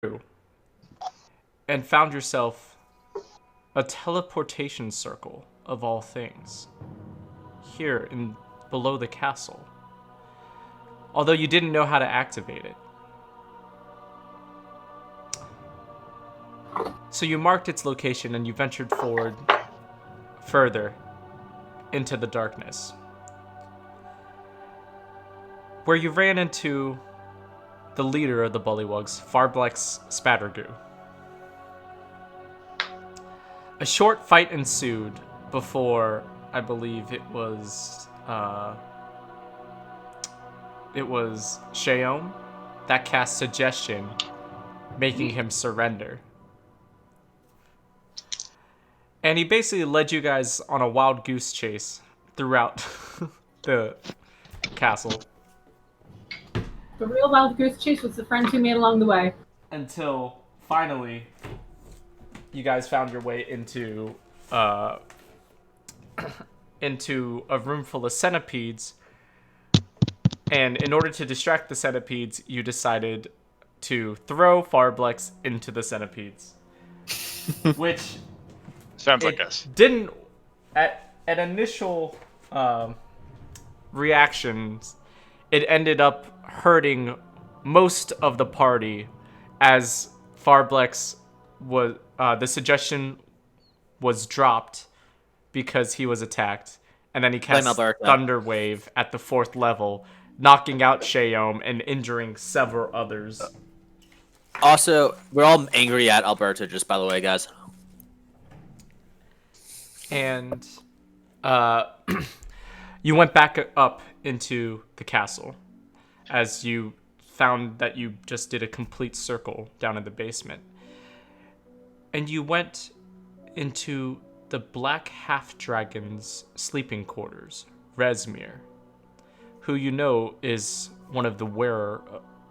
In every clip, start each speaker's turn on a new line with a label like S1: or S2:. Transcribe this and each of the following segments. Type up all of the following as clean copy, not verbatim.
S1: through and found yourself a teleportation circle of all things here in below the castle. Although you didn't know how to activate it. So you marked its location and you ventured forward further into the darkness, where you ran into the leader of the Bullywugs, Farblex Spattergoo. A short fight ensued before, I believe it was Sheom that cast Suggestion, making him surrender. And he basically led you guys on a wild goose chase throughout the castle.
S2: The real wild goose chase was the friends we made along the way.
S1: Until finally, you guys found your way into a room full of centipedes. And in order to distract the centipedes, you decided to throw Farblex into the centipedes. Which
S3: Sounds like us.
S1: didn't at initial reactions, it ended up hurting most of the party, as Farblex was the suggestion was dropped because he was attacked, and then he cast Thunder Wave at the 4th level, knocking out Sheom and injuring several others.
S4: Also, we're all angry at Alberto, just by the way, guys.
S1: And you went back up into the castle as you found that you just did a complete circle down in the basement. And you went into the Black Half-Dragon's sleeping quarters, Rezmir, who you know is one of the wearer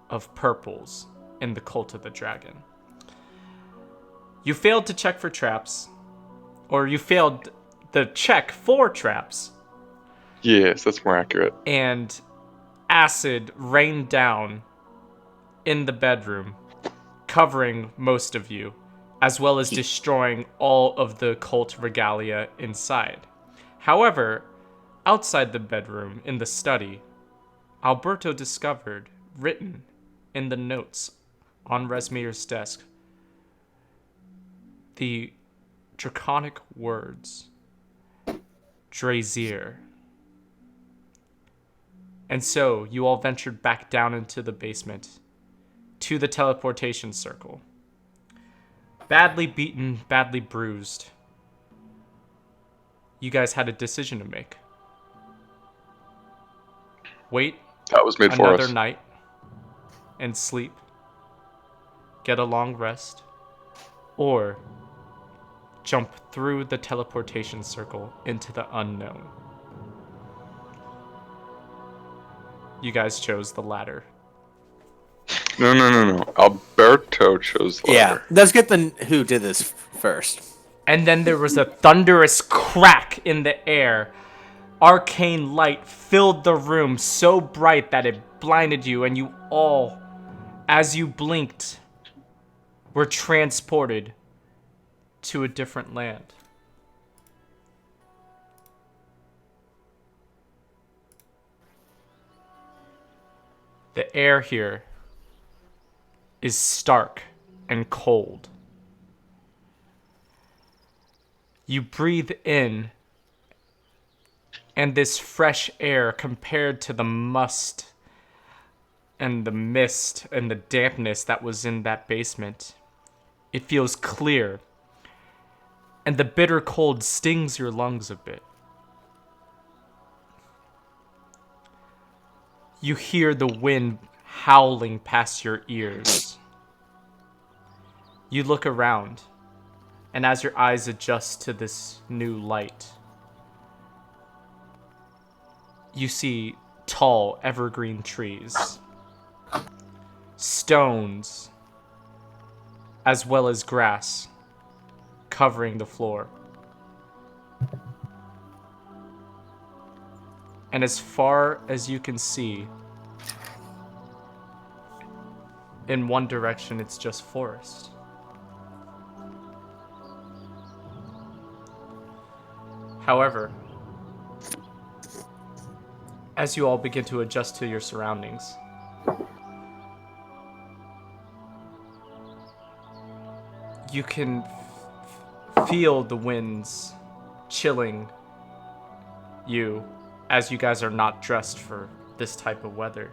S1: of purples in the Cult of the Dragon. You failed to check for traps, or you failed the check for traps.
S5: Yes, that's more accurate.
S1: And acid rained down in the bedroom, covering most of you, as well as destroying all of the cult regalia inside. However, outside the bedroom, in the study, Alberto discovered, written in the notes on Rezmir's desk, the draconic words, Drazir. And so, you all ventured back down into the basement, to the teleportation circle. Badly beaten, badly bruised. You guys had a decision to make. Wait
S5: that was made for us.
S1: another night and sleep. Get a long rest. Or jump through the teleportation circle into the unknown. You guys chose the latter.
S5: No. Alberto chose the latter.
S4: Yeah, let's get the who did this first.
S1: And then there was a thunderous crack in the air. Arcane light filled the room so bright that it blinded you, and you all, as you blinked, were transported to a different land. The air here is stark and cold. You breathe in, and this fresh air, compared to the must and the mist and the dampness that was in that basement, it feels clear, and the bitter cold stings your lungs a bit. You hear the wind howling past your ears. You look around, and as your eyes adjust to this new light, you see tall evergreen trees, stones, as well as grass covering the floor. And as far as you can see, in one direction, it's just forest. However, as you all begin to adjust to your surroundings, you can feel the winds chilling you as you guys are not dressed for this type of weather.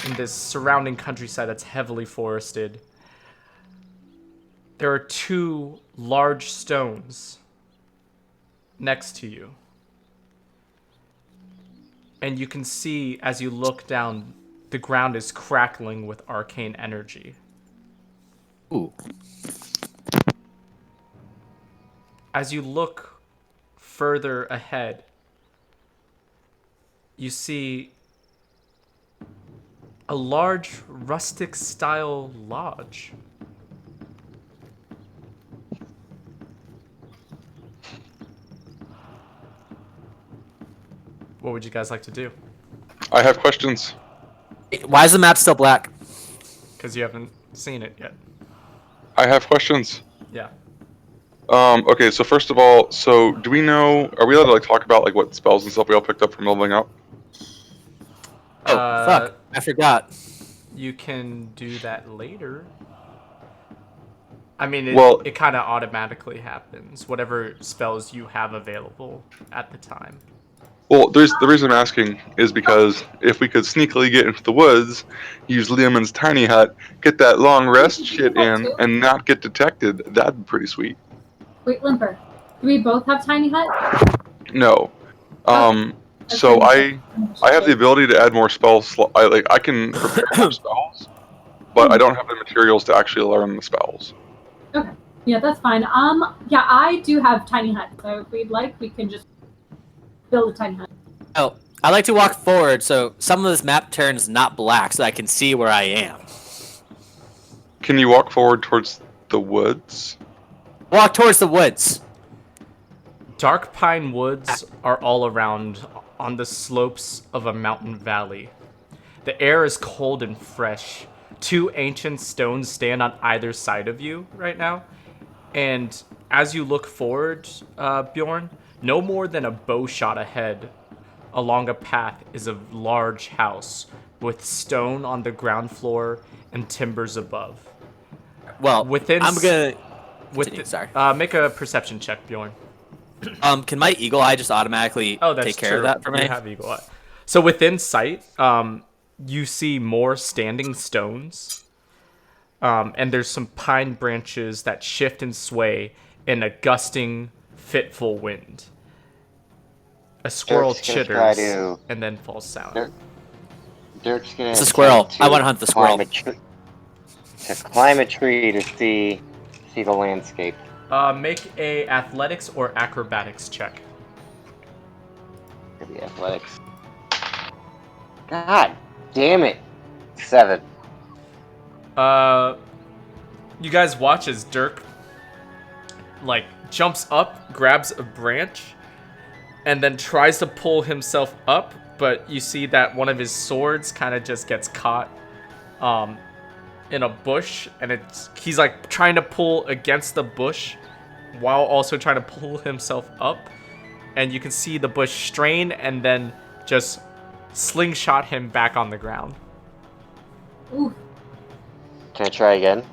S1: In this surrounding countryside that's heavily forested, there are two large stones next to you. And you can see, as you look down, the ground is crackling with arcane energy.
S4: Ooh.
S1: As you look further ahead, you see a large rustic-style lodge. What would you guys like to do?
S5: I have questions.
S4: Why is the map still black?
S1: Because you haven't seen it yet.
S5: I have questions.
S1: Yeah.
S5: Okay, so first of all, so do we know, are we allowed to like talk about like what spells and stuff we all picked up from leveling up?
S4: Oh, fuck. I forgot.
S1: You can do that later. I mean,
S5: Well-
S1: it kind of automatically happens. Whatever spells you have available at the time.
S5: Well, the reason I'm asking is because if we could sneakily get into the woods, use Leomund's tiny hut, get that long rest shit in, and not get detected, that'd be pretty sweet.
S2: Wait, Limper. Do we both have tiny hut?
S5: No. So I have the ability to add more spells. I can prepare more spells, but I don't have the materials to actually learn the spells.
S2: Okay. Yeah, that's fine. Yeah, I do have tiny hut, so if we'd like, we can just build a tiny hut.
S4: Oh, I like to walk forward so some of this map turns not black so I can see where I am.
S5: Can you walk forward towards the woods?
S4: Walk towards the woods.
S1: Dark pine woods are all around on the slopes of a mountain valley. The air is cold and fresh. Two ancient stones stand on either side of you right now. And as you look forward, Bjorn, no more than a bow shot ahead along a path is a large house with stone on the ground floor and timbers above.
S4: Well,
S1: Within
S4: I'm gonna.
S1: With
S4: Sorry.
S1: Make a perception check, Bjorn.
S4: Can my eagle eye just automatically take care of that for me?
S1: You have eagle eye. So within sight, you see more standing stones, and there's some pine branches that shift and sway in a gusting, fitful wind. A squirrel
S6: Dirk's gonna
S1: chitters
S6: try to-
S1: and then falls silent.
S6: Dirk's gonna.
S4: It's a squirrel.
S6: attempt
S4: I wanna hunt the squirrel.
S6: To climb a tree to see the landscape.
S1: Make a athletics or acrobatics check.
S6: Could be athletics. God damn it! 7.
S1: You guys watch as Dirk jumps up, grabs a branch, and then tries to pull himself up, but you see that one of his swords kind of just gets caught in a bush, and he's like trying to pull against the bush while also trying to pull himself up, and you can see the bush strain and then just slingshot him back on the ground.
S2: Ooh.
S6: Can I try again?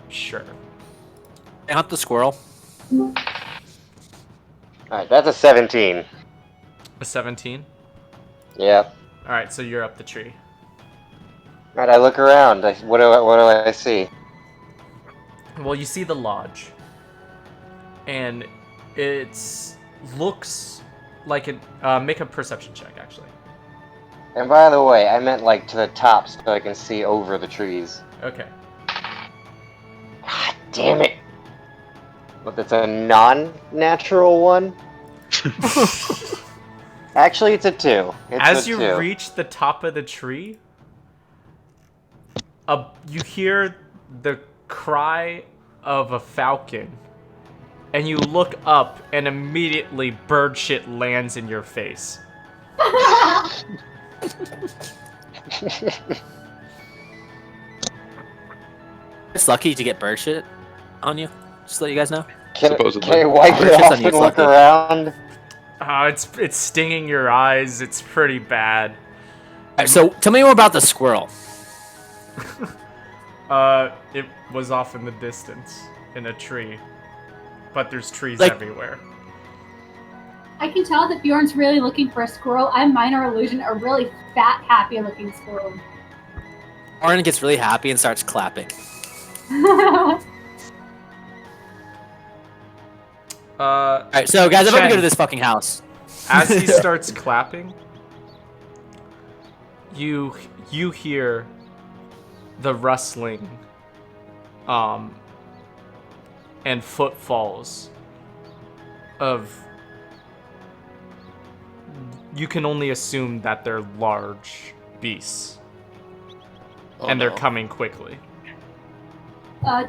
S1: Sure.
S4: I hunt the squirrel.
S6: Alright, that's a 17.
S1: A 17?
S6: Yeah.
S1: Alright, so you're up the tree.
S6: Alright, I look around. What do I see?
S1: Well, you see the lodge, and it looks like it. Make a perception check, actually.
S6: And by the way, I meant like to the top so I can see over the trees.
S1: Okay.
S6: God damn it! But that's a non-natural one? Actually, it's a 2.
S1: As you reach the top of the tree, you hear the cry of a falcon, and you look up, and immediately bird shit lands in your face.
S4: It's lucky to get bird shit on you. Just to let you guys know.
S5: Supposedly.
S6: Can I wipe
S4: Bird
S6: it
S4: shit's
S6: off
S4: on you,
S6: and
S4: it's
S6: look
S4: lucky.
S6: around?
S1: It's stinging your eyes. It's pretty bad.
S4: Alright, so tell me more about the squirrel.
S1: It was off in the distance in a tree, but there's trees
S4: Like-
S1: everywhere.
S2: I can tell that Bjorn's really looking for a squirrel. I'm minor illusion, a really fat, happy-looking squirrel.
S4: Orin gets really happy and starts clapping. Alright, so guys, I'm about to go
S1: Chen,
S4: to this fucking house.
S1: As he starts clapping, you hear the rustling, and footfalls of. You can only assume that they're large beasts, and they're coming quickly.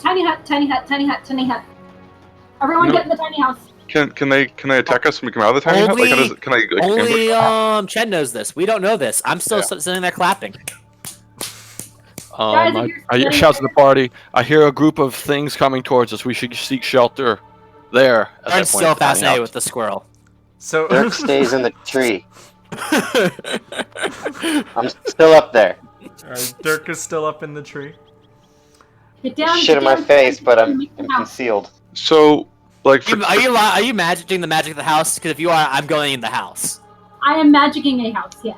S2: Tiny hut, tiny hut, tiny hut, tiny hut. Everyone
S5: No.
S2: get in the tiny house.
S5: Can they attack us when we come out of the tiny hut? Like, how does it, can I like,
S4: Only
S5: ambush?
S4: Chen knows this. We don't know this. I'm still sitting there clapping.
S2: Guys, if
S7: I
S2: you're
S7: shout to the party. I hear a group of things coming towards us. We should seek shelter there. As I
S4: Orin's
S7: point
S4: still
S7: at the tiny
S4: fascinated
S7: hut.
S4: with the squirrel.
S1: So
S6: Dirk stays in the tree. I'm still up there.
S1: Dirk is still up in the tree.
S2: Get down.
S6: Shit
S2: get
S6: in my
S2: down,
S6: face, but
S2: get
S6: I'm
S2: in the house.
S6: concealed.
S5: So, like, for,
S4: Are you magicking the magic of the house? Because if you are, I'm going in the house.
S2: I am magicking a house, yes.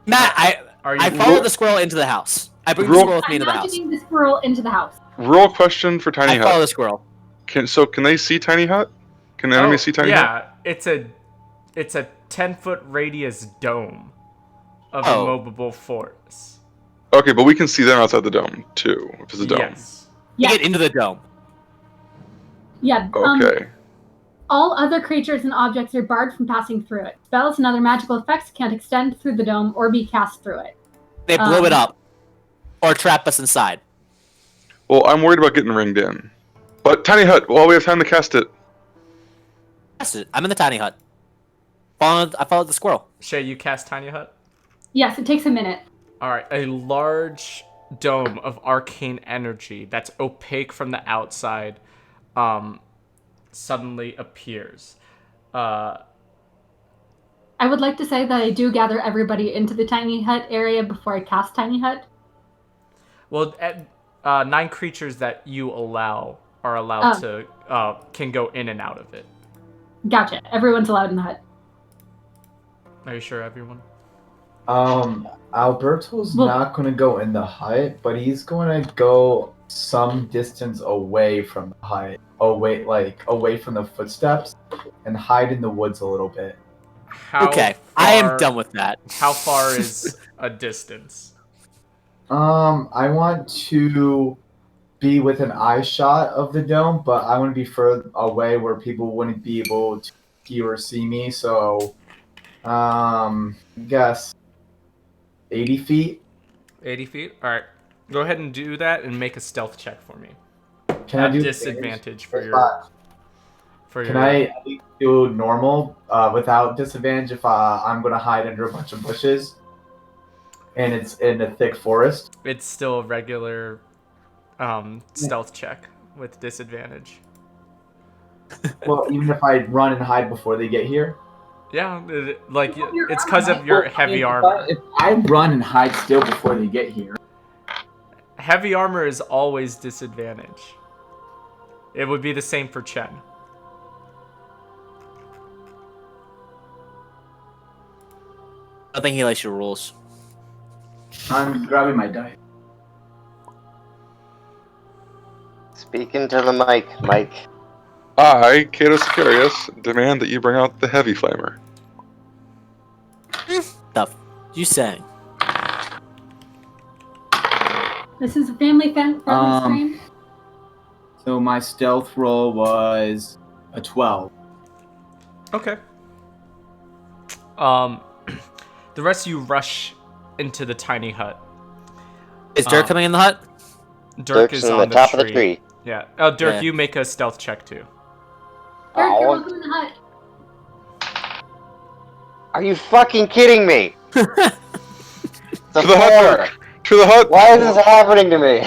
S4: Matt,
S1: Are you?
S4: I followed the squirrel into the house. I bring the
S5: Roll-
S4: squirrel with me
S2: I'm
S4: into the house.
S2: magicking the squirrel into the house.
S5: real question for tiny
S4: I follow
S5: hut.
S4: the squirrel.
S5: Can they see tiny hut? Can enemies see tiny hut?
S1: Yeah, it's a 10-foot radius dome of
S4: Oh.
S1: immovable force.
S5: Okay, but we can see them outside the dome too. If it's a dome.
S1: Yes.
S2: Yeah,
S4: Get into the dome.
S2: yeah.
S5: Okay.
S2: All other creatures and objects are barred from passing through it. Spells and other magical effects can't extend through the dome or be cast through it.
S4: They blow it up. Or trap us inside.
S5: Well, I'm worried about getting ringed in. But tiny hut, while we have time to cast it.
S4: That's it. I'm in the tiny hut. I followed the squirrel.
S1: Shay, you cast Tiny Hut?
S2: Yes, it takes a minute.
S1: Alright, a large dome of arcane energy that's opaque from the outside suddenly appears.
S2: I would like to say that I do gather everybody into the tiny hut area before I cast tiny hut.
S1: Well, 9 creatures that you allow are allowed to can go in and out of it.
S2: Gotcha. Everyone's allowed in the hut.
S1: Are you sure, everyone?
S8: Alberto's
S2: Well-
S8: not going to go in the hut, but he's going to go some distance away from the hut, away from the footsteps, and hide in the woods a little bit.
S4: Okay, I am done with that.
S1: How far is a distance?
S8: I want to be within eye shot of the dome, but I want to be further away where people wouldn't be able to hear or see me. So, I guess 80 feet.
S1: 80 feet? Alright. Go ahead and do that and make a stealth check for me.
S8: Can
S1: At
S8: I do
S1: disadvantage for
S8: If
S1: your...
S8: I-
S1: For
S8: Can
S1: your...
S8: I at least do normal without disadvantage if I'm going to hide under a bunch of bushes and it's in a thick forest?
S1: It's still a regular stealth check with disadvantage.
S8: Well, even if I run and hide before they get here?
S1: Yeah, it's because of your heavy armor.
S8: If I run and hide still before they get here.
S1: Heavy armor is always disadvantage. It would be the same for Chen.
S4: I don't think he likes your rules.
S8: I'm grabbing my dice.
S6: Speaking to the mic, Mike.
S5: I, Cato Sicarius, demand that you bring out the heavy flamer.
S4: Stuff you saying?
S2: This is a family-friendly stream.
S8: So my stealth roll was a 12.
S1: Okay. The rest of you rush into the tiny hut.
S4: Is Dirk coming in the hut?
S1: Dirk
S6: Dirk's
S1: is
S6: in
S1: on
S6: the top of the
S1: tree.
S6: tree.
S1: Yeah. Oh, Dirk,
S4: Yeah.
S1: you make a stealth check too.
S2: Dirk, you're
S6: Ow.
S2: welcome in the hut.
S6: Are you fucking kidding me? It's a
S5: To the hut,
S6: 4.
S5: Dirk. To the hut.
S6: Why is this happening to me?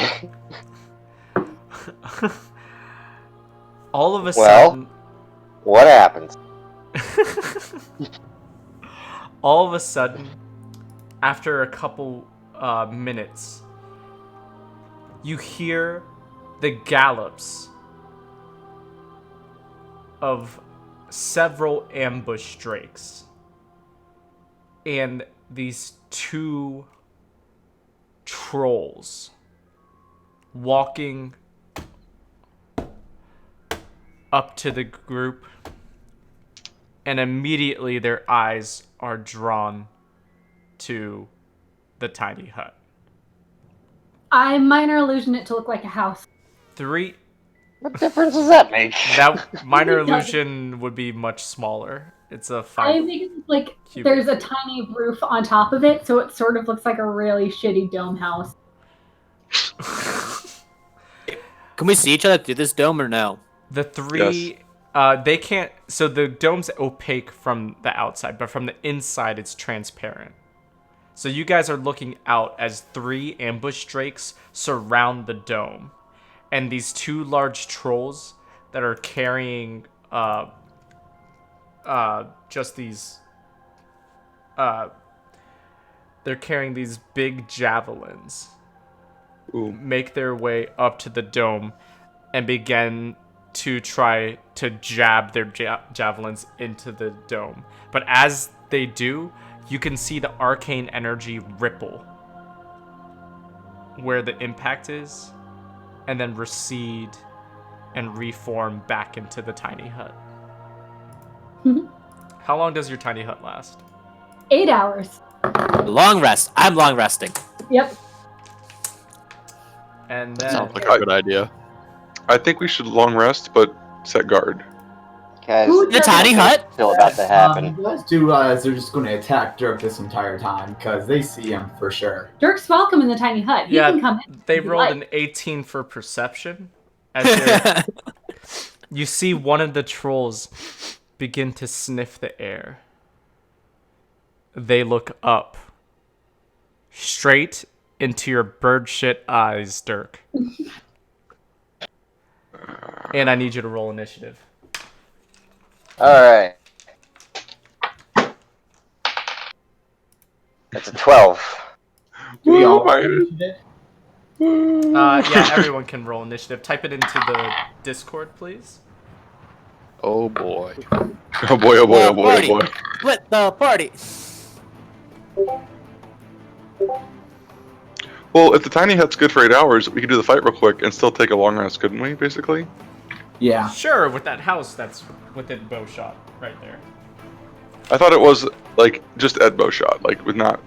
S1: All of a
S6: Well,
S1: sudden,
S6: what happens?
S1: all of a sudden, after a couple minutes, you hear the gallops of several ambush drakes and these 2 trolls walking up to the group, and immediately their eyes are drawn to the tiny hut.
S2: I minor illusion it to look like a house.
S1: 3.
S6: What difference does that make?
S1: That minor
S2: It doesn't.
S1: illusion would be much smaller. It's a
S2: I
S1: 5.
S2: think it's like
S1: cubic
S2: there's a
S1: foot.
S2: tiny roof on top of it, so it sort of looks like a really shitty dome house.
S4: Can we see each other through this dome or no?
S1: The 3, they can't. So the dome's opaque from the outside, but from the inside, it's transparent. So you guys are looking out as 3 ambush drakes surround the dome, and these 2 large trolls that are carrying just these. They're carrying these big javelins.
S5: Ooh.
S1: Make their way up to the dome and begin to try to jab their javelins into the dome. But as they do, you can see the arcane energy ripple where the impact is, and then recede and reform back into the tiny hut. How long does your tiny hut last?
S2: 8 hours.
S4: Long rest. I'm long resting.
S2: Yep.
S1: And then
S7: Sounds like a good idea.
S5: I think we should long rest, but set guard.
S6: Guys,
S2: Who
S4: The tiny hut?
S6: still about to happen.
S8: Let's do realize they're just going to attack Dirk this entire time because they see him for sure.
S2: Dirk's welcome in the tiny hut. He can come in.
S1: they
S2: if he'd
S1: rolled
S2: like.
S1: an 18 for perception. As you see one of the trolls begin to sniff the air. They look up. Straight into your bird shit eyes, Dirk. And I need you to roll initiative.
S6: Alright. That's a 12.
S8: We all
S1: Yeah, everyone can roll initiative. Type it into the Discord, please.
S7: Oh boy.
S5: Oh boy, oh boy, oh boy,
S4: Party.
S5: oh boy.
S4: Split the party.
S5: Well, if the tiny hut's good for 8 hours, we could do the fight real quick and still take a long rest, couldn't we, basically?
S8: Yeah.
S1: Sure, with that house that's within bow shot right there.
S5: I thought it was, like, just at bow shot, like, with not...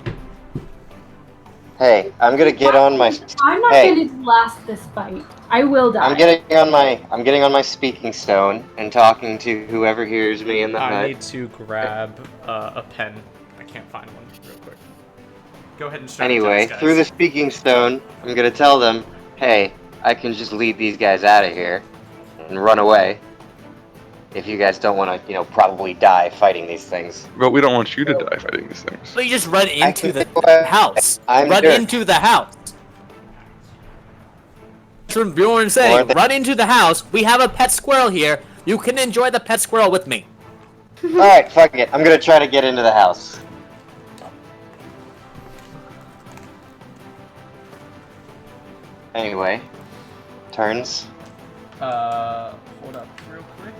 S6: Hey, I'm gonna get on my.
S2: I'm not
S6: Hey.
S2: going to last this fight. I will die.
S6: I'm getting on my speaking stone and talking to whoever hears me in the
S1: I
S6: hut.
S1: need to grab a pen. I can't find one real quick. Go ahead and start.
S6: Anyway,
S1: guys.
S6: through the speaking stone, I'm gonna tell them, hey, I can just lead these guys out of here and run away. If you guys don't want to, probably die fighting these things.
S5: But we don't want you to die fighting these things.
S4: But you just run into
S6: can
S4: the
S6: do it.
S4: house.
S6: I'm
S4: Run
S6: Dirk.
S4: into the house. That's what Bjorn saying.
S6: Or the-
S4: Run into the house. We have a pet squirrel here. You can enjoy the pet squirrel with me.
S6: Alright, fuck it. I'm gonna try to get into the house. Anyway, turns.
S1: Hold up real quick.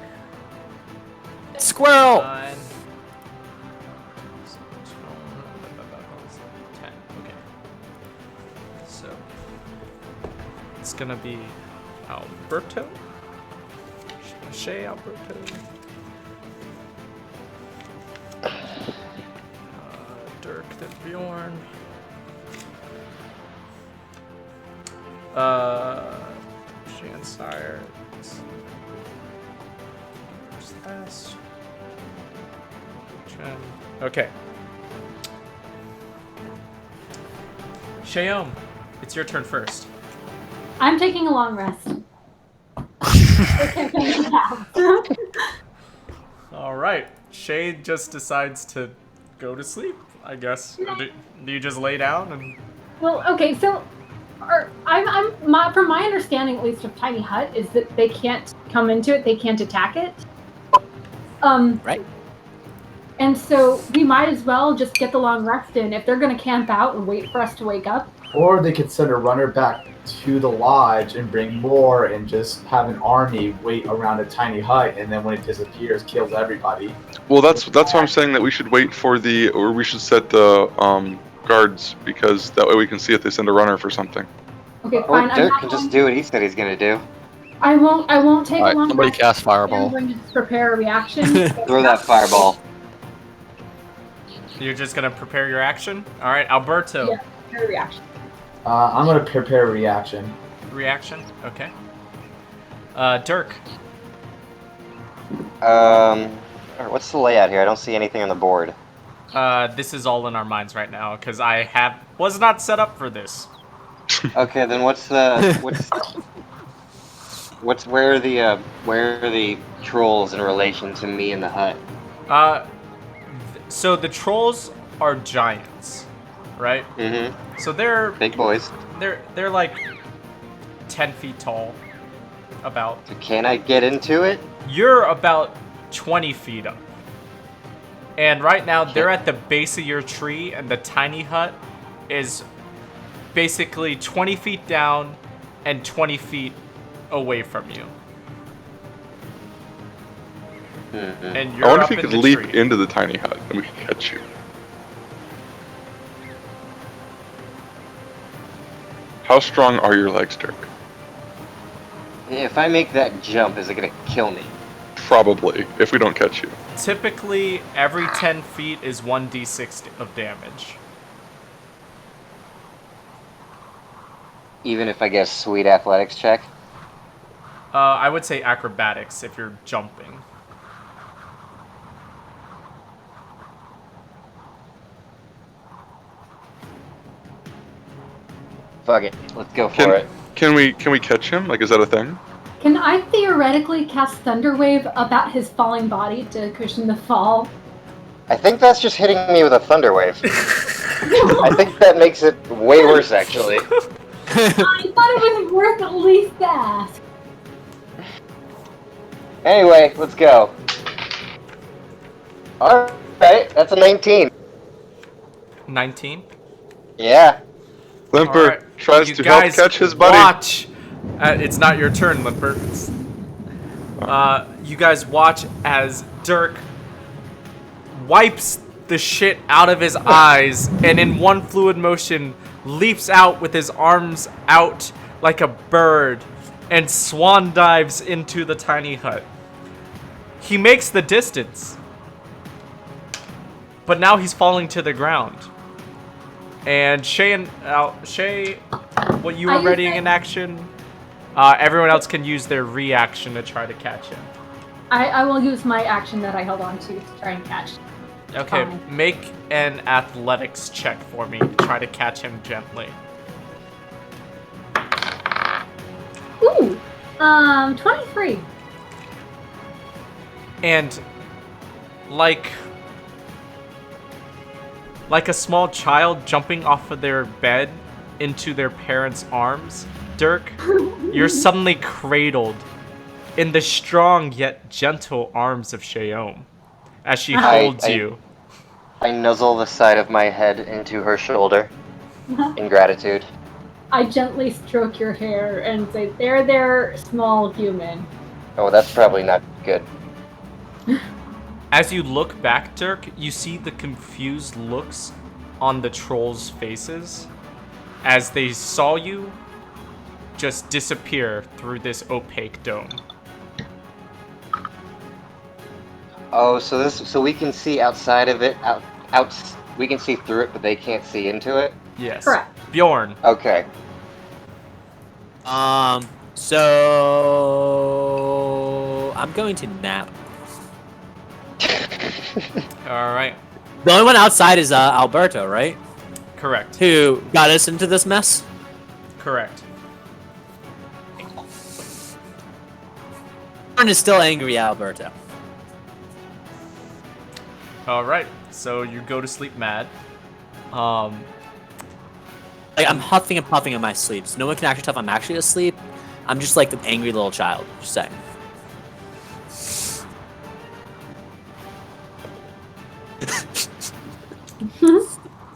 S4: Squirrel.
S1: 9. 10. Okay. So it's gonna be Alberto. Shay Alberto. Dirk then Bjorn. Shansire. Where's last? Okay. Shayom, it's your turn first.
S2: I'm taking a long rest. Okay,
S1: All right. Shay just decides to go to sleep, I guess. Do you just lay down and?
S2: Well, okay, so from my understanding, at least of Tiny Hut, is that they can't come into it, they can't attack it.
S4: Right.
S2: And so we might as well just get the long rest in. If they're going to camp out and wait for us to wake up.
S8: Or they could send a runner back to the lodge and bring more and just have an army wait around a tiny hut, and then when it disappears, kills everybody.
S5: Well, that's why I'm saying that we should wait for or we should set the guards, because that way we can see if they send a runner for something.
S2: Okay,
S6: Or
S2: fine.
S6: Dirk can just do what he said he's gonna do.
S2: I won't take a long
S7: somebody
S2: rest.
S7: cast
S2: I'm
S7: fireball.
S2: going to just prepare a reaction.
S6: Throw that fireball.
S1: You're just gonna prepare your action. All right, Alberto.
S2: Yeah, prepare a reaction.
S8: I'm going to prepare a reaction.
S1: Reaction. Okay. Dirk.
S6: What's the layout here? I don't see anything on the board.
S1: This is all in our minds right now because I was not set up for this.
S6: Okay, then where are the trolls in relation to me in the hut?
S1: So the trolls are giants, right?
S6: Mm-hmm.
S1: So they're
S6: Big boys.
S1: They're like 10 feet tall, about.
S6: So can I get into it?
S1: You're about 20 feet up. And right now they're at the base of your tree, and the tiny hut is basically 20 feet down and 20 feet away from you.
S6: Mm-hmm.
S1: And you're
S5: I wonder
S1: up
S5: if you
S1: in
S5: could
S1: the
S5: leap
S1: tree.
S5: into the tiny hut and we could catch you. How strong are your legs, Dirk?
S6: If I make that jump, is it gonna kill me?
S5: Probably, if we don't catch you.
S1: Typically, every 10 feet is 1d6 of damage.
S6: Even if I get a sweet athletics check?
S1: I would say acrobatics if you're jumping.
S6: Fuck it. Let's go for it.
S5: Can we catch him? Like, is that a thing?
S2: Can I theoretically cast Thunderwave about his falling body to cushion the fall?
S6: I think that's just hitting me with a thunder wave. I think that makes it way worse, actually.
S2: I thought it was worth at least that.
S6: Anyway, let's go. Alright, that's a 19.
S1: 19?
S6: Yeah.
S5: Limper
S1: Alright,
S5: tries
S1: you
S5: to help
S1: guys
S5: catch his buddy.
S1: Watch. It's not your turn, Limper. You guys watch as Dirk wipes the shit out of his eyes and in one fluid motion leaps out with his arms out like a bird and swan dives into the tiny hut. He makes the distance, but now he's falling to the ground. And Shay, what you were readying in action, everyone else can use their reaction to try to catch him.
S2: I will use my action that I held on to try and catch.
S1: Okay, make an athletics check for me. Try to catch him gently.
S2: Ooh, 23.
S1: And like a small child jumping off of their bed into their parents' arms, Dirk, you're suddenly cradled in the strong yet gentle arms of Shayom as she holds you.
S6: I nuzzle the side of my head into her shoulder in gratitude.
S2: I gently stroke your hair and say, there, small human.
S6: Oh, that's probably not good.
S1: As you look back, Dirk, you see the confused looks on the trolls' faces as they saw you just disappear through this opaque dome.
S6: Oh, so we can see outside of it, we can see through it, but they can't see into it?
S1: Yes.
S2: Correct.
S1: Bjorn.
S6: Okay.
S4: So I'm going to nap.
S1: All right.
S4: The only one outside is Alberto, right?
S1: Correct.
S4: Who got us into this mess?
S1: Correct.
S4: Bjorn is still angry at Alberto.
S1: All right. So you go to sleep mad.
S4: Like, I'm huffing and puffing in my sleep, so no one can actually tell if I'm actually asleep. I'm just like an angry little child. Just saying.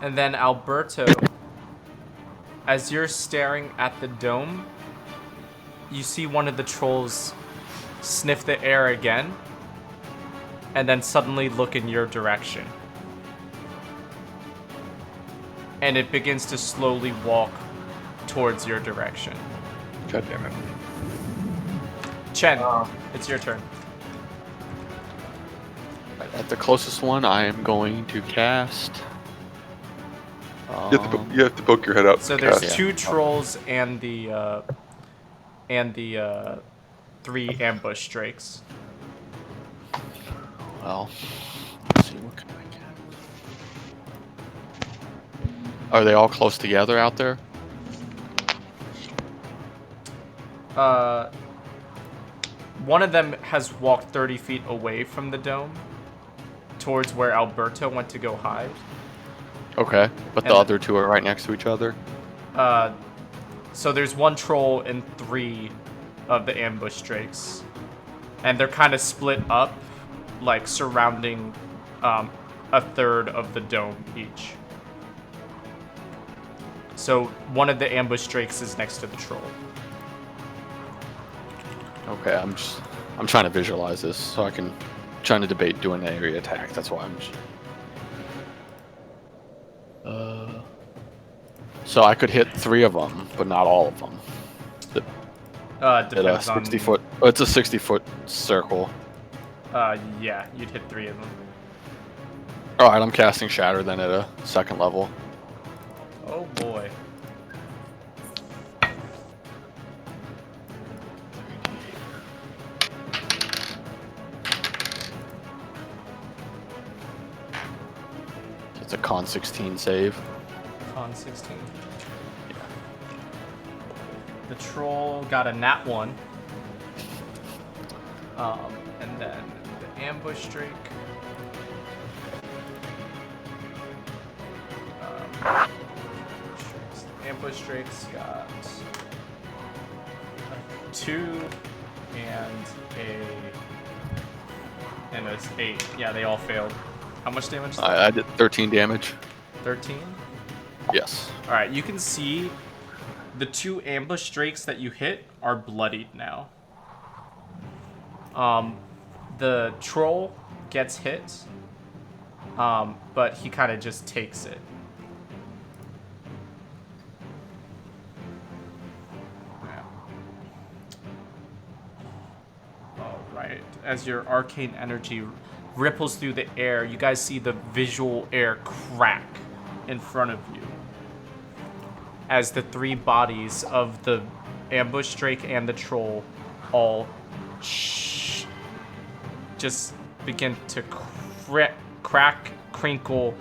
S1: And then Alberto, as you're staring at the dome, you see one of the trolls sniff the air again, and then suddenly look in your direction. And it begins to slowly walk towards your direction.
S5: God damn it.
S1: Chen, it's your turn.
S7: At the closest one, I am going to cast.
S5: You have to poke your head out.
S1: So there's
S5: Cast.
S1: 2 trolls and the 3 ambush drakes.
S7: Well, let's see what can I get. Are they all close together out there?
S1: One of them has walked 30 feet away from the dome towards where Alberto went to go hide.
S7: Okay, but the
S1: And-
S7: other 2 are right next to each other.
S1: So there's 1 troll and 3 of the ambush drakes. And they're kind of split up, like surrounding a third of the dome each. So one of the ambush drakes is next to the troll.
S7: Okay, I'm trying to visualize this so I can trying to debate doing an area attack. That's why I'm just. So I could hit 3 of them, but not all of them. At a
S1: Depends
S7: 60
S1: on.
S7: foot. Oh, it's a 60-foot circle.
S1: Yeah, you'd hit 3 of them.
S7: All right, I'm casting Shatter then at a 2nd level.
S1: Oh boy.
S7: It's a Con 16 save.
S1: Con 16. The troll got a nat 1. And then the ambush drake. Ambush drake's got a 2 and a 8. Yeah, they all failed. How much damage?
S7: I did 13 damage.
S1: 13?
S7: Yes.
S1: Alright, you can see the 2 ambush drakes that you hit are bloodied now. The troll gets hit, but he kind of just takes it. Yeah. Alright, as your arcane energy ripples through the air, you guys see the visual air crack in front of you as the 3 bodies of the ambush drake and the troll all just begin to crack, crinkle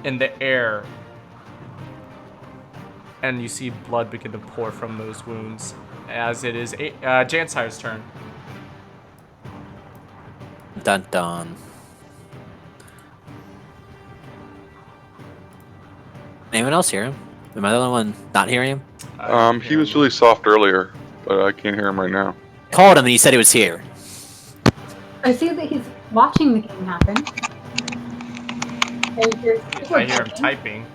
S1: in the air, and you see blood begin to pour from those wounds as it is Jansire's turn.
S4: Dun dun. Anyone else hear him? Am I the only one not hearing him?
S5: He was really soft earlier, but I can't hear him right now.
S4: Called him and he said he was here.
S2: I see that he's watching the game happen. And here's
S1: I hear him typing.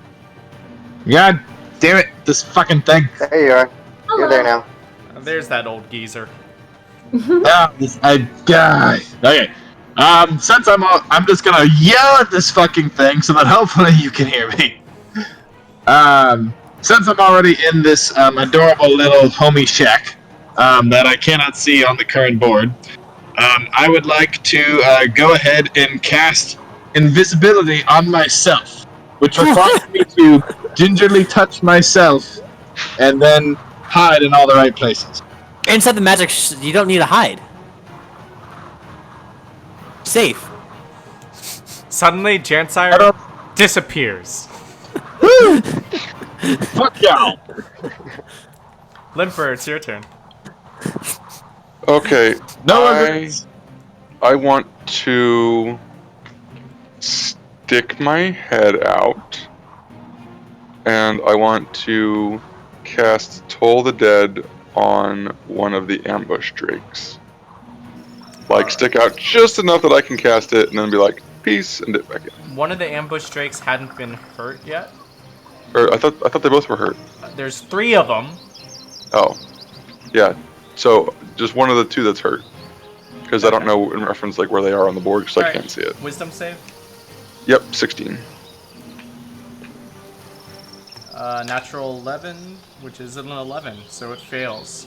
S9: God damn it, this fucking thing.
S6: There you are. You're there now.
S1: There's that old geezer.
S9: God. Okay. Since I'm just gonna yell at this fucking thing so that hopefully you can hear me. Since I'm already in this adorable little homie shack that I cannot see on the current board, I would like to go ahead and cast invisibility on myself, which requires me to gingerly touch myself and then hide in all the right places.
S4: Inside the magic, you don't need to hide. Safe.
S1: Suddenly, Jansire disappears.
S9: Fuck y'all!
S1: Limper, it's your turn.
S5: Okay.
S9: No one.
S5: I want to stick my head out, and I want to cast Toll the Dead on one of the ambush drakes. Like, stick out just enough that I can cast it, and then be like, peace, and dip back in.
S1: One of the ambush drakes hadn't been hurt yet.
S5: Or I thought they both were hurt.
S1: There's 3 of them.
S5: Oh, yeah. So just one of the 2 that's hurt, because I don't know in reference like where they are on the board, because I can't see it.
S1: Wisdom save.
S5: Yep, 16.
S1: Natural 11, which is an 11, so it fails.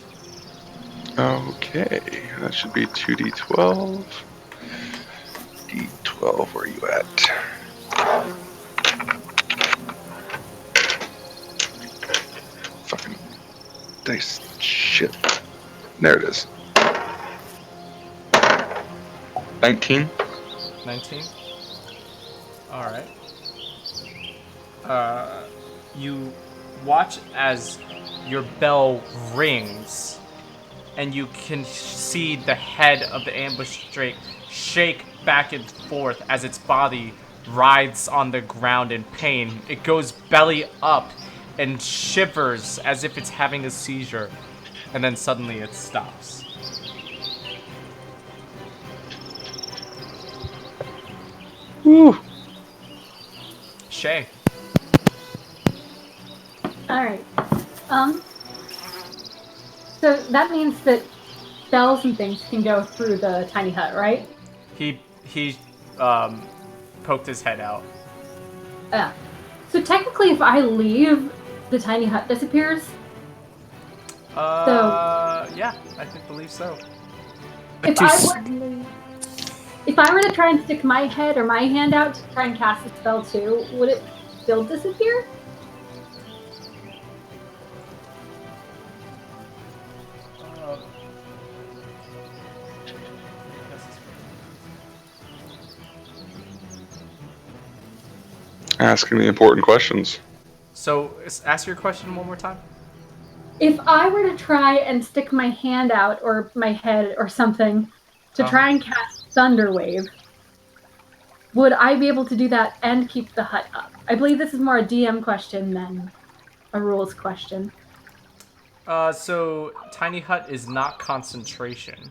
S5: Okay, that should be 2d12. D12, where are you at? Fucking dice shit. There it is. 19.
S1: 19. All right. You watch as your bell rings, and you can see the head of the ambush drake shake back and forth as its body writhes on the ground in pain. It goes belly up and shivers as if it's having a seizure, and then suddenly it stops.
S5: Woo!
S1: Shay.
S2: Alright. So that means that bells and things can go through the tiny hut, right?
S1: He poked his head out.
S2: Yeah. So technically, if I leave, the tiny hut disappears.
S1: Yeah, I believe so.
S2: If I were to try and stick my head or my hand out to try and cast the spell too, would it still disappear?
S5: Asking the important questions.
S1: So, ask your question one more time.
S2: If I were to try and stick my hand out or my head or something to try and cast Thunderwave, would I be able to do that and keep the hut up? I believe this is more a DM question than a rules question.
S1: So tiny hut is not concentration.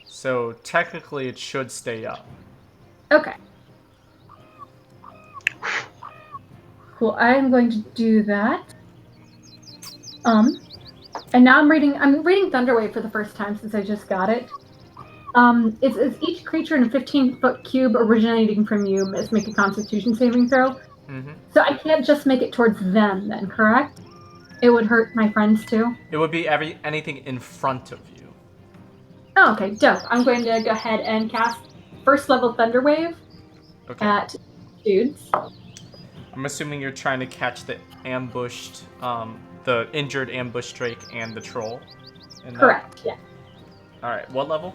S1: So technically it should stay up.
S2: Okay. Cool. I am going to do that. And now I'm reading Thunderwave for the first time since I just got it. It's each creature in a 15-foot cube originating from you must make a Constitution saving throw.
S1: Mm-hmm.
S2: So I can't just make it towards them then, correct? It would hurt my friends too?
S1: It would be anything in front of you.
S2: Oh, okay, dope. I'm going to go ahead and cast first level Thunderwave at dudes.
S1: I'm assuming you're trying to catch the ambushed, the injured ambush drake and the troll.
S2: Correct, yeah.
S1: Alright, what level?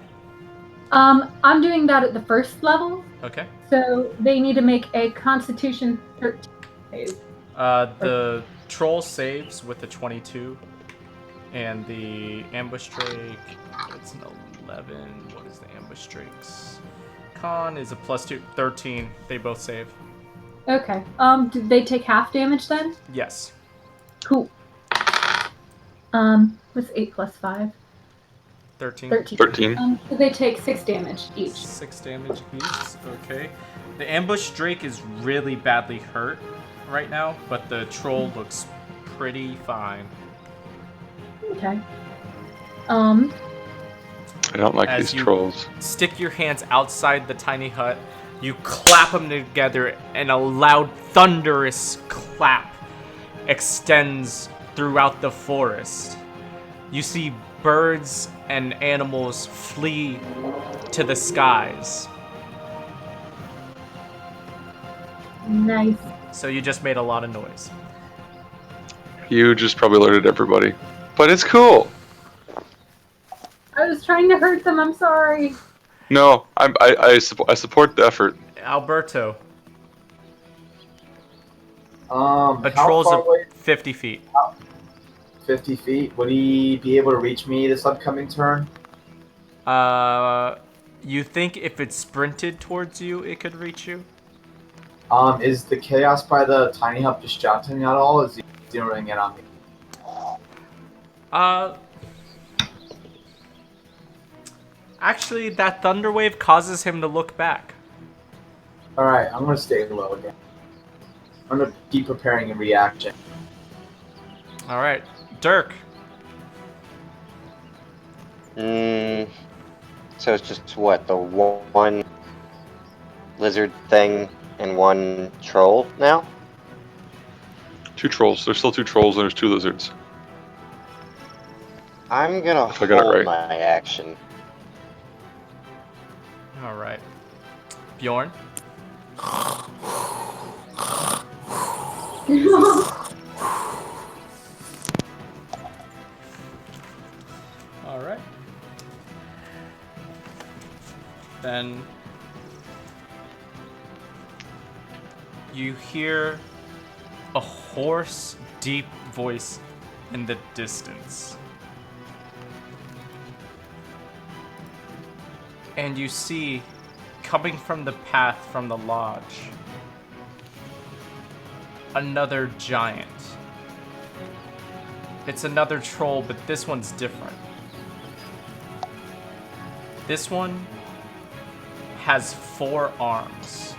S2: I'm doing that at the first level.
S1: Okay.
S2: So they need to make a Constitution 13 save.
S1: The troll saves with a 22, and the ambush drake, it's an 11. What is the ambush drake's? Con is a +2, 13. They both save.
S2: Okay. Did they take half damage then?
S1: Yes.
S2: Cool. What's 8 plus 5?
S1: 13.
S5: 13.
S2: So they take 6 damage each.
S1: 6 damage each. Okay. The ambush drake is really badly hurt right now, but the troll looks pretty fine.
S2: Okay.
S5: I don't like these trolls.
S1: Stick your hands outside the tiny hut. You clap them together, and a loud, thunderous clap extends throughout the forest. You see birds and animals flee to the skies.
S2: Nice.
S1: So you just made a lot of noise.
S5: You just probably alerted everybody. But it's cool!
S2: I was trying to hurt them, I'm sorry.
S5: No, I support the effort.
S1: Alberto.
S8: A
S1: troll's 50 feet.
S8: 50 feet? Would he be able to reach me this upcoming turn?
S1: You think if it sprinted towards you, it could reach you?
S8: Is the chaos by the tiny hut distracting at all? Is he zeroing in on me?
S1: Actually, that thunder wave causes him to look back.
S8: Alright, I'm gonna stay low again. I'm gonna keep preparing a reaction.
S1: All right, Dirk.
S6: So it's just what, the one lizard thing and one troll now?
S5: 2 trolls. There's still 2 trolls and there's 2 lizards.
S6: I'm gonna
S5: If I got it
S6: hold
S5: right.
S6: my action.
S1: All right, Bjorn. All right. Then you hear a hoarse, deep voice in the distance. And you see, coming from the path from the lodge, another giant. It's another troll, but this one's different. This one has 4 arms.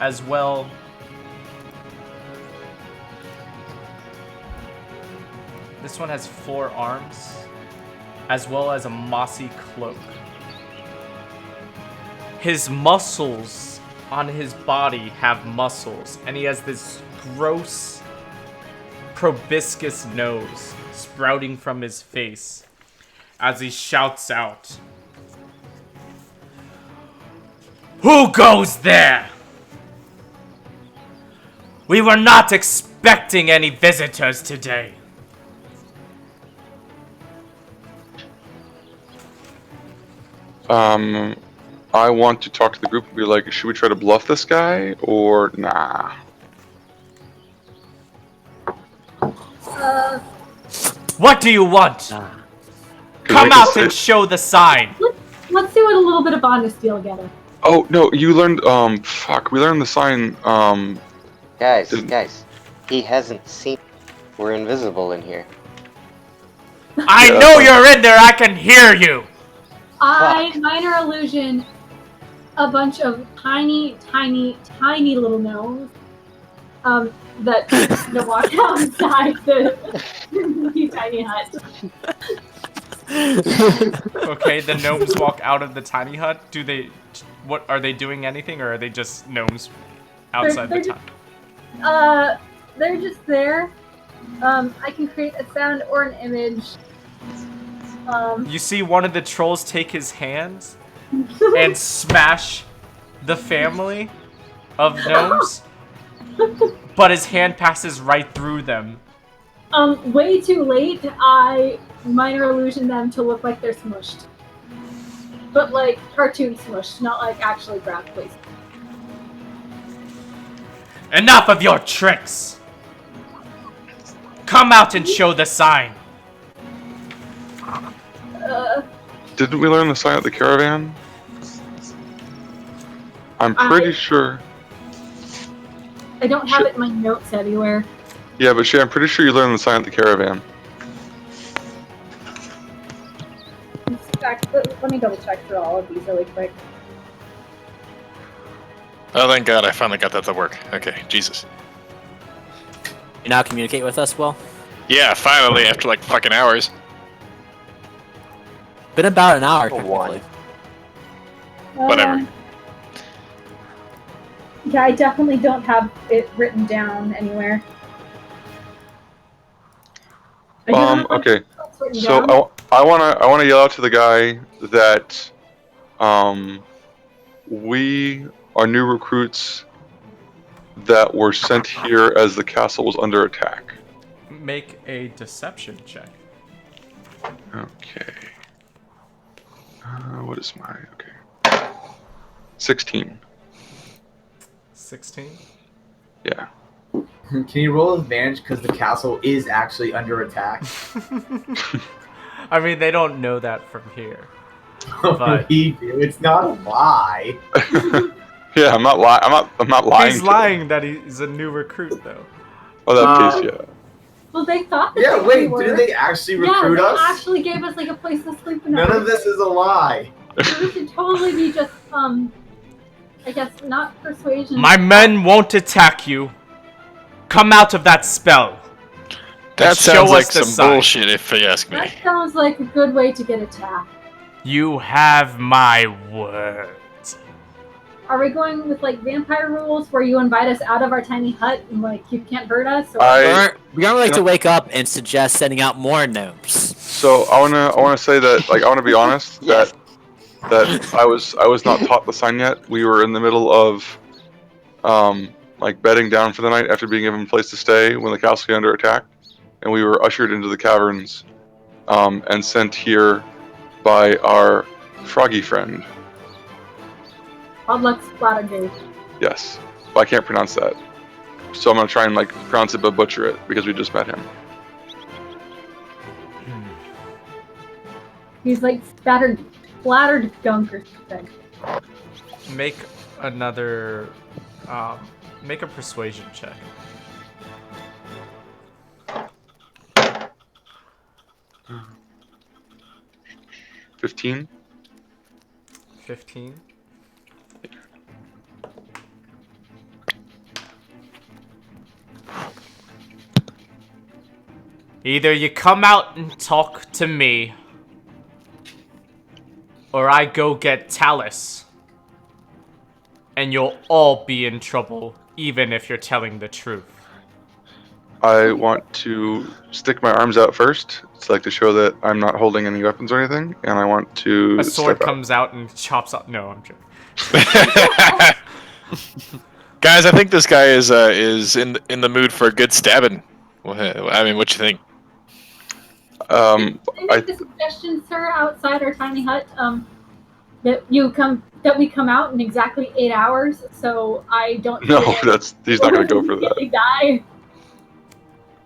S1: As well, this one has 4 arms, as well as a mossy cloak. His muscles on his body have muscles, and he has this gross, proboscis nose sprouting from his face as he shouts out, "Who goes there? We were not expecting any visitors today."
S5: I want to talk to the group and be like, should we try to bluff this guy or nah?
S1: What do you want?
S5: 'Cause
S1: Come
S5: like I
S1: out and
S5: said-
S1: show the sign.
S2: Let's see what a little bit of honesty will get us.
S5: Oh no, you learned. We learned the sign.
S6: Guys, he hasn't seen. We're invisible in here.
S1: I
S5: Yeah,
S1: know
S5: that's
S1: you're in there. I can hear you.
S2: I minor illusion a bunch of tiny little gnomes that walk outside the tiny hut.
S1: Okay, the gnomes walk out of the tiny hut. What are they doing? Anything, or are they just gnomes outside
S2: They're
S1: the tiny?
S2: They're just there. I can create a sound or an image.
S1: You see one of the trolls take his hands and smash the family of gnomes, but his hand passes right through them.
S2: Way too late. I minor illusion them to look like they're smushed, but like cartoon smushed, not like actually graphically.
S1: Enough of your tricks! Come out and show the sign.
S5: Didn't we learn the sign at the caravan? I'm pretty sure.
S2: I don't have it in my notes anywhere.
S5: Yeah, but Shay, I'm pretty sure you learned the sign at the caravan.
S2: Let me double check through all of these really quick.
S3: Oh, thank God, I finally got that to work. Okay, Jesus.
S4: You now communicate with us, Will?
S3: Yeah, finally, after like fucking hours.
S4: Been about an hour,
S6: One.
S4: technically.
S3: Whatever.
S2: Yeah, I definitely don't have it written down anywhere. I do not have
S5: Okay.
S2: it written
S5: So
S2: down.
S5: I wanna yell out to the guy that we are new recruits that were sent here as the castle was under attack.
S1: Make a deception check.
S5: Okay. What is my okay? 16.
S1: 16.
S5: Yeah.
S8: Can you roll advantage because the castle is actually under attack?
S1: I mean, they don't know that from here. But-
S8: We do. It's not a lie.
S5: Yeah, I'm not lying. I'm not lying.
S1: He's lying that he's a new recruit, though.
S5: Oh, that case, yeah.
S2: Well, they thought that
S8: Yeah,
S2: we
S8: wait,
S2: were.
S8: did they actually
S2: Yeah,
S8: recruit
S2: they
S8: us?
S2: actually gave us like a place to sleep. And
S8: None of this is a lie.
S2: It should totally be just I guess not persuasion.
S1: My men won't attack you. Come out of that spell.
S3: That
S1: Show
S3: sounds
S1: us
S3: like
S1: the
S3: some
S1: sign.
S3: bullshit, if you ask me.
S2: That sounds like a good way to get attacked.
S1: You have my word.
S2: Are we going with like vampire rules where you invite us out of our tiny hut and like you can't hurt us? Or...
S4: We don't like to wake up and suggest sending out more gnomes.
S5: So I wanna say that I wanna be honest that I was not taught the sign yet. We were in the middle of bedding down for the night after being given a place to stay when the castle came under attack, and we were ushered into the caverns and sent here by our froggy friend.
S2: Odd luck Splattergate.
S5: Yes, but I can't pronounce that. So I'm gonna try and pronounce it but butcher it because we just met him.
S2: He's like splattered gunk or something.
S1: Make another. Make a persuasion check.
S5: $15.
S1: 15. Either you come out and talk to me, or I go get Talis. And you'll all be in trouble, even if you're telling the truth.
S5: I want to stick my arms out first. It's like to show that I'm not holding any weapons or anything, and I want to.
S1: A sword
S5: step out.
S1: comes out and chops up. No, I'm joking.
S3: Guys, I think this guy is in the mood for a good stabbing. I mean, what you think?
S2: I make the suggestion, sir, outside our tiny hut, that we come out in exactly 8 hours, so I don't.
S5: No, he's not gonna go for that.
S2: Die.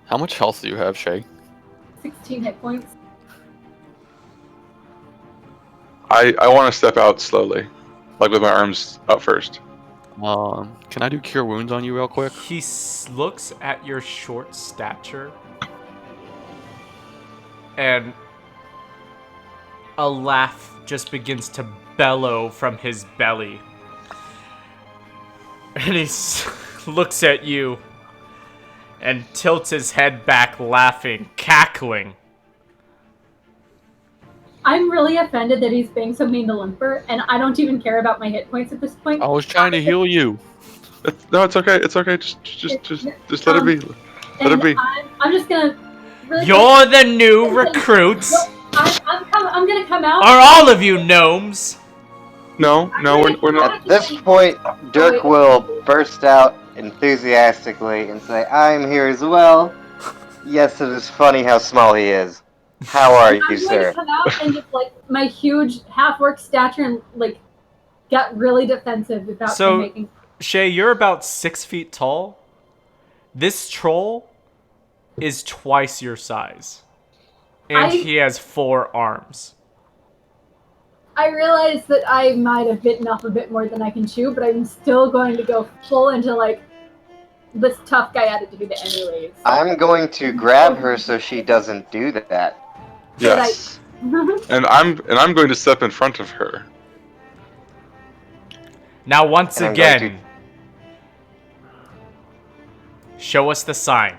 S7: How much health do you have, Shay?
S2: 16 hit points.
S5: I want to step out slowly, with my arms out first.
S7: Can I do cure wounds on you real quick?
S1: He looks at your short stature, and a laugh just begins to bellow from his belly. And he looks at you and tilts his head back, laughing, cackling.
S2: I'm really offended that he's being so mean to Limper, and I don't even care about my hit points at this point.
S7: I was trying to heal you.
S5: No, it's okay. It's okay. Just let it be. Let it be.
S2: I'm just gonna. Really
S1: You're the new recruits.
S2: I'm gonna come out.
S1: Are all of you gnomes?
S5: No, we're not.
S6: At this point, Dirk will burst out enthusiastically and say, "I'm here as well." Yes, it is funny how small he is. How are you, sir?
S2: I'm going to come out and just my huge half-orc stature and get really defensive without making.
S1: Shay, you're about 6 feet tall. This troll is twice your size, and he has 4 arms.
S2: I realize that I might have bitten off a bit more than I can chew, but I'm still going to go full into this tough guy attitude anyways.
S6: I'm going to grab her so she doesn't do that.
S5: Yes. and I'm going to step in front of her.
S1: Now once again, show us the sign.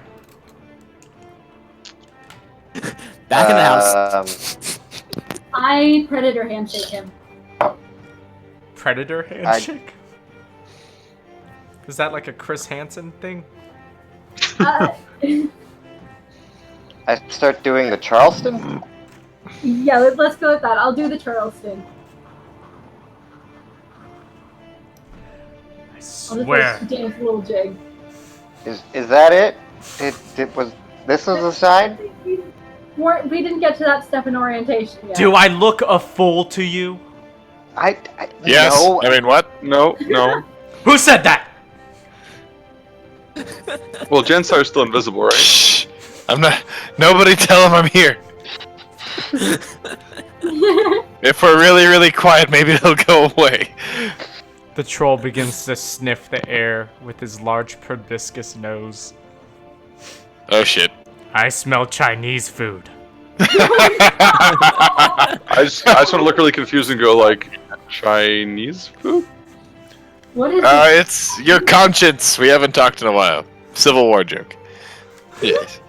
S4: Back in the house.
S2: I predator handshake him.
S1: Predator handshake? Is that like a Chris Hansen thing?
S6: I start doing the Charleston?
S2: Yeah, let's go with that. I'll do the Charleston.
S1: I swear.
S2: I'll just dance a little jig.
S6: Is that it? This was a sign?
S2: We didn't get to that step in orientation yet.
S1: Do I look a fool to you?
S3: Yes.
S6: No.
S3: I mean, what?
S5: No.
S1: Who said that?
S5: Well, Jensar's still invisible, right?
S3: Shh. I'm not. Nobody tell him I'm here. If we're really, really quiet, maybe they'll go away.
S1: The troll begins to sniff the air with his large proboscis nose.
S3: Oh shit.
S1: I smell Chinese food.
S5: I just want to look really confused and go like, Chinese food?
S2: What is it?
S3: It's your conscience. We haven't talked in a while. Civil War joke. Yes.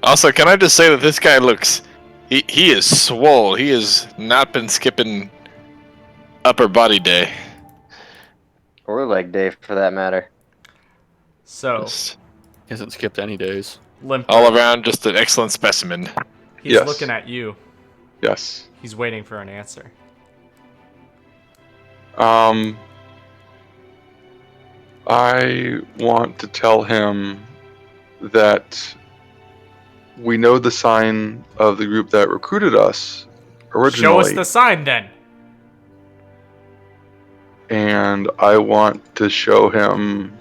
S3: Also, can I just say that this guy looks... He is swole. He has not been skipping upper body day.
S6: Or leg day, for that matter.
S1: So,
S3: Just
S7: He hasn't skipped any days.
S1: Limper,
S3: all around, just an excellent specimen.
S1: he's
S5: Yes.
S1: looking at you.
S5: Yes.
S1: He's waiting for an answer.
S5: I want to tell him that we know the sign of the group that recruited us originally.
S1: Show us the sign then.
S5: And I want to show him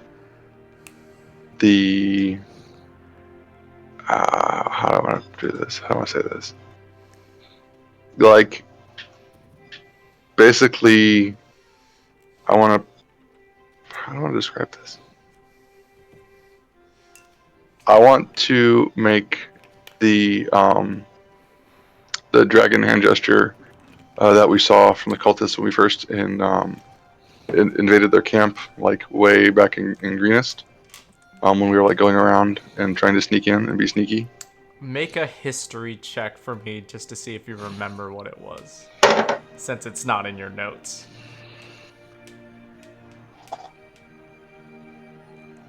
S5: the... how do I want to do this? How do I say this? Like, basically, I want to... How do I want to describe this? I want to make the dragon hand gesture that we saw from the cultists when we first invaded their camp, like way back in Greenest, when we were like going around and trying to sneak in and be sneaky.
S1: Make a history check for me just to see if you remember what it was, since it's not in your notes.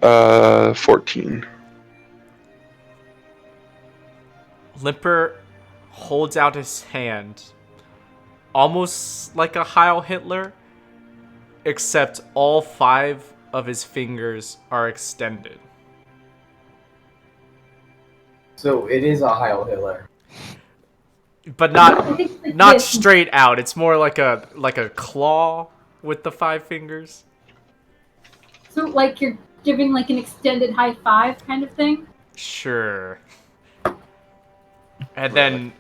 S5: 14.
S1: Limper holds out his hand, almost like a Heil Hitler, except all 5 of his fingers are extended.
S8: So it is a Heil Hitler.
S1: But
S2: I think like
S1: not
S2: this.
S1: straight out. It's more like a claw with the 5 fingers.
S2: So like you're giving like an extended high five kind of thing?
S1: Sure. And then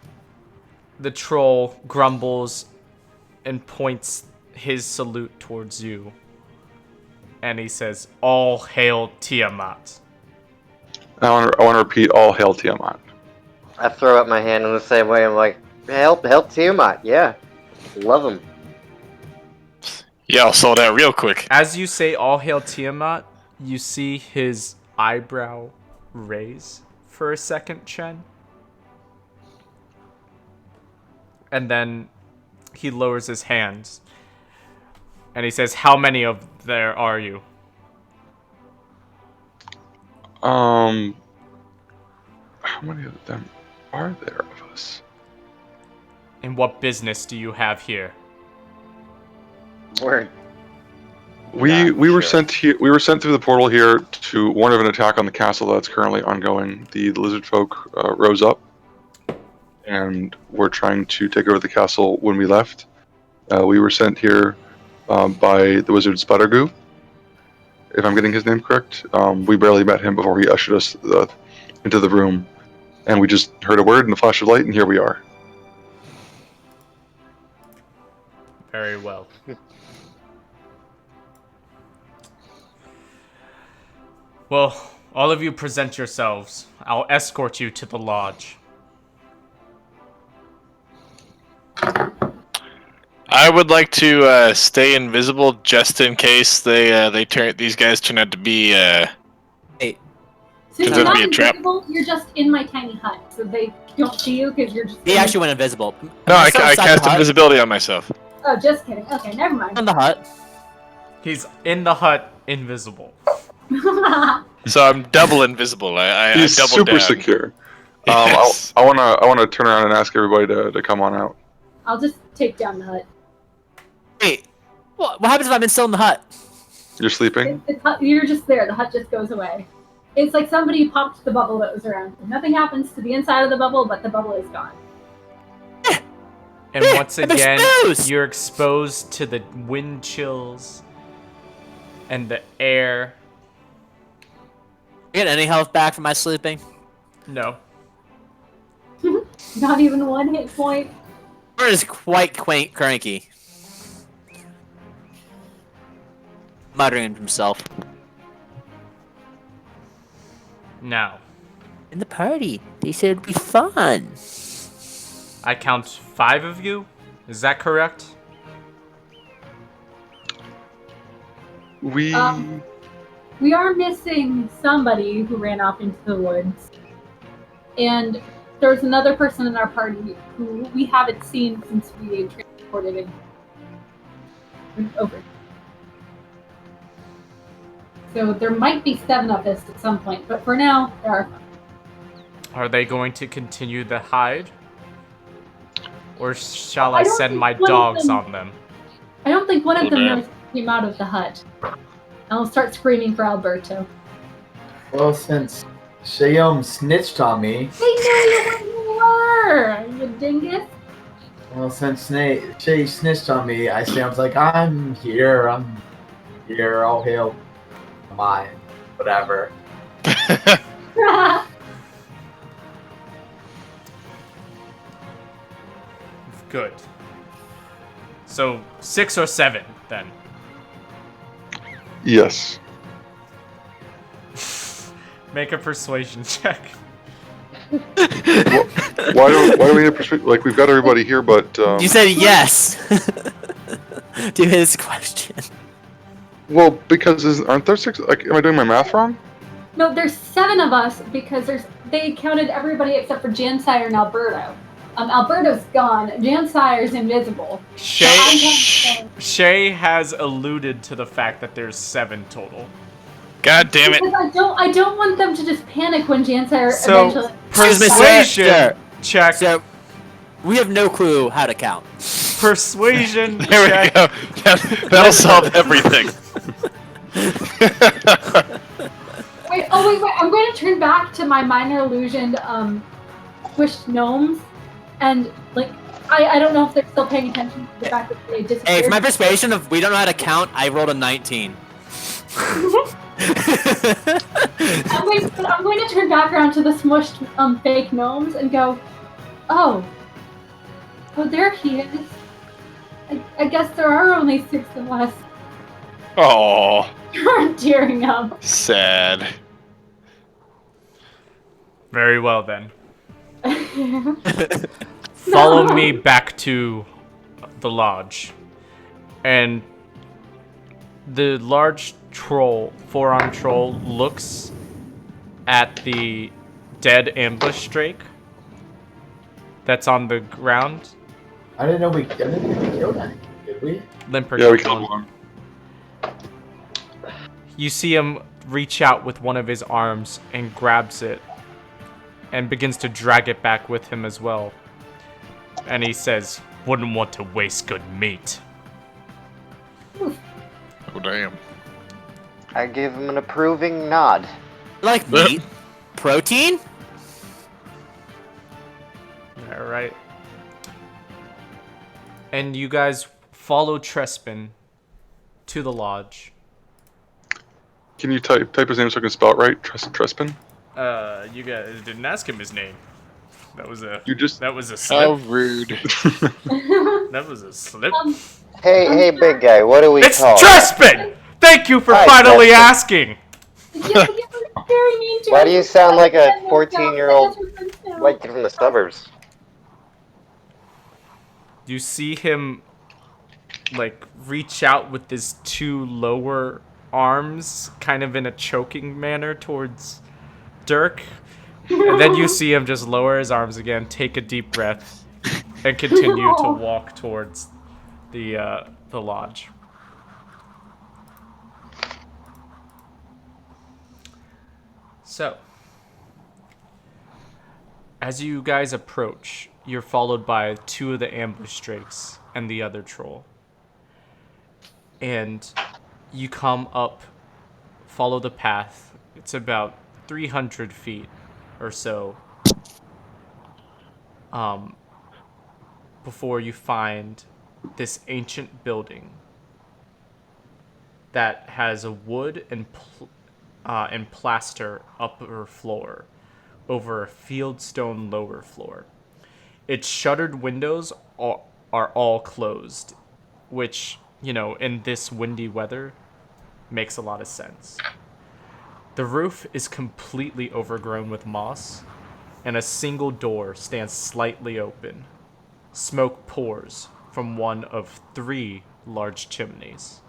S1: the troll grumbles and points his salute towards you. And he says, "All hail Tiamat."
S5: I want to repeat, all hail Tiamat.
S6: I throw up my hand in the same way. I'm like, help Tiamat. Yeah, love him.
S3: Yeah, I'll slow that real quick.
S1: As you say "All hail Tiamat," you see his eyebrow raise for a second, Chen. And then he lowers his hands. And he says, "How many of there are you?"
S5: How many of them are there of us?
S1: And what business do you have here?
S5: We
S6: Not
S5: were
S6: sure.
S5: sent here. We were sent through the portal here to warn of an attack on the castle that's currently ongoing. The lizard folk rose up, and were trying to take over the castle when we left. We were sent here by the wizard Sputtergoo, if I'm getting his name correct. We barely met him before he ushered us into the room, and we just heard a word and a flash of light, and here we are.
S1: Very well. Well, all of you present yourselves. I'll escort you to the lodge.
S3: I would like to stay invisible just in case these guys turn out to be
S4: Hey,
S2: Since
S3: Could
S2: you're
S3: that
S2: not
S3: be a trap?
S2: invisible, you're just in my tiny hut, so they don't see you because you're just.
S4: he actually went invisible.
S3: No, I
S4: still inside the
S3: cast
S4: hut?
S3: invisibility on myself.
S2: Oh, just kidding. Okay, never mind.
S4: In the hut.
S1: He's in the hut, invisible.
S3: So I'm double invisible. I
S5: He's
S3: double
S5: super
S3: down.
S5: secure.
S3: Yes.
S5: I wanna turn around and ask everybody to come on out.
S2: I'll just take down the hut.
S4: Wait, what happens if I'm still in the hut?
S5: You're sleeping?
S2: You're just there. The hut just goes away. It's like somebody popped the bubble that was around. Nothing happens to the inside of the bubble, but the bubble is gone.
S1: And once
S4: I'm
S1: again,
S4: exposed!
S1: you're exposed to the wind chills and the air.
S4: You get any health back from my sleeping?
S1: No.
S2: Not even 1 hit point.
S4: Bird is quite cranky. Muttering to himself.
S1: Now,
S4: In the party, they said it'd be fun.
S1: I count 5 of you. Is that correct?
S5: We
S2: We are missing somebody who ran off into the woods. And there's another person in our party who we haven't seen since we transported him over. So there might be 7 of us at some point, but for now, there are 5.
S1: Are they going to continue the hide? Or shall
S2: I
S1: I
S2: don't
S1: send
S2: think
S1: my
S2: one of
S1: dogs
S2: them-
S1: on them?
S2: I don't think one of
S3: Oh,
S2: them
S3: damn.
S2: knows he came out of the hut. I'll start screaming for Alberto.
S8: Well, since Shayom snitched on me,
S2: I knew you were, you dingus.
S8: well, since Shay snitched on me, I sounds like I'm here, all hail mine, whatever.
S1: Good. So 6 or 7 then.
S5: yes.
S1: Make a persuasion check.
S5: Why do we need persuade? Like we've got everybody here, but
S4: You said yes. To his question.
S5: well, because aren't there 6? Like, am I doing my math wrong?
S2: No, there's 7 of us because they counted everybody except for Jansire and Alberto. Alberto's gone. Jansire's invisible. So I'm counting
S1: Shay has alluded to the fact that there's 7 total.
S3: God damn it.
S2: because I don't want them to just panic when Jansire
S1: So
S2: eventually.
S4: Excuse me,
S1: persuasion
S4: sir.
S1: check.
S4: So, we have no clue how to count.
S1: Persuasion
S3: There we
S1: check.
S3: go. That'll solve everything.
S2: Wait! I'm going to turn back to my minor illusioned squished gnomes, and like I don't know if they're still paying attention to the fact that they disappeared.
S4: Hey, for my persuasion of we don't know how to count, I rolled a 19.
S2: I'm going to turn back around to the smushed fake gnomes and go, oh, there he is. I guess there are only 6 of us.
S3: Oh,
S2: You're tearing up.
S3: sad.
S1: Very well then. Follow me back to the lodge. And the large troll, 4-armed troll, looks at the dead ambush drake that's on the ground.
S8: I didn't think we killed anything, did we?
S1: Limper
S5: Yeah, we
S1: killed
S5: killed
S1: one.
S5: one.
S1: You see him reach out with one of his arms and grabs it and begins to drag it back with him as well. And he says, "Wouldn't want to waste good meat."
S3: Oh, damn.
S6: I give him an approving nod.
S4: Like meat? Protein?
S1: All right. And you guys follow Trespin to the lodge.
S5: Can you type his name so I can spell it right? Trespin?
S1: You guys didn't ask him his name. That was a
S3: How
S1: slip.
S3: rude.
S1: That was a slip.
S6: Hey, big guy, what do we
S1: It's
S6: call it?
S1: Trespin! Thank you for
S6: Hi,
S1: finally
S6: Trespin.
S1: asking.
S2: Yeah, very mean to
S6: Why
S2: him.
S6: do you sound like a 14-year-old white kid from the suburbs?
S1: You see him like reach out with his 2 lower arms kind of in a choking manner towards Dirk. And then you see him just lower his arms again, take a deep breath, and continue to walk towards the lodge. So, as you guys approach, you're followed by 2 of the ambush drakes and the other troll. And you come up, follow the path. It's about 300 feet or so before you find this ancient building that has a wood and plaster upper floor over a fieldstone lower floor. Its shuttered windows are all closed, which, in this windy weather, makes a lot of sense. The roof is completely overgrown with moss, and a single door stands slightly open. Smoke pours from one of 3 large chimneys.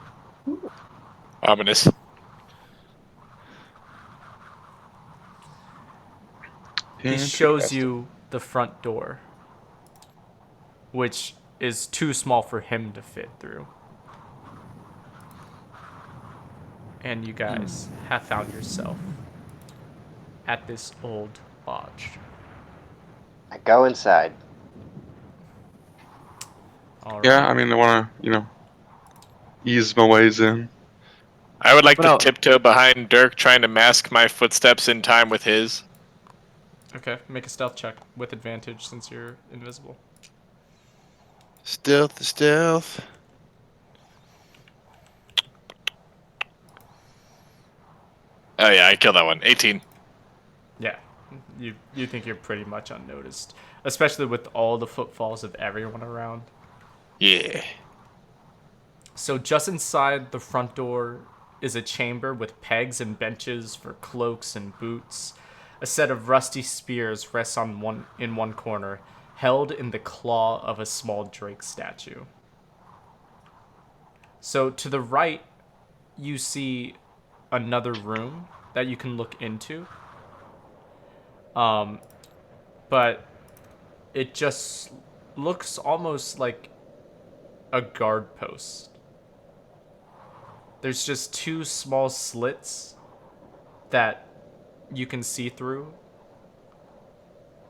S3: Ominous.
S1: He shows you the front door, which is too small for him to fit through. And you guys have found yourself at this old lodge.
S6: I go inside.
S1: All right.
S5: Yeah, I mean, I want to, ease my ways in.
S3: I would like
S4: No.
S3: to tiptoe behind Dirk, trying to mask my footsteps in time with his.
S1: Okay, make a stealth check with advantage since you're invisible.
S3: Stealth. Oh yeah, I killed that one. 18.
S1: Yeah, you think you're pretty much unnoticed, especially with all the footfalls of everyone around.
S3: Yeah.
S1: So just inside the front door is a chamber with pegs and benches for cloaks and boots. A set of rusty spears rests in one corner, held in the claw of a small drake statue. So to the right, you see another room that you can look into. But it just looks almost like a guard post. There's just 2 small slits that you can see through.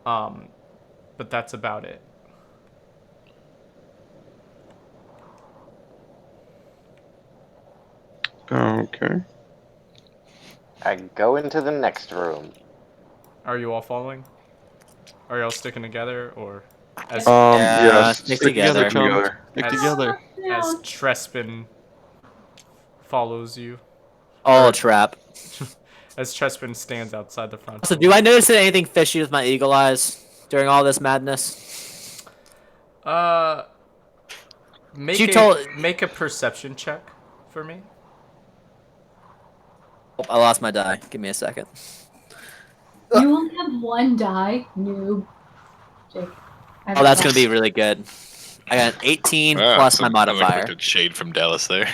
S1: But that's about it.
S5: Okay.
S6: I go into the next room.
S1: Are you all following? Are you all sticking together, or as
S5: Yes.
S4: stick
S5: Stick
S4: together.
S5: together.
S7: Stick
S1: As-
S7: together.
S1: as Trespin follows you?
S4: All
S1: Or-
S4: a trap.
S1: As Trespin stands outside the front
S4: So,
S1: door.
S4: do I notice anything fishy with my eagle eyes during all this madness?
S1: Make
S4: You
S1: a
S4: told-
S1: make a perception check for me.
S4: Oh, I lost my die. Give me a second.
S2: You only have 1 die, noob. Jake.
S4: Oh, that's gonna be really good. I got an 18 plus my modifier.
S3: Unexpected shade from Dallas there.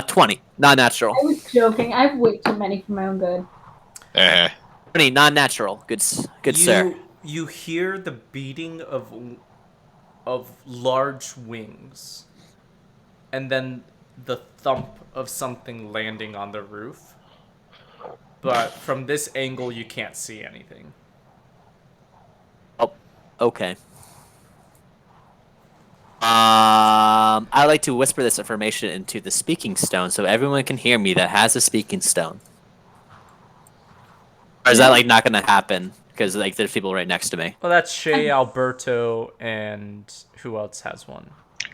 S4: 20, non-natural.
S2: I was joking. I have way too many for my own good.
S4: 20, non-natural. Good, sir.
S1: You hear the beating of large wings, and then the thump of something landing on the roof. But from this angle, you can't see anything.
S4: Oh, okay. I like to whisper this information into the speaking stone so everyone can hear me that has a speaking stone. Or is that like not gonna happen because like there's people right next to me?
S1: Well, that's Shay, Alberto, and who else has one?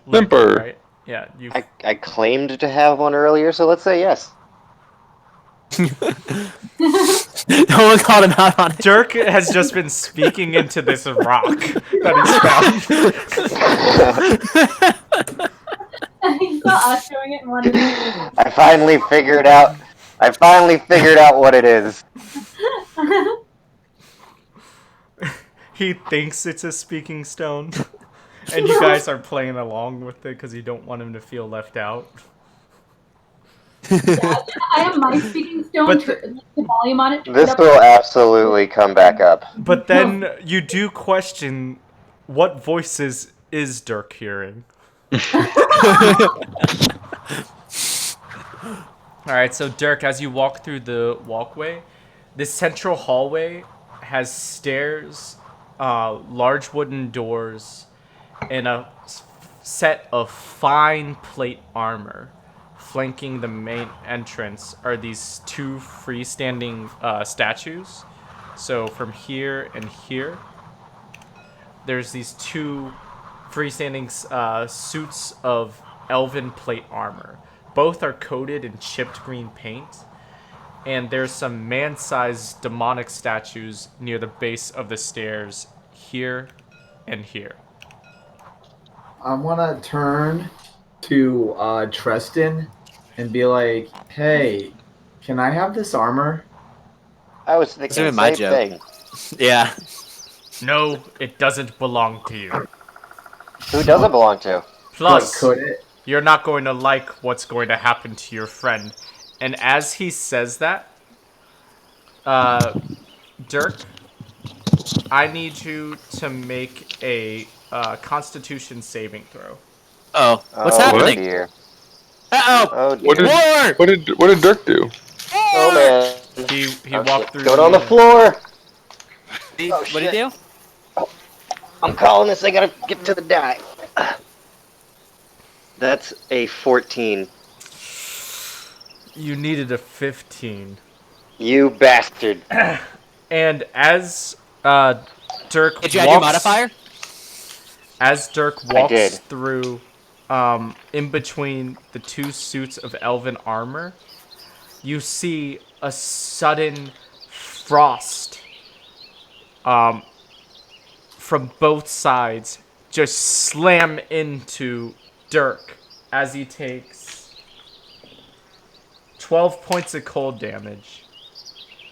S5: Limper.
S1: Right? Yeah, you.
S6: I claimed to have one earlier, so let's say yes.
S4: No one called him out on it.
S1: Dirk has just been speaking into this rock that he's found.
S2: He saw us doing it and wanted to.
S6: I finally figured out what it is.
S1: He thinks it's a speaking stone, and you guys are playing along with it because you don't want him to feel left out.
S2: I have my speaking stone,
S1: But
S2: the volume on it.
S6: This will absolutely come back up.
S1: But then you do question, what voices is Dirk hearing? Alright, so Dirk, as you walk through the walkway, this central hallway has stairs, large wooden doors, and a set of fine plate armor. Flanking the main entrance are these 2 freestanding statues. So from here and here, there's these 2 freestanding suits of elven plate armor. Both are coated in chipped green paint, and there's some man-sized demonic statues near the base of the stairs here and here.
S8: I want to turn to Tristan and be like, "Hey, can I have this armor?"
S6: I was
S4: That's
S6: thinking
S4: even
S6: the
S4: my
S6: same
S4: joke.
S6: thing.
S4: Yeah.
S1: No, it doesn't belong to you.
S6: Who does it belong to?
S8: But
S1: Plus,
S8: could it?
S1: you're not going to like what's going to happen to your friend. And as he says that, Dirk, I need you to make a Constitution saving throw.
S4: Oh, what's
S6: Oh
S5: What?
S4: happening?
S6: dear.
S4: Uh-oh!
S6: Oh
S5: What
S6: dear.
S5: did
S4: War!
S5: what did Dirk do?
S6: Oh man.
S1: He
S6: Oh
S1: walked
S6: shit.
S1: through
S6: Going on the
S1: the.
S6: floor. Oh
S4: What did he
S6: shit.
S4: do?
S6: I'm calling this. I gotta get to the die. That's a 14.
S1: You needed a 15.
S6: You bastard.
S1: And as Dirk
S4: Did you add your
S1: walks,
S4: modifier?
S1: as Dirk
S6: I
S1: walks
S6: did.
S1: through, in between the two suits of elven armor, you see a sudden frost, from both sides, just slam into Dirk as he takes 12 points of cold damage,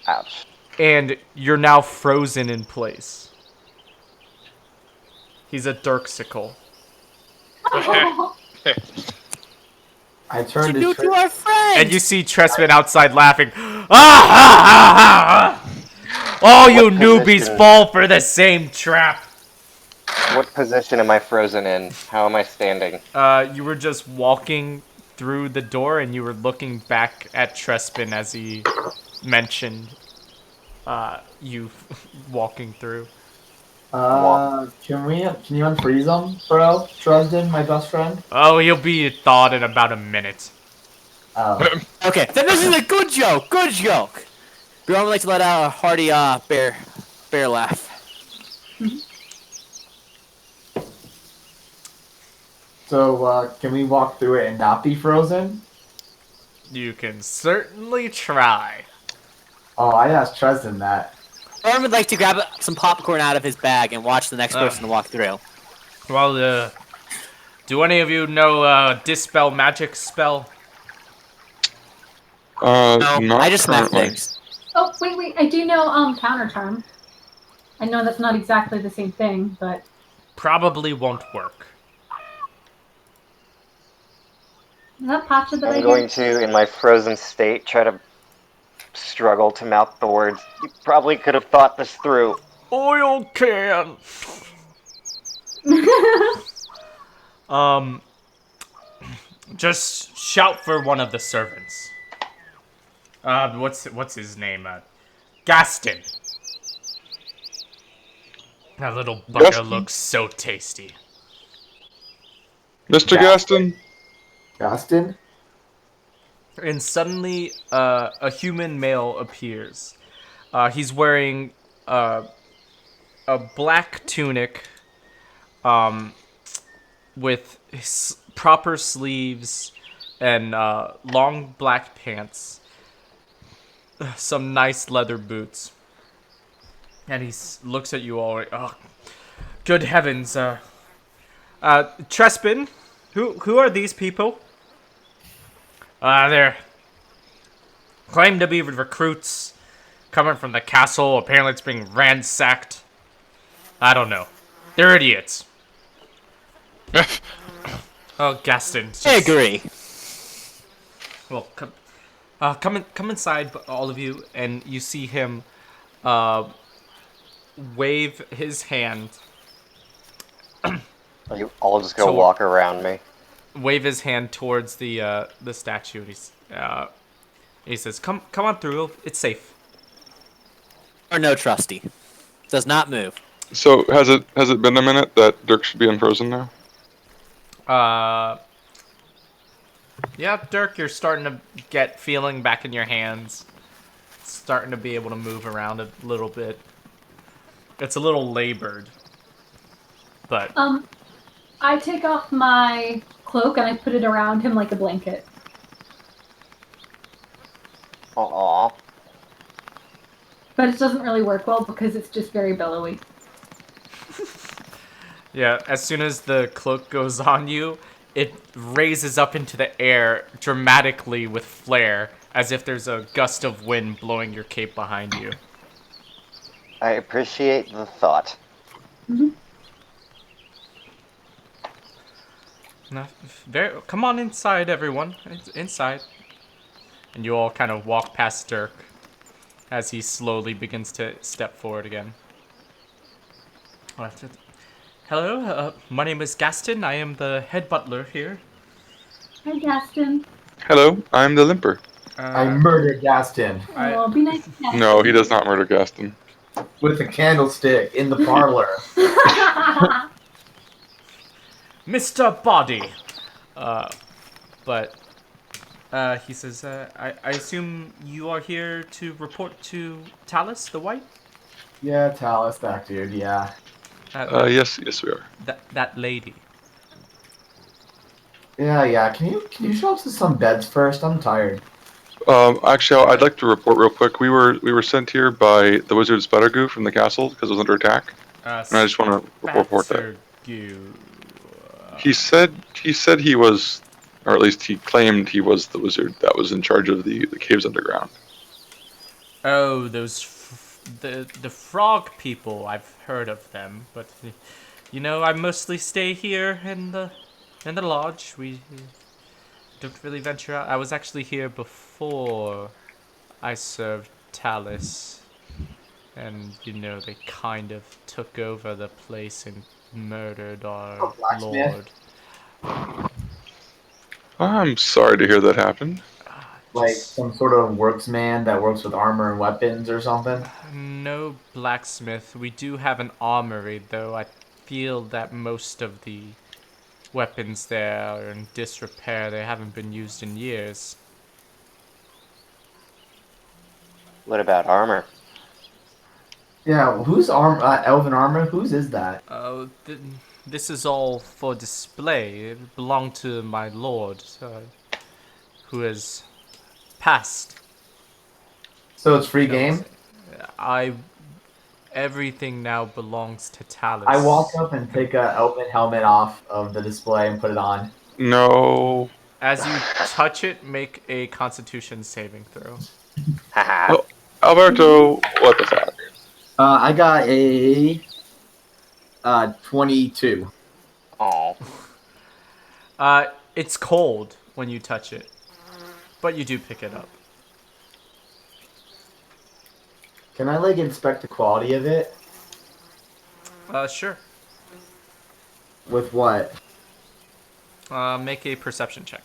S6: Ouch.
S1: and you're now frozen in place. He's a Dirksicle.
S8: I
S4: What
S8: turned
S4: you
S8: to
S4: do to
S8: Tristan.
S4: our friend?
S1: And you see Trespin outside laughing. Ah, ha, ha, ha. All you
S6: What
S1: newbies
S6: position?
S1: fall for the same trap.
S6: What position am I frozen in? How am I standing?
S1: You were just walking through the door and you were looking back at Trespin as he mentioned you walking through.
S8: Can you unfreeze him, bro? Tristan, my best friend.
S1: Oh, he'll be thawed in about a minute.
S8: Oh.
S4: Okay, then this is a good joke. Good joke. We normally like to let out a hearty bear laugh.
S8: So, can we walk through it and not be frozen?
S1: You can certainly try.
S8: Oh, I asked Tristan that.
S4: Norman would like to grab some popcorn out of his bag and watch the next person to walk through.
S1: Well, do any of you know Dispel Magic spell?
S4: No,
S5: Not
S4: I just smack
S5: currently.
S4: things.
S2: Oh, wait. I do know counter charm. I know that's not exactly the same thing, but
S1: Probably won't work.
S2: is that Pacha that I
S6: I'm
S2: hear?
S6: going to, in my frozen state, try to struggle to mouth the words. You probably could have thought this through.
S1: Oil can. Just shout for one of the servants. What's his name? Gaston. That little bugger
S5: Gaston?
S1: looks so tasty.
S5: Mr. Gaston?
S8: Gaston?
S1: And suddenly, a human male appears. He's wearing a black tunic, with proper sleeves and long black pants, some nice leather boots, and he looks at you all. Oh, good heavens! Trespin, who are these people? They're claim to be recruits coming from the castle. Apparently, it's being ransacked. I don't know. They're idiots. Oh, Gaston.
S4: I agree.
S1: Well, come inside, all of you, and you see him wave his hand.
S6: Are you all just gonna
S1: So-
S6: walk around me?
S1: Wave his hand towards the statue, and he says, "Come on through. It's safe."
S4: Or no, trusty. Does not move.
S5: So has it been a minute that Dirk should be unfrozen now?
S1: Yeah, Dirk, you're starting to get feeling back in your hands. Starting to be able to move around a little bit. It's a little labored, but
S2: I take off my cloak and I put it around him like a blanket.
S6: Aww.
S2: But it doesn't really work well because it's just very billowy.
S1: Yeah, as soon as the cloak goes on you, it raises up into the air dramatically with flare, as if there's a gust of wind blowing your cape behind you.
S6: I appreciate the thought.
S1: Come on inside, everyone. Inside. And you all kind of walk past Dirk as he slowly begins to step forward again. Hello, my name is Gaston. I am the head butler here.
S2: Hi, Gaston.
S5: Hello, I'm the limper.
S8: I murdered Gaston
S2: Oh, be nice to Gaston.
S5: No, he does not murder Gaston.
S8: with a candlestick in the parlor.
S1: Mr. Body. But he says, I assume you are here to report to Talis, the White?
S8: Yeah, Talis, that dude. Yeah.
S5: Yes, we are.
S1: That lady.
S8: Yeah. Can you show us to some beds first? I'm tired.
S5: Actually, I'd like to report real quick. We were sent here by the wizard Sputtergoo from the castle because it was under attack, and I just want to report that. He said he was, or at least he claimed he was the wizard that was in charge of the caves underground.
S1: Oh, the frog people. I've heard of them, but I mostly stay here in the lodge. We don't really venture out. I was actually here before I served Talis, and they kind of took over the place and murdered our
S8: Blacksmith.
S1: lord.
S5: I'm sorry to hear that happened.
S8: Like some sort of worksman that works with armor and weapons or something.
S1: No blacksmith. We do have an armory, though. I feel that most of the weapons there are in disrepair. They haven't been used in years.
S6: What about armor?
S8: Yeah, who's elven armor? Whose is that?
S1: Oh, this is all for display. It belonged to my lord, who has passed.
S8: So it's free game?
S1: Everything now belongs to Talis.
S8: I walk up and take a elven helmet off of the display and put it on.
S5: No.
S1: As you touch it, make a Constitution saving throw.
S5: Oh, Alberto, what the fuck?
S8: I got a 22.
S6: Oh.
S1: It's cold when you touch it, but you do pick it up.
S8: Can I inspect the quality of it?
S1: Sure.
S8: With what?
S1: Make a perception check.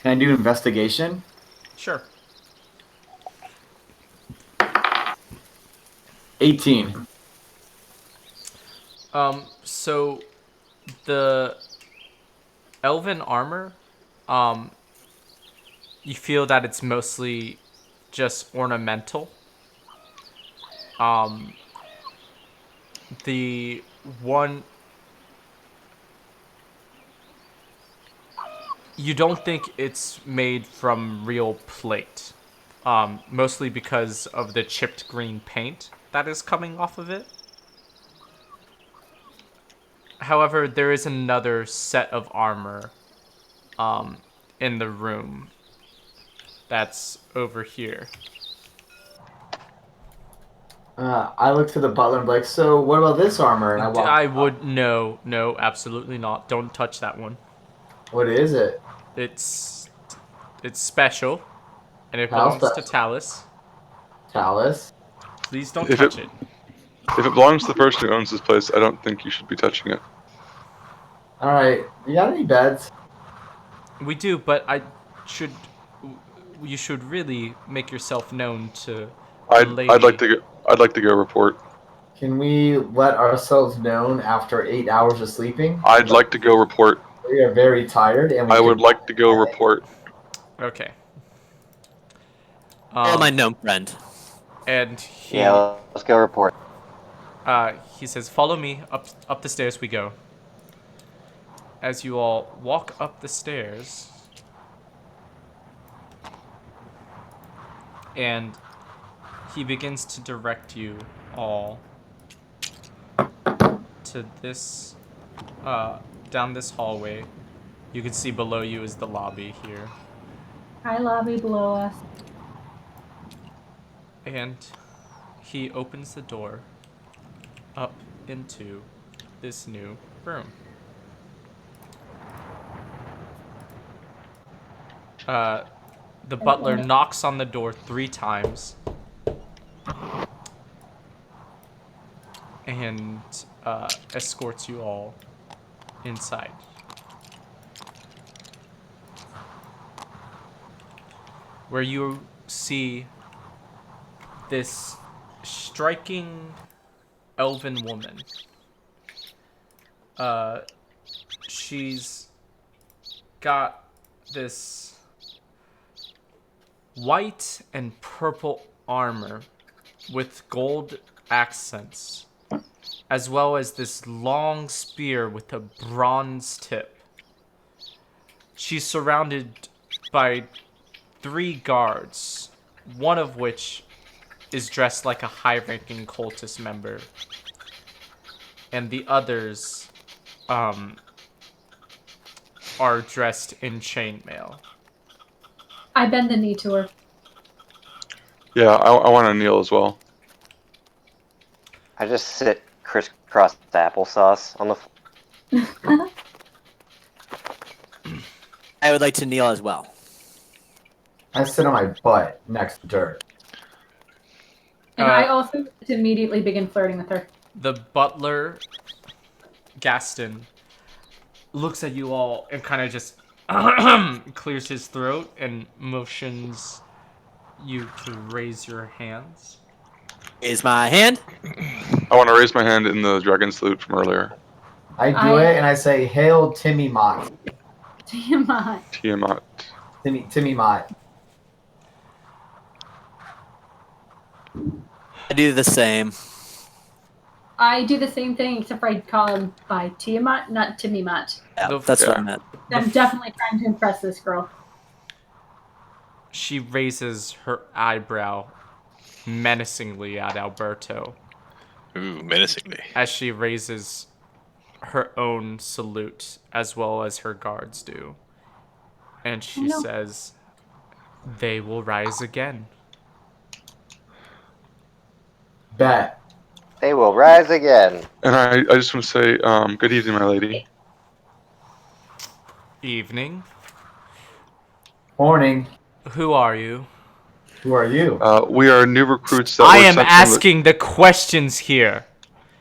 S8: Can I do investigation?
S1: Sure.
S8: 18.
S1: So the elven armor, you feel that it's mostly just ornamental. The one you don't think it's made from real plate, mostly because of the chipped green paint that is coming off of it. However, there is another set of armor in the room that's over here.
S8: I look to the butler and be like, so what about this armor? And
S1: I would no, absolutely not. Don't touch that one.
S8: What is it?
S1: It's special, and it
S8: How
S1: belongs to
S8: special?
S1: Talis.
S8: Talis?
S1: Please don't touch it.
S5: If it belongs to the person who owns this place, I don't think you should be touching it.
S8: Alright, you got any beds?
S1: We do, but you should really make yourself known to the lady.
S5: I'd like to go report.
S8: Can we let ourselves known after 8 hours of sleeping?
S5: I'd like to go report.
S8: We are very tired, and
S5: I would like to go report.
S1: Okay.
S4: Oh, my gnome friend.
S1: And
S6: let's go report.
S1: He says, "Follow me up the stairs. We go." As you all walk up the stairs, and he begins to direct you all to this, down this hallway. You can see below you is the lobby here.
S2: Hi, lobby below us.
S1: And he opens the door up into this new room. The butler knocks on the door 3 times and escorts you all inside. Where you see this striking elven woman. She's got this white and purple armor with gold accents, as well as this long spear with a bronze tip. She's surrounded by 3 guards, one of which is dressed like a high-ranking cultist member, and the others are dressed in chainmail.
S2: I bend the knee to her.
S5: Yeah, I want to kneel as well.
S6: I just sit crisscross applesauce on the floor.
S4: I would like to kneel as well.
S8: I sit on my butt next to dirt.
S2: And I also immediately begin flirting with her.
S1: The butler, Gaston, looks at you all and kind of just clears his throat and motions you to raise your hands.
S4: Is my hand?
S5: I want to raise my hand in the dragon salute from earlier.
S8: I do it and I say, "Hail Timmy Mott."
S2: Tiamat.
S5: Tiamat.
S8: Timmy Mott.
S4: I do the same.
S2: I do the same thing, except for I call him by Tiamat, not Timmy Mott.
S4: Yeah, that's what I meant.
S2: I'm definitely trying to impress this girl.
S1: She raises her eyebrow menacingly at Alberto.
S3: Ooh, menacingly.
S1: As she raises her own salute, as well as her guards do. And she says, "They will rise again."
S8: Bet.
S6: They will rise again.
S5: And I just want to say, good evening, my lady.
S1: Evening.
S8: Morning.
S1: Who are you?
S8: Who are you?
S5: We are new recruits that
S1: I
S5: were
S1: am
S5: sent
S1: asking the questions here.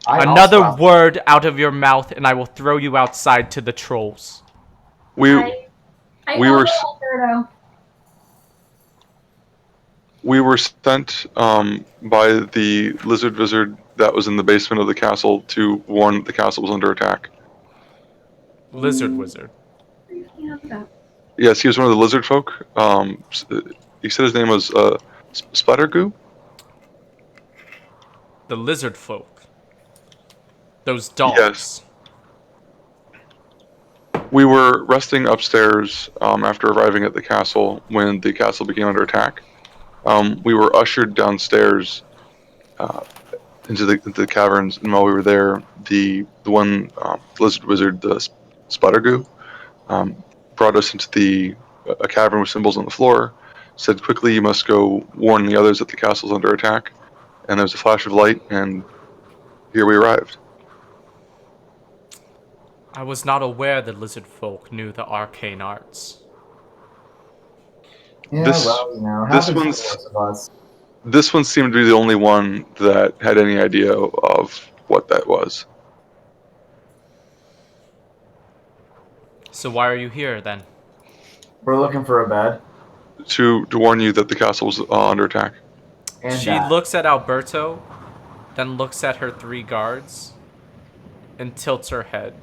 S8: Also
S1: Another word out of your mouth and I will throw you outside to the trolls.
S5: We were
S2: Alberto.
S5: we were sent by the lizard wizard that was in the basement of the castle to warn that the castle was under attack.
S1: Lizard wizard.
S5: Yes, he was one of the lizard folk. He said his name was Splattergoo.
S1: The lizard folk. Those dogs.
S5: Yes. We were resting upstairs after arriving at the castle when the castle became under attack. We were ushered downstairs into the caverns, and while we were there, the one lizard wizard, the Splattergoo, brought us into a cavern with symbols on the floor. Said, "Quickly, you must go warn the others that the castle's under attack." And there was a flash of light, and here we arrived.
S1: I was not aware the lizard folk knew the arcane arts.
S8: Yeah,
S5: This-
S8: well, you know,
S5: this
S8: happens to
S5: one's-
S8: most of us.
S5: This one seemed to be the only one that had any idea of what that was.
S1: So why are you here then?
S8: We're looking for a bed.
S5: To warn you that the castle was under attack.
S8: And
S1: She looks at Alberto, then looks at her 3 guards, and tilts her head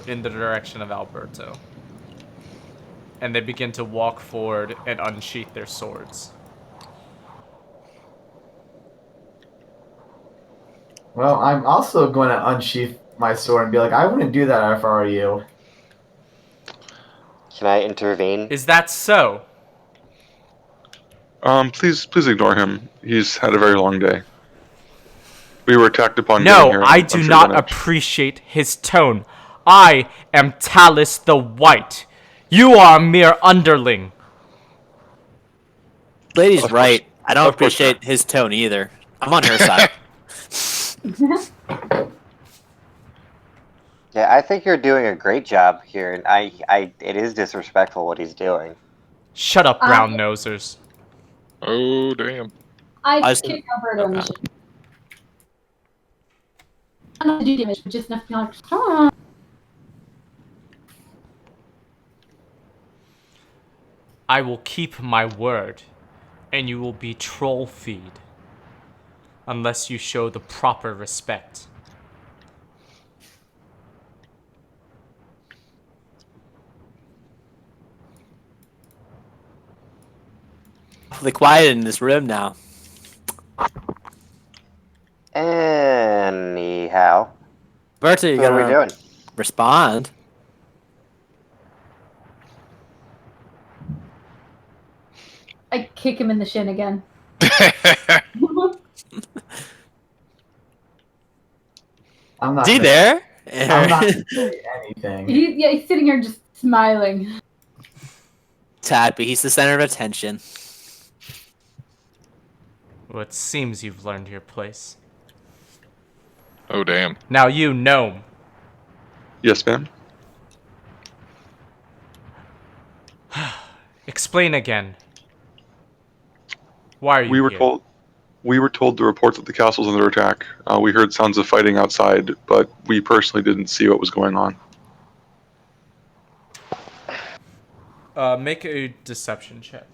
S1: in the direction of Alberto. And they begin to walk forward and unsheath their swords.
S8: Well, I'm also going to unsheath my sword and be like, I wouldn't do that if I were you.
S6: Can I intervene?
S1: Is that so?
S5: Please ignore him. He's had a very long day. We were attacked upon getting
S1: No,
S5: here.
S1: I
S5: I'm
S1: do
S5: sure
S1: not
S5: you know.
S1: appreciate his tone. I am Talis the White. You are a mere underling.
S4: Lady's
S5: Of
S4: right.
S5: course.
S4: I don't
S5: Of course
S4: appreciate his tone either. I'm on her side.
S6: Yeah, I think you're doing a great job here, and it is disrespectful what he's doing.
S1: Shut up, brown nosers.
S3: Oh damn.
S2: I
S4: was-
S2: kick Alberto in the
S4: okay.
S2: shin. I'm not do damage, but just enough to be like, "Ah."
S1: I will keep my word, and you will be troll feed. Unless you show the proper respect.
S4: Awfully quiet in this room now.
S6: Anyhow,
S4: Berta, you
S6: what are we
S4: gotta
S6: doing?
S4: respond.
S2: I kick him in the shin again.
S8: I'm not.
S4: Is he
S8: gonna-
S4: there?
S8: I'm not gonna say anything.
S2: He's sitting here just smiling.
S4: Tappy, he's the center of attention.
S1: Well, it seems you've learned your place.
S3: Oh damn.
S1: Now you, gnome.
S5: Yes, ma'am.
S1: Explain again. Why are you
S5: We were
S1: here?
S5: told. We were told to report that the castle's under attack. We heard sounds of fighting outside, but we personally didn't see what was going on.
S1: Make a deception check.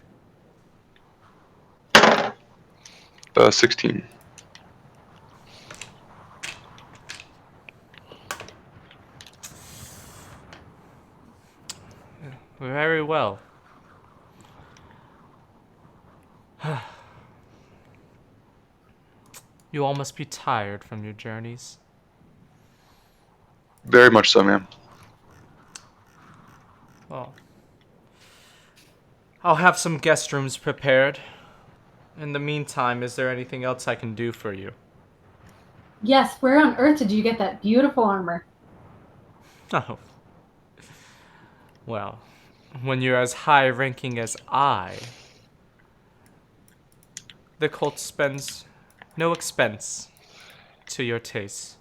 S5: 16.
S1: Very well. You all must be tired from your journeys.
S5: Very much so, ma'am.
S1: Well, I'll have some guest rooms prepared. In the meantime, is there anything else I can do for you?
S2: Yes, where on earth did you get that beautiful armor?
S1: Oh. Well, when you're as high ranking as I, the cult spends no expense to your taste.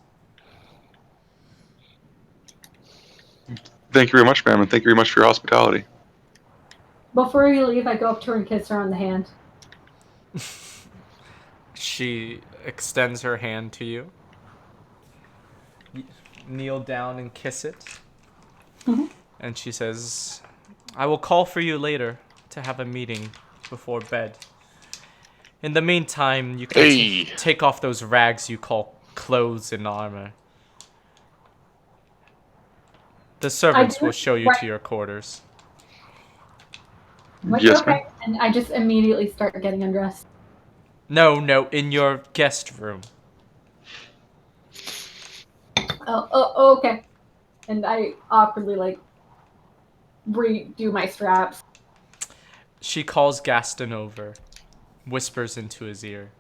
S5: Thank you very much, ma'am, and thank you very much for your hospitality.
S2: Before you leave, I go up to her and kiss her on the hand.
S1: She extends her hand to you. Kneel down and kiss it. And she says, I will call for you later to have a meeting before bed. In the meantime, you can take off those rags you call clothes and armor. The servants will show you to your quarters.
S2: I'm like,
S5: Yes,
S2: okay.
S5: ma'am.
S2: And I just immediately start getting undressed.
S1: No, in your guest room.
S2: Oh, okay. And I awkwardly, redo my straps.
S1: She calls Gaston over, whispers into his ear.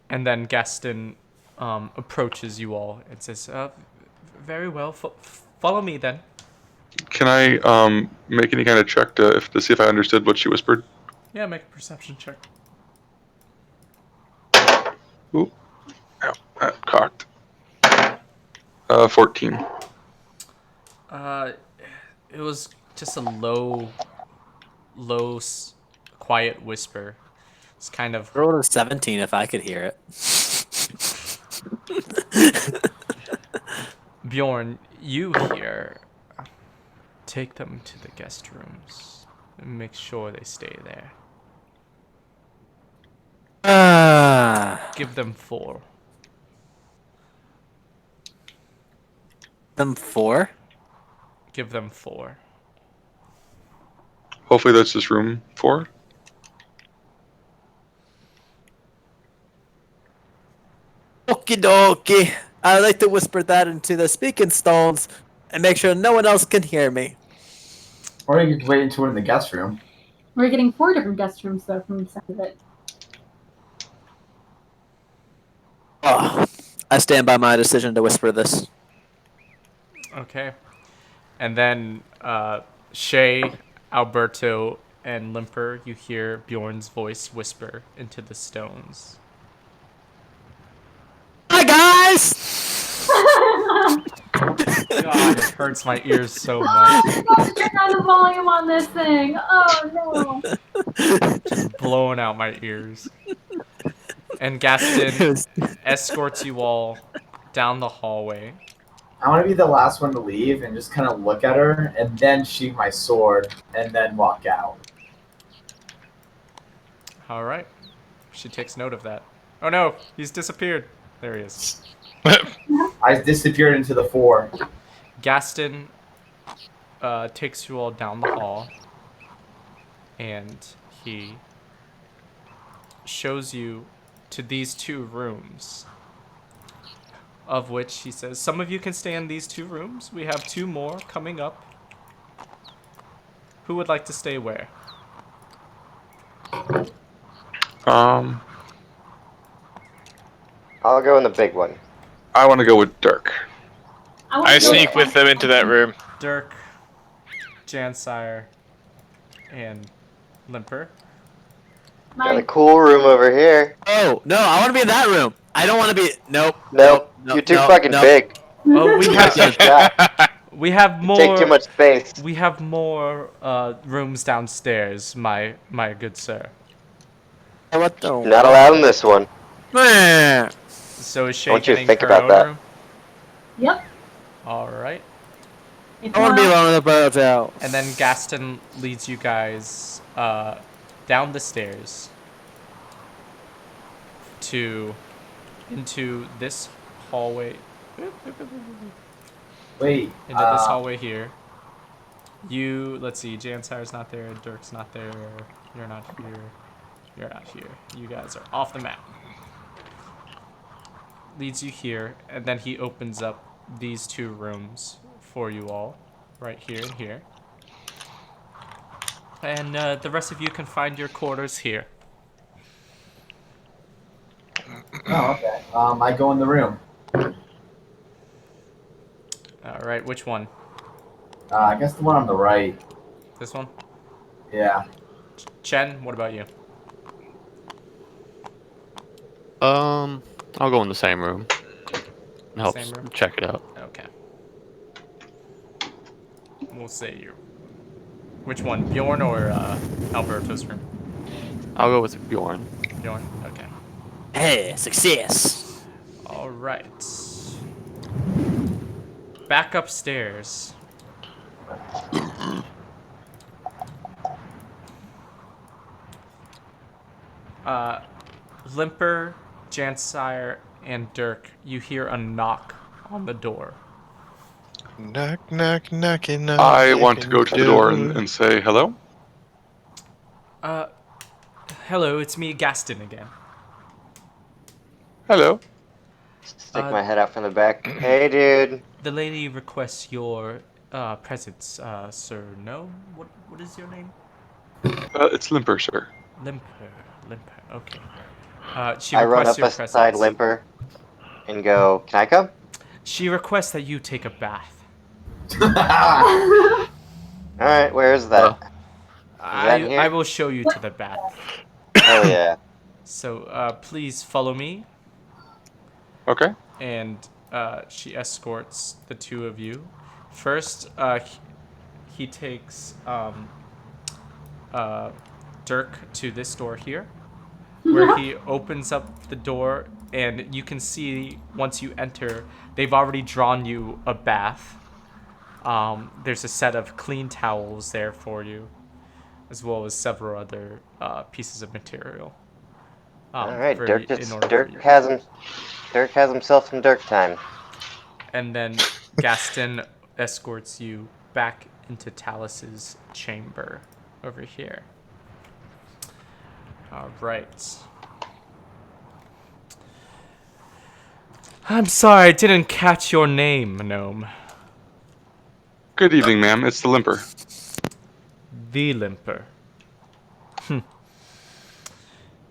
S1: And then Gaston approaches you all and says, very well, follow me then.
S5: Can I make any kind of check to see if I understood what she whispered?
S1: Yeah, make a perception check.
S5: Ooh. Ow, that cocked. 14.
S1: It was just a low, quiet whisper. It's kind of...
S4: Roll a 17 if I could hear it.
S1: Bjorn, you hear... Take them to the guest rooms and make sure they stay there. Give them 4.
S4: Them 4?
S1: Give them 4.
S5: Hopefully that's just room 4.
S4: Okie dokie. I like to whisper that into the speaking stones and make sure no one else can hear me.
S8: Or you could wait until we're in the guest room.
S2: We're getting 4 different guest rooms, though, from the sound of it.
S4: Oh, I stand by my decision to whisper this.
S1: Okay. And then Shay, Alberto, and Limper, you hear Bjorn's voice whisper into the stones.
S4: Hi guys!
S1: God, it hurts my ears so much.
S2: Turn down the volume on this thing. Oh no.
S1: Just blowing out my ears. And Gaston escorts you all down the hallway.
S8: I want to be the last one to leave and just kind of look at her and then sheath my sword and then walk out.
S1: All right. She takes note of that. Oh no, he's disappeared. There he is.
S8: I disappeared into the 4.
S1: Gaston takes you all down the hall, and he shows you to these 2 rooms, of which he says, some of you can stay in these 2 rooms. We have 2 more coming up. Who would like to stay where?
S6: I'll go in the big one.
S5: I want to go with Dirk.
S3: I sneak with them into that room.
S1: Dirk, Jansire, and Limper.
S6: Got a cool room over here.
S4: Oh, no, I want to be in that room. I don't want to be... Nope.
S6: Nope. You're too fucking big.
S1: Oh, we have
S6: You
S1: more.
S6: take too much space.
S1: We have more rooms downstairs, my good sir.
S4: What the...
S6: Not allowed in this one.
S4: Man.
S1: So is Shay
S6: I want you to
S1: getting
S6: think
S1: her
S6: about
S1: own
S6: that.
S1: room?
S2: Yep.
S1: All right.
S2: It's
S4: I want to be
S2: not-
S4: alone with the birds out.
S1: And then Gaston leads you guys down the stairs into this hallway.
S8: Wait.
S1: Into this hallway here. Let's see, Jansire's not there, Dirk's not there, you're not here, you're not here. You guys are off the map. Leads you here, and then he opens up these 2 rooms for you all, right here and here. And the rest of you can find your quarters here.
S8: Oh, okay. I go in the room.
S1: All right, which one?
S8: I guess the one on the right.
S1: This one?
S8: Yeah.
S1: Chen, what about you?
S7: I'll go in the same room. Help
S1: Same room?
S7: check it out.
S1: Okay. We'll say you. Which one, Bjorn or Alberto's room?
S7: I'll go with Bjorn.
S1: Bjorn? Okay.
S4: Hey, success.
S1: All right. Back upstairs. Limper, Jansire, and Dirk, you hear a knock on the door.
S3: Knock, knock, knocking on.
S5: I want to go to the door and say hello.
S1: Hello, it's me, Gaston, again.
S5: Hello.
S6: Stick my head out from the back. Hey, dude.
S1: The lady requests your presence, sir. No? What is your name?
S5: It's Limper, sir.
S1: Limper. Okay. She
S6: I run
S1: requests
S6: up
S1: your
S6: beside
S1: presence.
S6: Limper and go, can I come?
S1: She requests that you take a bath.
S6: Alright, where is that? that in here?
S1: I will show you to the bath.
S6: Hell yeah.
S1: So please follow me.
S5: Okay.
S1: And she escorts the 2 of you. First, he takes Dirk to this door here, where he opens up the door, and you can see once you enter, they've already drawn you a bath. There's a set of clean towels there for you, as well as several other pieces of material.
S6: Alright,
S1: for-
S6: Dirk,
S1: in order for
S6: Dirk
S1: you.
S6: has himself some Dirk time.
S1: And then Gaston escorts you back into Talis's chamber over here. All right. I'm sorry, I didn't catch your name, Gnome.
S5: Good evening, ma'am. It's the Limper.
S1: The Limper.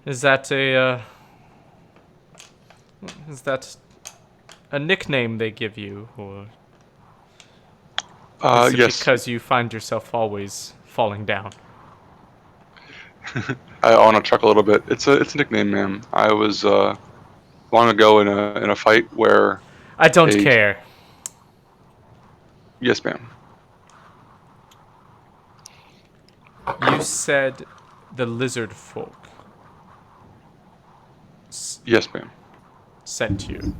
S1: Is that Is that a nickname they give you, or is it
S5: Yes.
S1: because you find yourself always falling down?
S5: I want to chuckle a little bit. It's a nickname, ma'am. I was long ago in a fight where
S1: I don't
S5: a
S1: care.
S5: yes, ma'am.
S1: You said the lizard folk
S5: Yes, ma'am.
S1: sent you.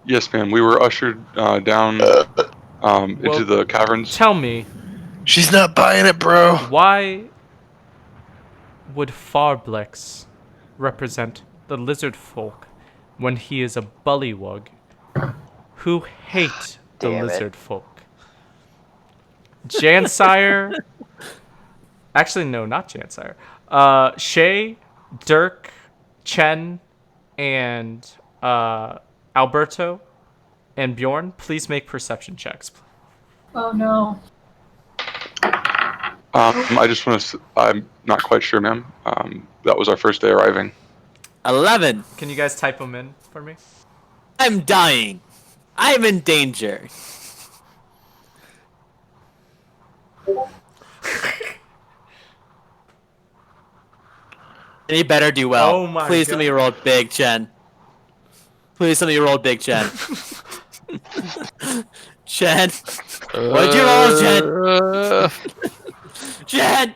S5: Yes, ma'am. We were ushered down
S1: Well,
S5: into the caverns.
S1: Tell me,
S3: She's not buying it, bro.
S1: why would Farblex represent the lizard folk when he is a bullywug who hate the
S6: Damn it.
S1: lizard folk? Jansire. Actually, no, not Jansire. Shay, Dirk, Chen, and Alberto and Bjorn, please make perception checks.
S2: Oh no.
S5: I just want to. I'm not quite sure, ma'am. That was our first day arriving.
S4: 11.
S1: Can you guys type them in for me?
S4: I'm dying. I'm in danger. Any better do well.
S1: Oh my
S4: Please tell me you rolled big, Chen. Please tell me you rolled big, Chen. Chen. What'd you roll, Chen? Chen!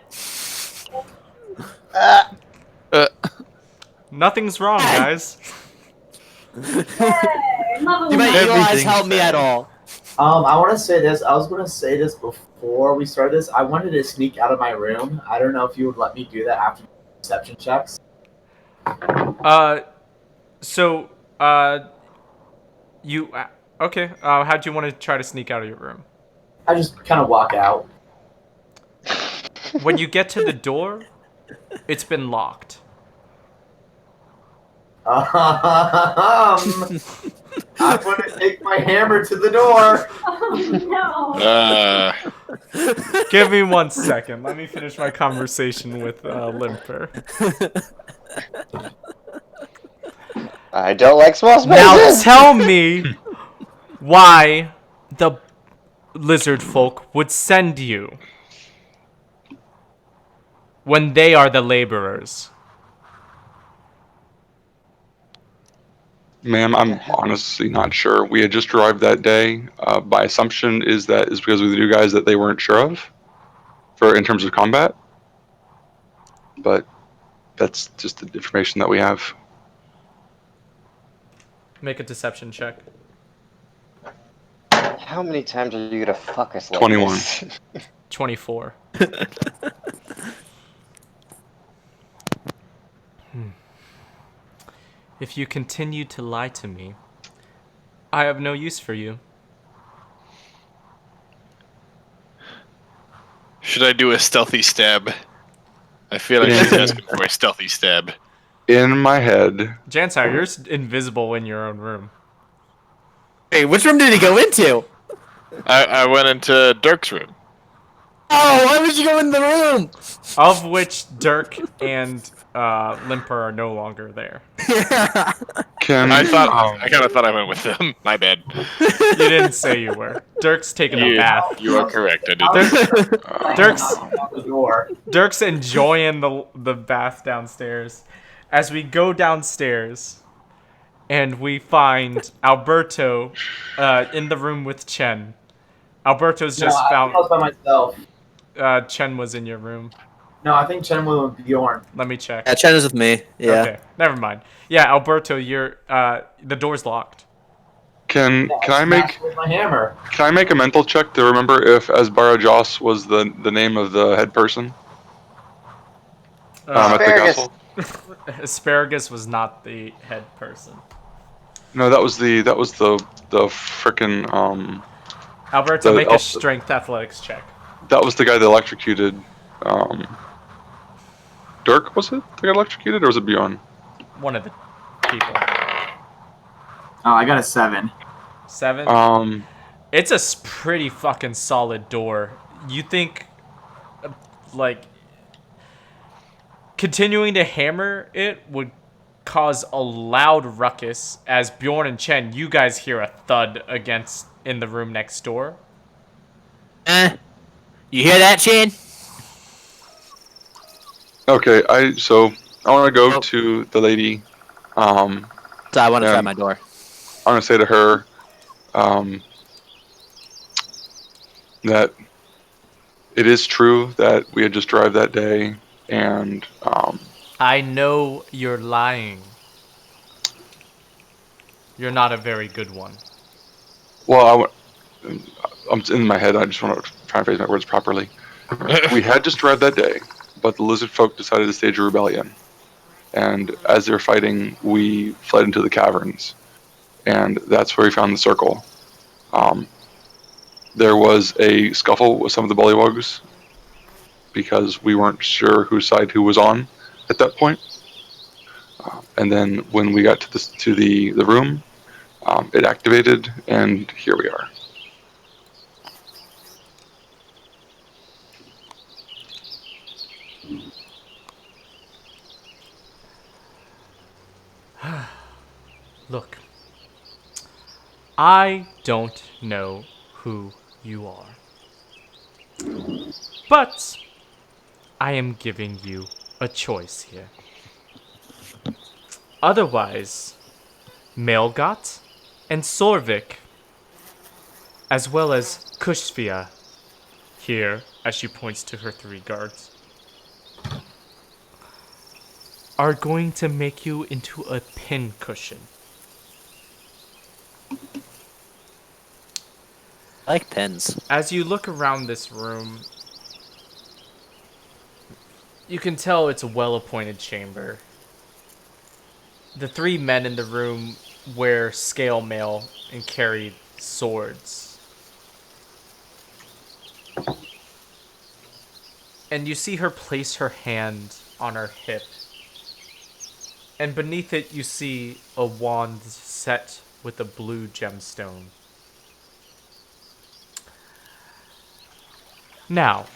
S1: Nothing's wrong, guys.
S2: Level
S4: Do my
S2: one.
S4: eagle eyes help me at all?
S8: I want to say this. I was going to say this before we started this. I wanted to sneak out of my room. I don't know if you would let me do that after perception checks.
S1: You okay? How'd you want to try to sneak out of your room?
S8: I just kind of walk out.
S1: When you get to the door, it's been locked.
S8: I'm going to take my hammer to the door.
S2: Oh no.
S1: Give me 1 second. Let me finish my conversation with Limper.
S6: I don't like small spaces.
S1: Now tell me why the lizard folk would send you when they are the laborers.
S5: Ma'am, I'm honestly not sure. We had just arrived that day. My assumption is that is because of the new guys that they weren't sure of, in terms of combat. But that's just the information that we have.
S1: Make a deception check.
S6: How many times are you gonna fuck us like
S5: 21.
S6: this?
S1: 24. If you continue to lie to me, I have no use for you.
S3: Should I do a stealthy stab? I feel like she's asking for a stealthy stab.
S5: In my head,
S1: Jansire, you're invisible in your own room.
S4: Hey, which room did he go into?
S3: I went into Dirk's room.
S4: Oh, why would you go in the room?
S1: Of which Dirk and Limper are no longer there.
S5: can
S3: I kind of thought I went with them. My bad.
S1: You didn't say you were. Dirk's taking a bath.
S3: You are correct. I did.
S1: Dirk's enjoying the bath downstairs. As we go downstairs, and we find Alberto in the room with Chen. Alberto's just found.
S8: I was by myself.
S1: Chen was in your room.
S8: No, I think Chen was with Bjorn.
S1: Let me check.
S4: Yeah, Chen is with me. Yeah.
S1: Okay, never mind. Yeah, Alberto, you're the door's locked.
S5: can I make
S8: With my hammer.
S5: can I make a mental check to remember if Asbara Joss was the name of the head person at the
S6: Asparagus.
S5: castle?
S1: Asparagus was not the head person.
S5: No, that was the frickin'
S1: Alberto, make a strength athletics check.
S5: that was the guy that electrocuted. Dirk, was it? That got electrocuted, or was it Bjorn?
S1: One of the people.
S8: Oh, I got a 7.
S1: 7? It's a pretty fucking solid door. You think, like, continuing to hammer it would cause a loud ruckus as Bjorn and Chen, you guys hear a thud against in the room next door.
S4: You hear that, Chen?
S5: Okay, I want to go
S4: Oh.
S5: to the lady.
S4: So I want to try
S5: And-
S4: my door.
S5: I want to say to her that it is true that we had just arrived that day, and
S1: I know you're lying. You're not a very good one.
S5: well, I'm in my head. I just want to try and phrase my words properly. We had just arrived that day, but the lizard folk decided to stage a rebellion. And as they were fighting, we fled into the caverns. And that's where we found the circle. There was a scuffle with some of the bullywugs because we weren't sure whose side who was on at that point. And then when we got to the room, it activated, and here we are.
S1: Look, I don't know who you are, but I am giving you a choice here. Otherwise, Melgot and Sorvik, as well as Kushvia, here, as she points to her 3 guards, are going to make you into a pincushion.
S4: I like pens.
S1: As you look around this room, you can tell it's a well-appointed chamber. The 3 men in the room wear scale mail and carry swords. And you see her place her hand on her hip. And beneath it you see a wand set with a blue gemstone. Now,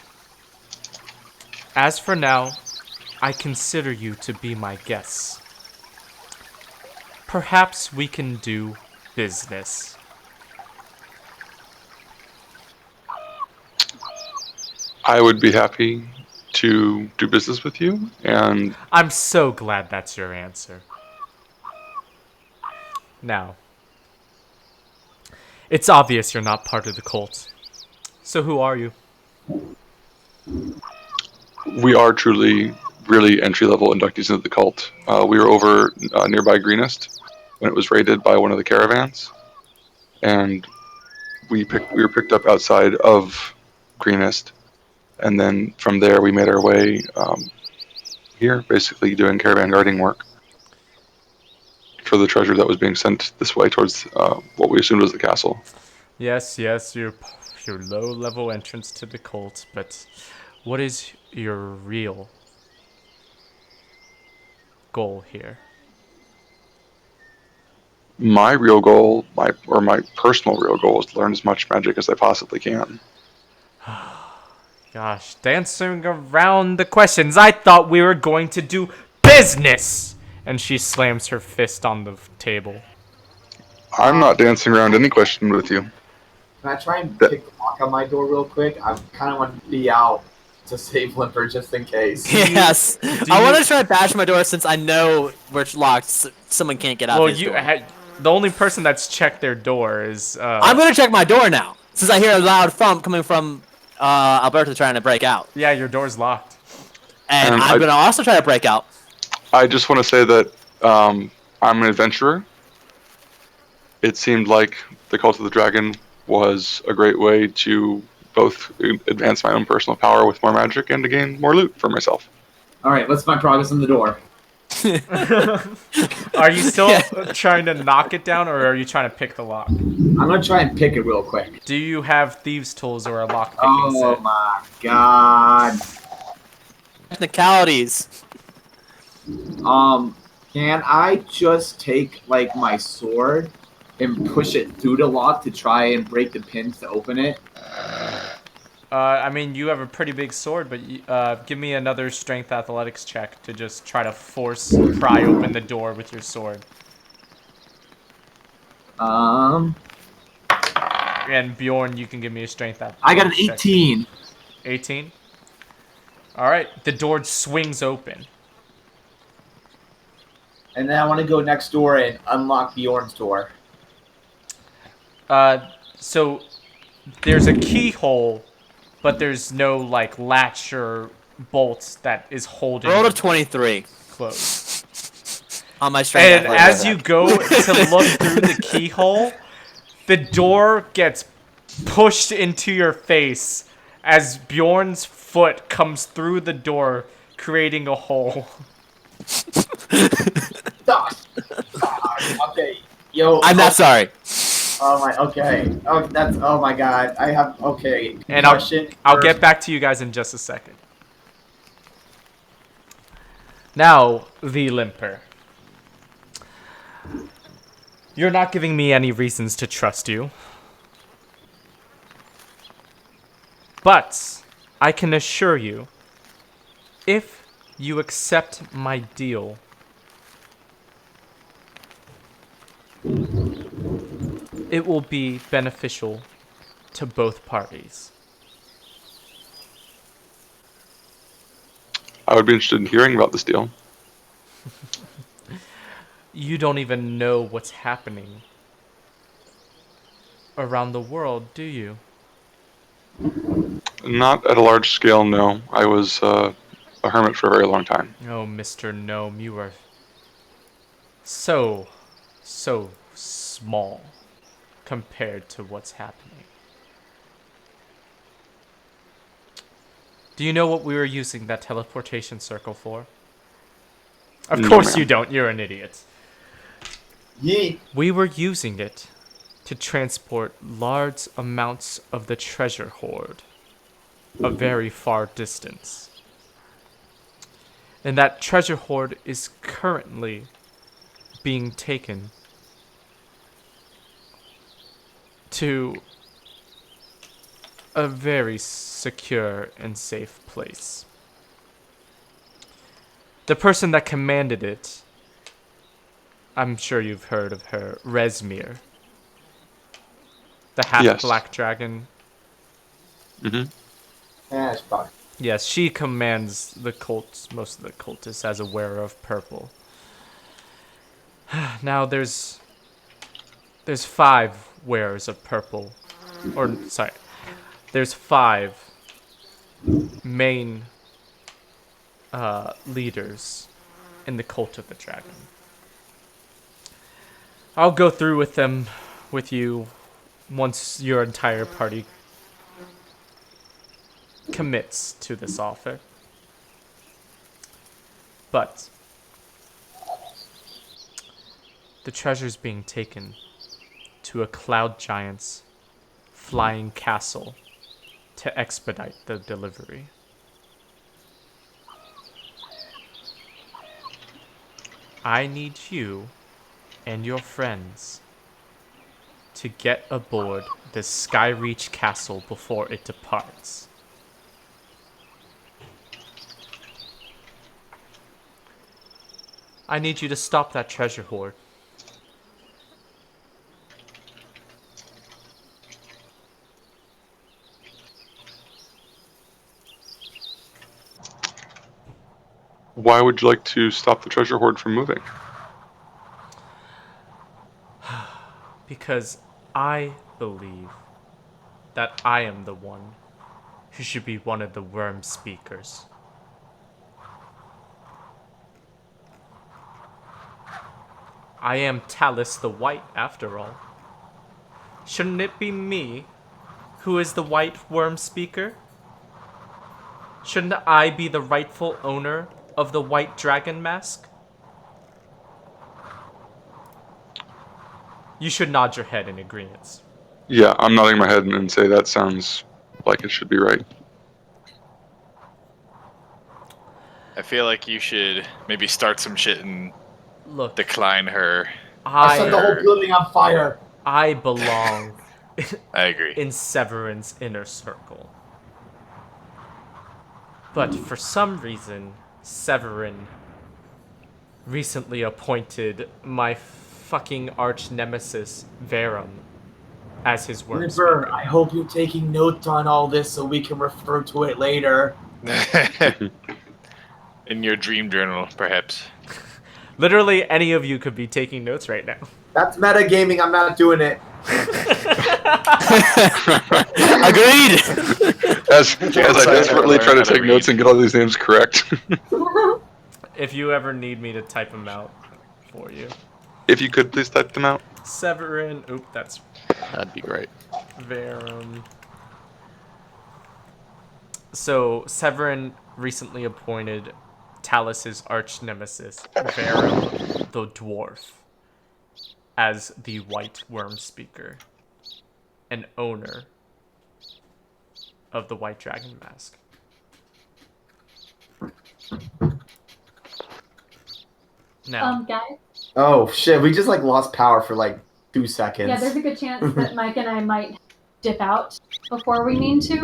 S1: as for now, I consider you to be my guests. Perhaps we can do business.
S5: I would be happy to do business with you, and
S1: I'm so glad that's your answer. Now, it's obvious you're not part of the cult. So who are you?
S5: we are truly really entry-level inductees into the cult. We were over nearby Greenest when it was raided by one of the caravans, and we were picked up outside of Greenest, and then from there we made our way here, basically doing caravan guarding work for the treasure that was being sent this way towards what we assumed was the castle.
S1: Yes, your low-level entrance to the cult, but what is your real goal here?
S5: My real goal, my personal real goal, is to learn as much magic as I possibly can.
S1: Gosh, dancing around the questions. I thought we were going to do business! And she slams her fist on the table.
S5: I'm not dancing around any question with you.
S8: Can I try and pick the lock on my door real quick? I kind of want to be out to save Limper just in case.
S4: Yes. I want to try to bash my door since I know where it's locked. So someone can't get out
S1: Well,
S4: his door.
S1: The only person that's checked their door is...
S4: I'm going to check my door now since I hear a loud thump coming from Alberta trying to break out.
S1: Yeah, your door's locked.
S4: And I'm going to also try to break out.
S5: I just want to say that I'm an adventurer. It seemed like the Cult of the Dragon was a great way to both advance my own personal power with more magic and to gain more loot for myself.
S8: Alright, let's find progress on the door.
S1: Are you still trying to knock it down, or are you trying to pick the lock?
S8: I'm going to try and pick it real quick.
S1: Do you have thieves' tools or a lock-picking set?
S8: Oh my god.
S4: Technicalities.
S8: Can I just take, like, my sword and push it through the lock to try and break the pins to open it?
S1: I mean, you have a pretty big sword, but give me another strength athletics check to just try to pry open the door with your sword. And Bjorn, you can give me a strength athletics
S8: I got an
S1: check.
S8: 18.
S1: 18? Alright, the door swings open.
S8: And then I want to go next door and unlock Bjorn's door.
S1: So there's a keyhole, but there's no like latch or bolt that is holding
S4: Roll a
S1: it
S4: 23
S1: closed.
S4: on my strength.
S1: And as you go to look through the keyhole, the door gets pushed into your face as Bjorn's foot comes through the door, creating a hole.
S8: Okay, yo.
S4: I'm not sorry.
S8: Oh my. Okay. Oh, that's. Oh my God. I have. Okay.
S1: And I'll get back to you guys in just a second. Now, the limper. You're not giving me any reasons to trust you. But I can assure you, if you accept my deal, it will be beneficial to both parties.
S5: I would be interested in hearing about this deal.
S1: You don't even know what's happening around the world, do you?
S5: Not at a large scale, no. I was a hermit for a very long time.
S1: Oh, Mr. Gnome, you are so small compared to what's happening. Do you know what we were using that teleportation circle for? Of course you don't. You're an idiot.
S8: Yeet.
S1: We were using it to transport large amounts of the treasure hoard a very far distance. And that treasure hoard is currently being taken to a very secure and safe place. The person that commanded it, I'm sure you've heard of her, Resmir. The half-black dragon.
S5: Mm-hmm.
S8: Yeah, it's fine.
S1: Yes, she commands the cults, most of the cultists, as a wearer of purple. Now there's 5 wearers of purple. Or, sorry. There's 5 main leaders in the cult of the dragon. I'll go through with them with you once your entire party commits to this offer. But the treasure's being taken to a cloud giant's flying castle to expedite the delivery. I need you and your friends to get aboard the Skyreach castle before it departs. I need you to stop that treasure hoard.
S5: Why would you like to stop the treasure hoard from moving?
S1: Because I believe that I am the one who should be one of the worm speakers. I am Talis the White, after all. Shouldn't it be me who is the white worm speaker? Shouldn't I be the rightful owner of the white dragon mask? You should nod your head in agreement.
S5: Yeah, I'm nodding my head and say that sounds like it should be right.
S10: I feel like you should maybe start some shit and
S1: Look,
S10: decline her.
S8: I set the whole building on fire.
S1: I belong
S10: I agree.
S1: in Severin's inner circle. But for some reason, Severin recently appointed my fucking arch nemesis, Verum, as his worm
S8: Limper,
S1: speaker.
S8: I hope you're taking notes on all this so we can refer to it later.
S10: In your dream journal, perhaps.
S1: Literally, any of you could be taking notes right now.
S8: That's metagaming. I'm not doing it.
S4: Agreed.
S3: As I desperately try to take notes and get all these names correct.
S1: If you ever need me to type them out for you.
S3: If you could please type them out.
S1: Severin, oop, that's
S7: That'd be great.
S1: Verum. So, Severin recently appointed Talis' arch nemesis, Verum the Dwarf, as the White Worm Speaker and owner of the White Dragon Mask. Now,
S2: Guys.
S8: Oh shit! We just like lost power for like 2 seconds.
S2: Yeah, there's a good chance that Mike and I might dip out before we mean to.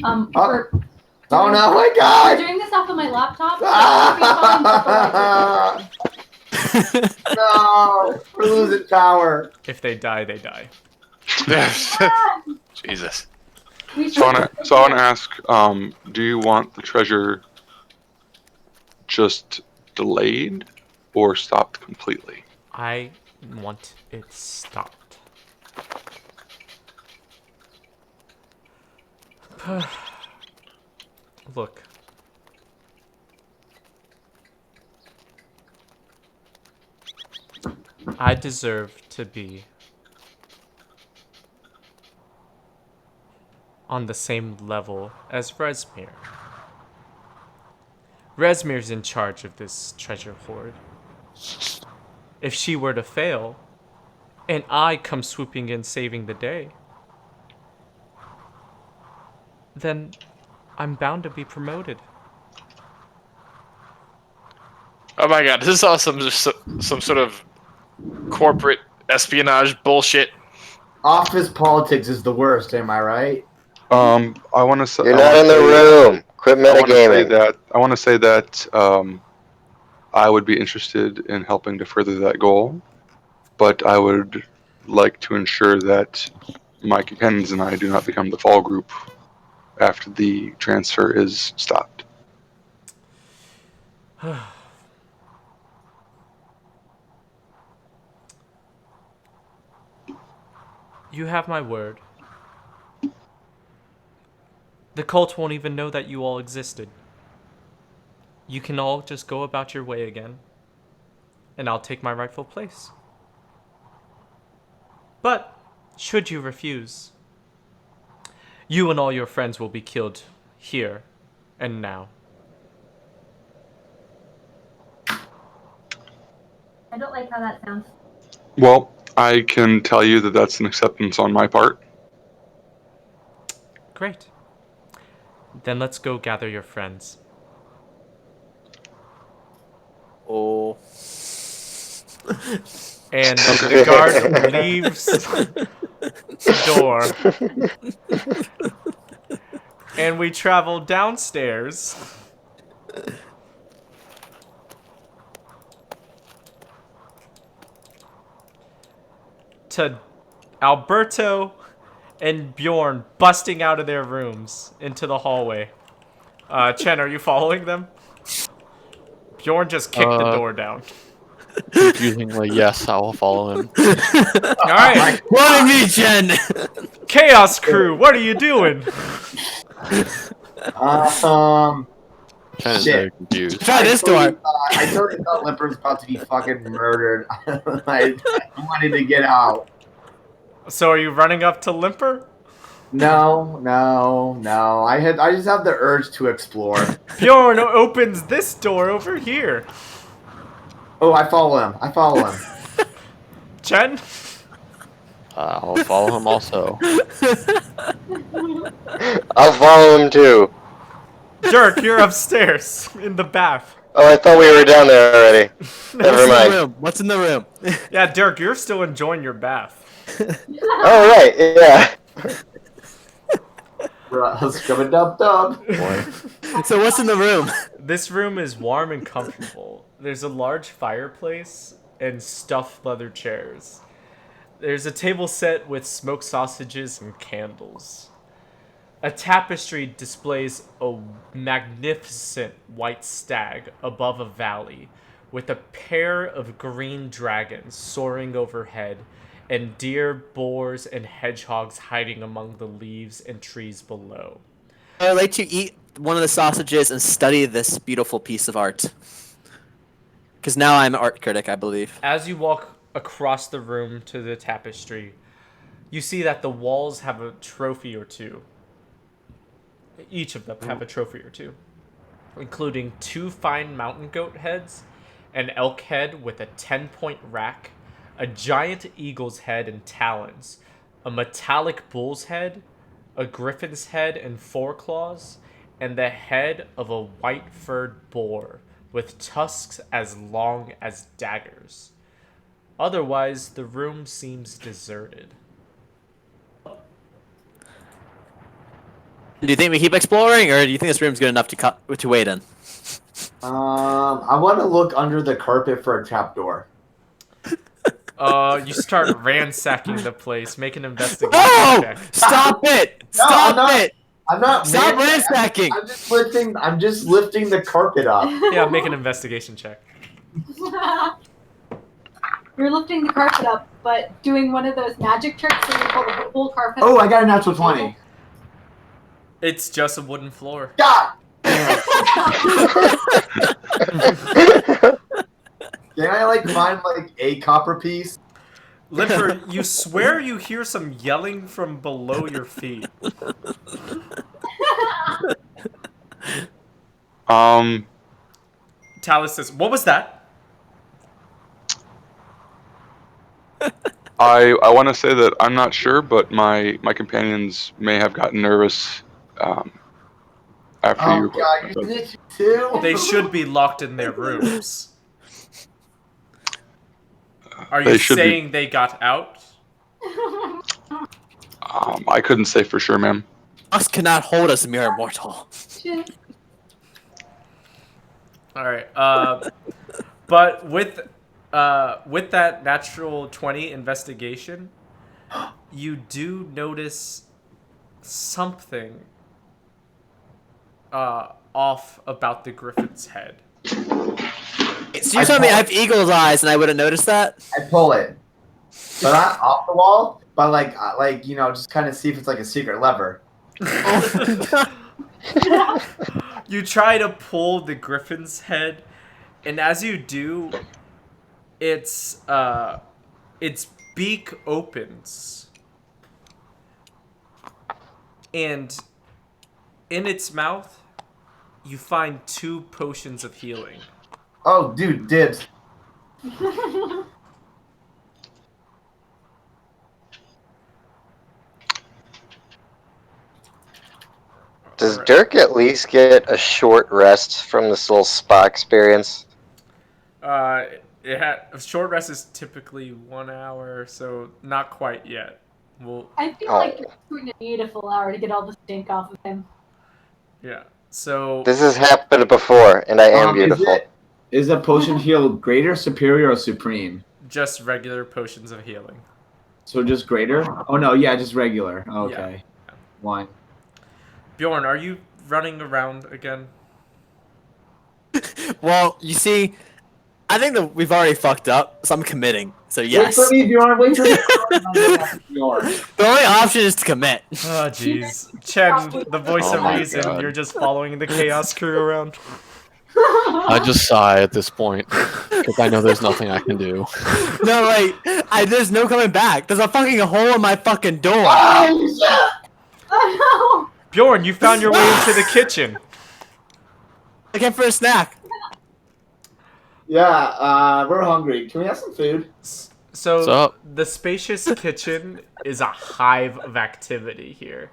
S8: Oh
S2: We're
S8: no! My
S2: we're
S8: God!
S2: doing this off of my laptop. So it'll be fine before I
S8: No, we're losing power.
S1: if they die, they die.
S10: Jesus.
S2: we
S3: So I
S2: should-
S3: want to ask, do you want the treasure just delayed or stopped completely?
S1: I want it stopped. Look. I deserve to be on the same level as Resmir. Resmir's in charge of this treasure hoard. If she were to fail, and I come swooping in saving the day, then I'm bound to be promoted.
S10: Oh my god, this is all some sort of corporate espionage bullshit.
S8: Office politics is the worst. Am I right?
S3: I want to say
S6: You're not in the room. Quit metagaming.
S3: I want to say that I would be interested in helping to further that goal, but I would like to ensure that my companions and I do not become the fall group after the transfer is stopped.
S1: You have my word. The cult won't even know that you all existed. You can all just go about your way again, and I'll take my rightful place. But, should you refuse, you and all your friends will be killed here and now.
S2: I don't like how that sounds.
S3: Well, I can tell you that that's an acceptance on my part.
S1: Great. Then let's go gather your friends.
S4: Oh.
S1: And the guard leaves the door. And we travel downstairs to Alberto and Bjorn busting out of their rooms into the hallway. Chen, are you following them? Bjorn just kicked the door down.
S7: Confusingly, yes, I will follow him.
S1: Alright,
S4: What me, Jen?
S1: Chaos Crew, what are you doing?
S7: Chen is
S8: Shit.
S7: very confused.
S4: Try this door.
S8: I totally thought Limper was about to be fucking murdered. I wanted to get out.
S1: So are you running up to Limper?
S8: No. I just have the urge to explore.
S1: Bjorn opens this door over here.
S8: Oh, I follow him.
S1: Chen?
S7: I'll follow him also.
S6: I'll follow him too.
S1: Dirk, you're upstairs in the bath.
S6: Oh, I thought we were down there already. Never mind.
S4: What's in the room?
S1: Yeah, Dirk, you're still enjoying your bath.
S6: Oh, right, yeah.
S8: Scrub-a-dub-dub.
S7: Boy.
S4: So what's in the room?
S1: This room is warm and comfortable. There's a large fireplace and stuffed leather chairs. There's a table set with smoked sausages and candles. A tapestry displays a magnificent white stag above a valley, with a pair of green dragons soaring overhead, and deer, boars, and hedgehogs hiding among the leaves and trees below.
S4: I'd like to eat one of the sausages and study this beautiful piece of art. Because now I'm an art critic, I believe.
S1: As you walk across the room to the tapestry, you see that the walls have a trophy or two. Each of them have a trophy or two, including 2 fine mountain goat heads, an elk head with a 10-point rack, a giant eagle's head and talons, a metallic bull's head, a griffin's head and 4 claws, and the head of a white-furred boar with tusks as long as daggers. Otherwise, the room seems deserted.
S4: Do you think we keep exploring, or do you think this room's good enough to wait in?
S8: I want to look under the carpet for a trapdoor.
S1: You start ransacking the place. Make an investigation check.
S4: Stop it! It!
S8: I'm not.
S4: Stop ransacking!
S8: I'm just lifting the carpet up.
S1: Yeah, make an investigation check.
S2: You're lifting the carpet up, but doing one of those magic tricks where you pull the whole carpet.
S8: Oh, I got a natural 20.
S1: It's just a wooden floor.
S8: God! Can I find a copper piece?
S1: Limper, you swear you hear some yelling from below your feet. Talis says, "What was that?"
S3: I want to say that I'm not sure, but my companions may have gotten nervous after
S8: Oh
S3: you.
S8: God, you did it too.
S1: They should be locked in their rooms. Are
S3: They
S1: you
S3: should be.
S1: saying they got out?
S3: I couldn't say for sure, ma'am.
S4: Us cannot hold us, mere mortal.
S1: All right. But with that natural 20 investigation, you do notice something off about the griffin's head.
S4: So you told me I have eagle's eyes, and I would have noticed that.
S8: I pull it, but not off the wall. But just kind of see if it's a secret lever.
S1: You try to pull the griffin's head, and as you do, its beak opens, and in its mouth, you find 2 potions of healing.
S8: Oh, dude, dibs.
S6: Does Dirk at least get a short rest from this little spa experience?
S1: A short rest is typically 1 hour, so not quite yet.
S2: I feel like you're going to need a full hour to get all the stink off of him.
S1: Yeah. So
S6: this has happened before, and I am beautiful.
S8: Is a potion heal greater, superior, or supreme?
S1: Just regular potions of healing.
S8: So just greater? Oh no, yeah, just regular. Okay.
S1: Yeah.
S8: 1.
S1: Bjorn, are you running around again?
S4: Well, you see, I think that we've already fucked up, so I'm committing. So yes.
S8: Wait for me, Bjorn. Wait for me. Bjorn.
S4: The only option is to commit.
S1: Oh, jeez. Chen, the voice
S7: Oh
S1: of
S7: my
S1: reason,
S7: God.
S1: you're just following the chaos crew around.
S7: I just sigh at this point because I know there's nothing I can do.
S4: No, there's no coming back. There's a fucking hole in my fucking door.
S2: Oh no!
S1: Bjorn, you found your way into the kitchen.
S4: Looking for a snack.
S8: Yeah, we're hungry. Can we have some food?
S1: So
S7: What's up?
S1: the spacious kitchen is a hive of activity here.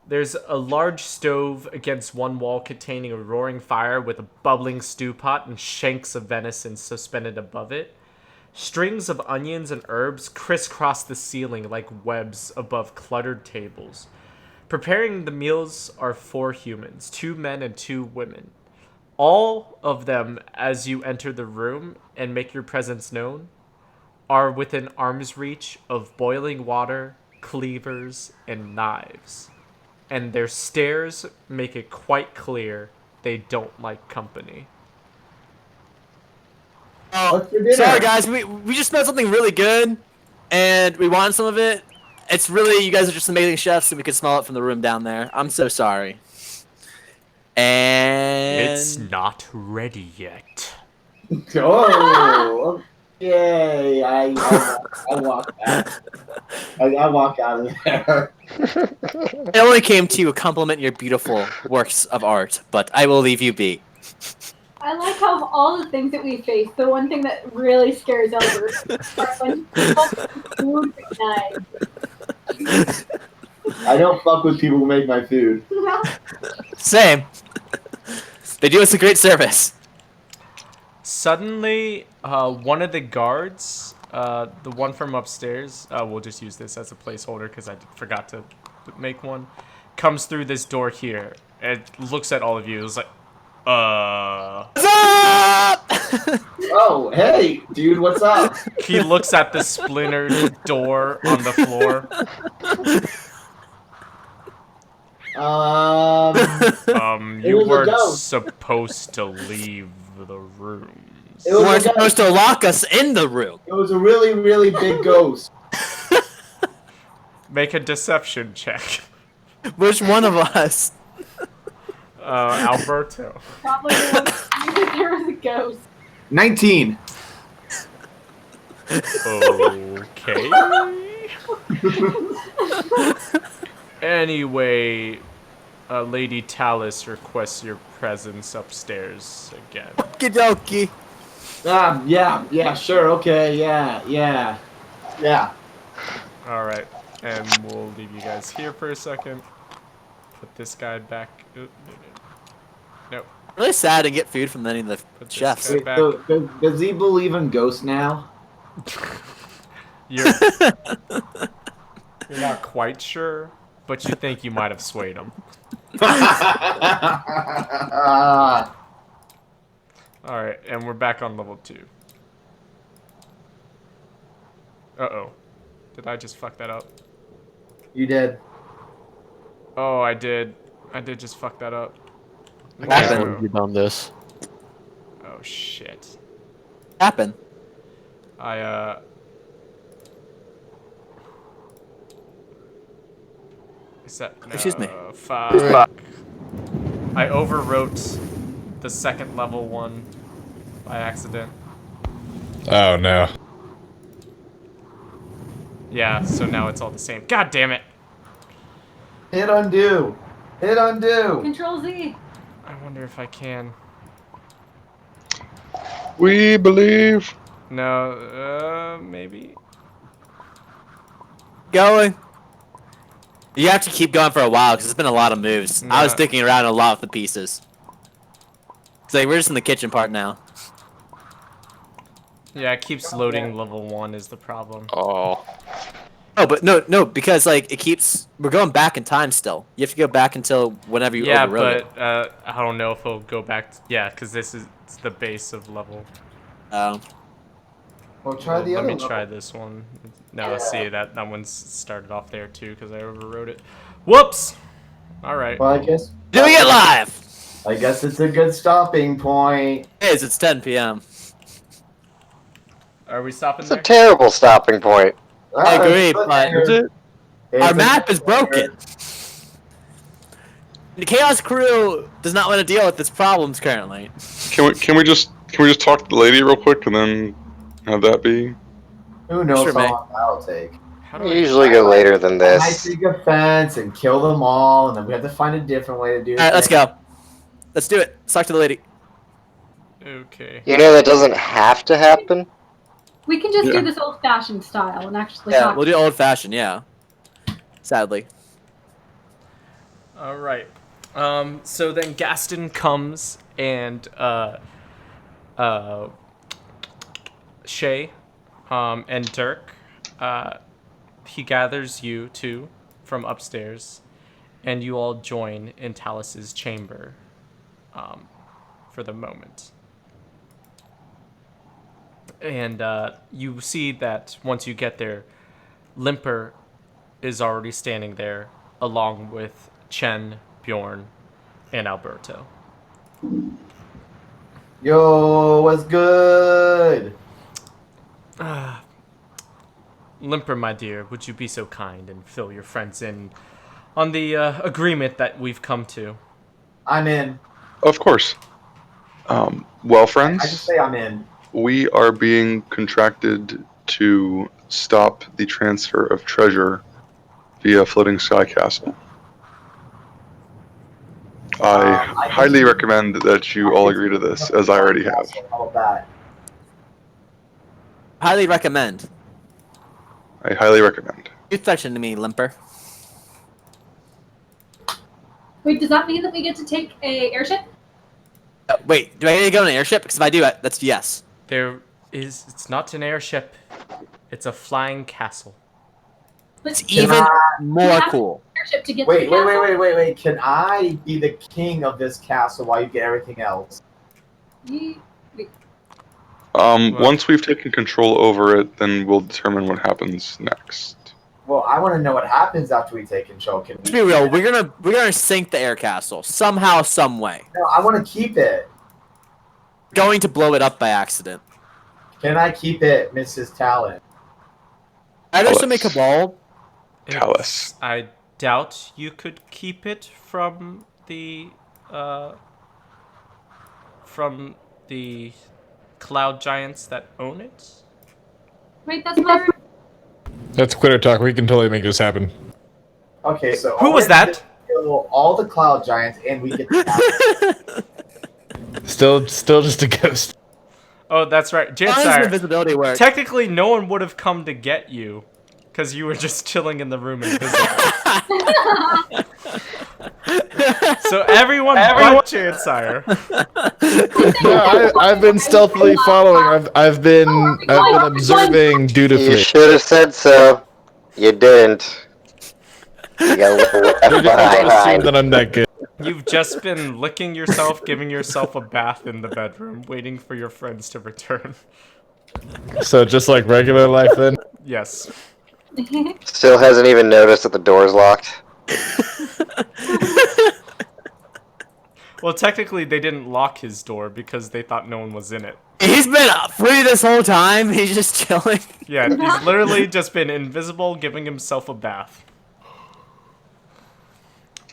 S1: There's a large stove against one wall containing a roaring fire with a bubbling stew pot and shanks of venison suspended above it. Strings of onions and herbs crisscross the ceiling like webs above cluttered tables. Preparing the meals are 4 humans, 2 men and 2 women. All of them, as you enter the room and make your presence known, are within arm's reach of boiling water, cleavers, and knives. And their stares make it quite clear they don't like company.
S8: What's for dinner?
S4: Sorry, guys. We just smelled something really good, and we wanted some of it. It's really, you guys are just amazing chefs, and we could smell it from the room down there. I'm so sorry. And
S1: It's not ready yet.
S8: Oh, yay! I walk out. I walk out of there.
S4: I only came to compliment your beautiful works of art, but I will leave you be.
S2: I like how of all the things that we face, the one thing that really scares Albert are when people food knives.
S8: I don't fuck with people who make my food.
S4: Same. They do us a great service.
S1: Suddenly, one of the guards, the one from upstairs, we'll just use this as a placeholder because I forgot to make one, comes through this door here and looks at all of you. It's like,
S4: What's up?
S8: Oh, hey, dude, what's up?
S1: He looks at the splintered door on the floor.
S8: It
S1: You
S8: was a
S1: weren't
S8: ghost.
S1: supposed to leave the rooms.
S8: It
S4: You
S8: was
S4: weren't
S8: a
S4: supposed to lock us in the room.
S8: It was a really, really big ghost.
S1: Make a deception check.
S4: Which one of us?
S1: Alberto.
S2: Probably the one that there was a ghost.
S8: 19.
S1: Okay. Anyway, Lady Talis requests your presence upstairs again.
S4: Okie dokie.
S8: Yeah, sure, okay, yeah.
S1: Alright, and we'll leave you guys here for a second. Put this guy back. Nope.
S4: Really sad to get food from any of the
S1: Put this
S4: chefs.
S1: guy
S8: Wait,
S1: back.
S8: so, does he believe in ghosts now?
S1: You're not quite sure, but you think you might have swayed him. Alright, and we're back on level 2. Uh-oh. Did I just fuck that up?
S8: You did.
S1: Oh, I did. I did just fuck that up.
S4: Happened.
S7: When have you done this?
S1: Oh, shit.
S4: Happen.
S1: Is that... No,
S4: Excuse me.
S1: Fuck. I overwrote the second level one by accident.
S9: Oh no.
S1: Yeah, so now it's all the same. God damn it!
S8: Hit undo. Hit undo.
S2: Control Z.
S1: I wonder if I can.
S5: We believe.
S1: No, maybe.
S4: Going. You have to keep going for a while because it's been a lot of moves. I was
S1: Nah.
S4: sticking around a lot with the pieces. It's like we're just in the kitchen part now.
S1: Yeah, it keeps loading level 1 is the problem.
S7: Oh.
S4: Oh, but no, because like it keeps. We're going back in time still. You have to go back until whenever you
S1: Yeah,
S4: overrode it.
S1: but I don't know if it'll go back. Yeah, because this is the base of level.
S8: Well, try
S1: Well,
S8: the other
S1: let me
S8: level.
S1: try this one. No, see, that one's started off there too because I overrode it. Whoops! Alright.
S8: Well, I guess.
S4: Doing it live.
S8: I guess it's a good stopping point.
S4: It is. It's 10 p.m.
S1: Are we stopping
S6: It's a
S1: there?
S6: terrible stopping point.
S4: I agree,
S8: It's
S4: but
S8: a- it's
S4: our
S8: a-
S4: map is broken. The Chaos Crew does not want to deal with its problems currently.
S5: Can we just talk to the lady real quick and then have that be?
S8: Who knows
S4: Sure,
S8: how
S4: mate.
S8: long that'll take?
S1: How do
S6: We
S1: I...
S6: usually go later than
S8: I might
S6: this.
S8: take offense and kill them all, and then we have to find a different way to do it.
S4: All right, let's go. Let's do it. Let's talk to the lady.
S1: Okay.
S6: You know that doesn't have to happen.
S2: We can just
S5: Yeah.
S2: do this old-fashioned style and actually
S4: Yeah,
S2: talk.
S4: we'll do old-fashioned. Yeah. Sadly.
S1: Alright. So then Gaston comes and Shay and Dirk, he gathers you two from upstairs and you all join in Talis's chamber for the moment. And you see that once you get there, Limper is already standing there, along with Chen, Bjorn, and Alberto.
S8: Yo, what's good?
S1: Limper, my dear, would you be so kind and fill your friends in on the agreement that we've come to?
S8: I'm in.
S5: Of course. Well,
S8: I just
S5: friends,
S8: say I'm in.
S5: we are being contracted to stop the transfer of treasure via Floating Sky Castle. I
S8: I
S5: highly
S8: can-
S5: recommend that you all agree to this, as I already have.
S8: How about that?
S4: Highly recommend.
S5: I highly recommend.
S4: You fetch into me, Limper.
S2: Wait, does that mean that we get to take a airship?
S4: Wait, do I get to go on an airship? Because if I do, that's yes.
S1: It's not an airship, it's a flying castle.
S4: It's
S2: Let's
S4: even more cool.
S2: airship to get to
S8: Wait,
S2: the
S8: wait,
S2: castle.
S8: wait. Can I be the king of this castle while you get everything else?
S2: Wait.
S5: Once we've taken control over it, then we'll determine what happens next.
S8: Well, I want to know what happens after we take control. Can
S4: Let's
S8: we?
S4: be real. We're gonna sink the air castle somehow, some way.
S8: No, I want to keep it.
S4: Going to blow it up by accident.
S8: Can I keep it, Mrs. Talon?
S4: Underestimate Cabal.
S5: Talis.
S1: I doubt you could keep it from the cloud giants that own it.
S2: Wait, that's my room.
S9: That's quitter talk. We can totally make this happen.
S8: Okay, so
S1: Who
S8: all
S1: was
S8: we have to
S1: that?
S8: do is kill all the cloud giants, and we get the castle.
S9: Still just a ghost.
S1: Oh, that's right.
S4: How does
S1: Jansire,
S4: invisibility work?
S1: technically no one would have come to get you because you were just chilling in the room invisible. So everyone but Jansire.
S9: No, I've been stealthily following. I've been observing
S6: You
S9: dutifully.
S6: should have said so. You didn't. You got left
S9: They're just gonna assume
S6: behind.
S9: that I'm that good.
S1: You've just been licking yourself, giving yourself a bath in the bedroom, waiting for your friends to return.
S9: So just like regular life then.
S1: Yes.
S6: Still hasn't even noticed that the door's locked.
S1: Well, technically, they didn't lock his door because they thought no one was in it.
S4: He's been free this whole time. He's just chilling.
S1: Yeah, he's literally just been invisible, giving himself a bath.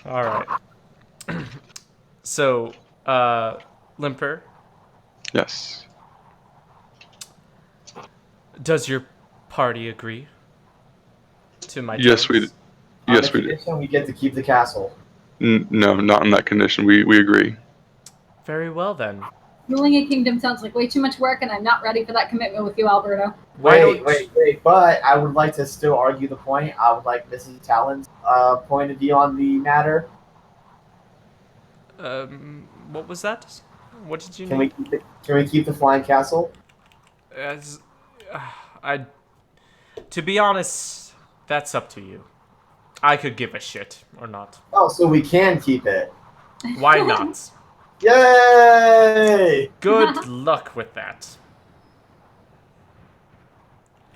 S1: All right. So, Limper,
S5: Yes.
S1: does your party agree to my
S5: Yes, we.
S1: terms?
S5: Yes, we do.
S8: Condition we get to keep the castle.
S5: No, not on that condition. We agree.
S1: Very well then.
S2: Ruling a kingdom sounds like way too much work, and I'm not ready for that commitment with you, Alberto.
S1: Why
S8: Wait. But I would like to still argue the point. I would like Mrs. Talon's point of view on the matter.
S1: What was that? What did you
S8: Can
S1: need?
S8: can we keep the flying castle?
S1: To be honest, that's up to you. I could give a shit or not.
S8: Oh, so we can keep it.
S1: Why not?
S8: Yay!
S1: Good luck with that.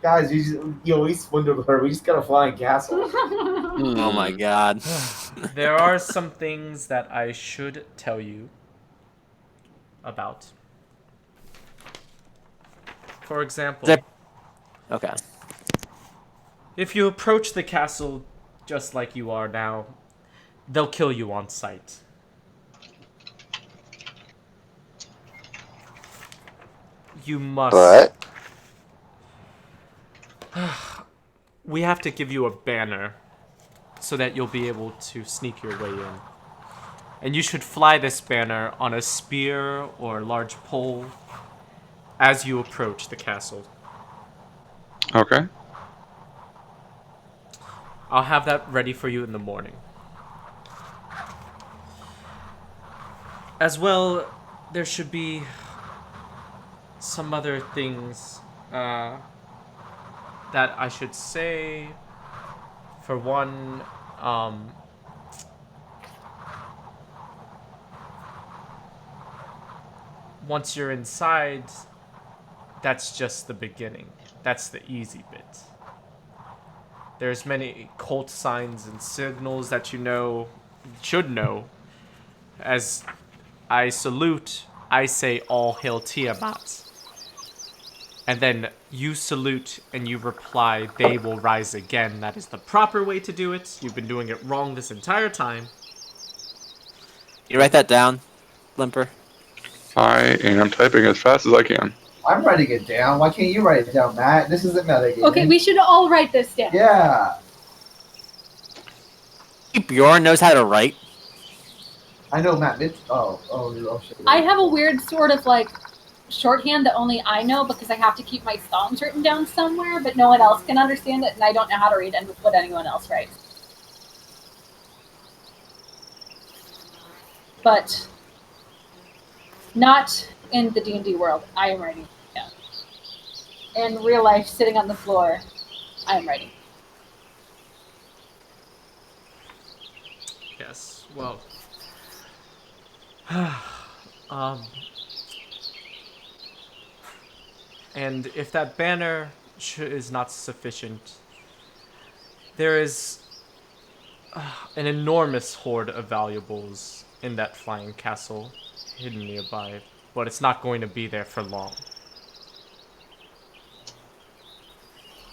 S8: Guys, you always swindled her. We just got a flying castle.
S4: Oh my god.
S1: There are some things that I should tell you about. For example,
S4: Okay.
S1: if you approach the castle just like you are now, they'll kill you on sight. You must.
S6: But
S1: We have to give you a banner so that you'll be able to sneak your way in. And you should fly this banner on a spear or a large pole as you approach the castle.
S5: Okay.
S1: I'll have that ready for you in the morning. As well, there should be some other things that I should say. For one, once you're inside, that's just the beginning. That's the easy bit. There's many cult signs and signals that should know. As I salute, I say all hail Tiamat. And then you salute and you reply, they will rise again. That is the proper way to do it. You've been doing it wrong this entire time.
S4: You write that down, Limper?
S5: I am typing as fast as I can.
S8: I'm writing it down. Why can't you write it down, Matt? This isn't metagaming.
S2: Okay, we should all write this down.
S8: Yeah.
S4: Bjorn knows how to write.
S8: I know Matt. Oh shit.
S2: I have a weird sort of like shorthand that only I know because I have to keep my songs written down somewhere, but no one else can understand it, and I don't know how to read and what anyone else writes. But not in the D&D world. I am writing it down. In real life, sitting on the floor, I am writing.
S1: Yes, well. And if that banner is not sufficient, there is an enormous hoard of valuables in that flying castle hidden nearby, but it's not going to be there for long.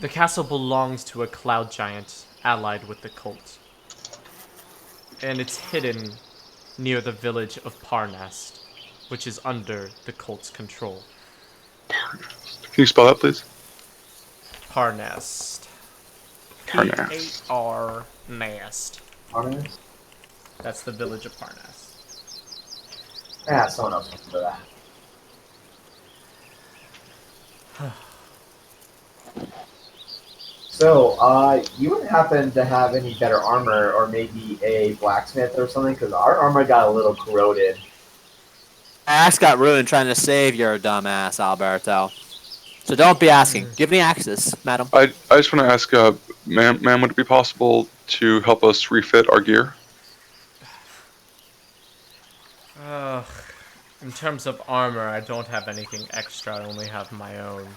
S1: The castle belongs to a cloud giant allied with the cult, and it's hidden near the village of Parnast, which is under the cult's control.
S5: Can you spell that, please?
S1: Parnast.
S5: Parnast.
S1: P-A-R Nast.
S8: Parnast?
S1: That's the village of Parnast.
S8: Yeah, someone else wants to do that. So, you wouldn't happen to have any better armor, or maybe a blacksmith or something? Because our armor got a little corroded.
S4: Axe got ruined trying to save your dumbass, Alberto. So don't be asking. Do you have any axes, madam?
S5: I just want to ask, ma'am, would it be possible to help us refit our gear?
S1: In terms of armor, I don't have anything extra. I only have my own.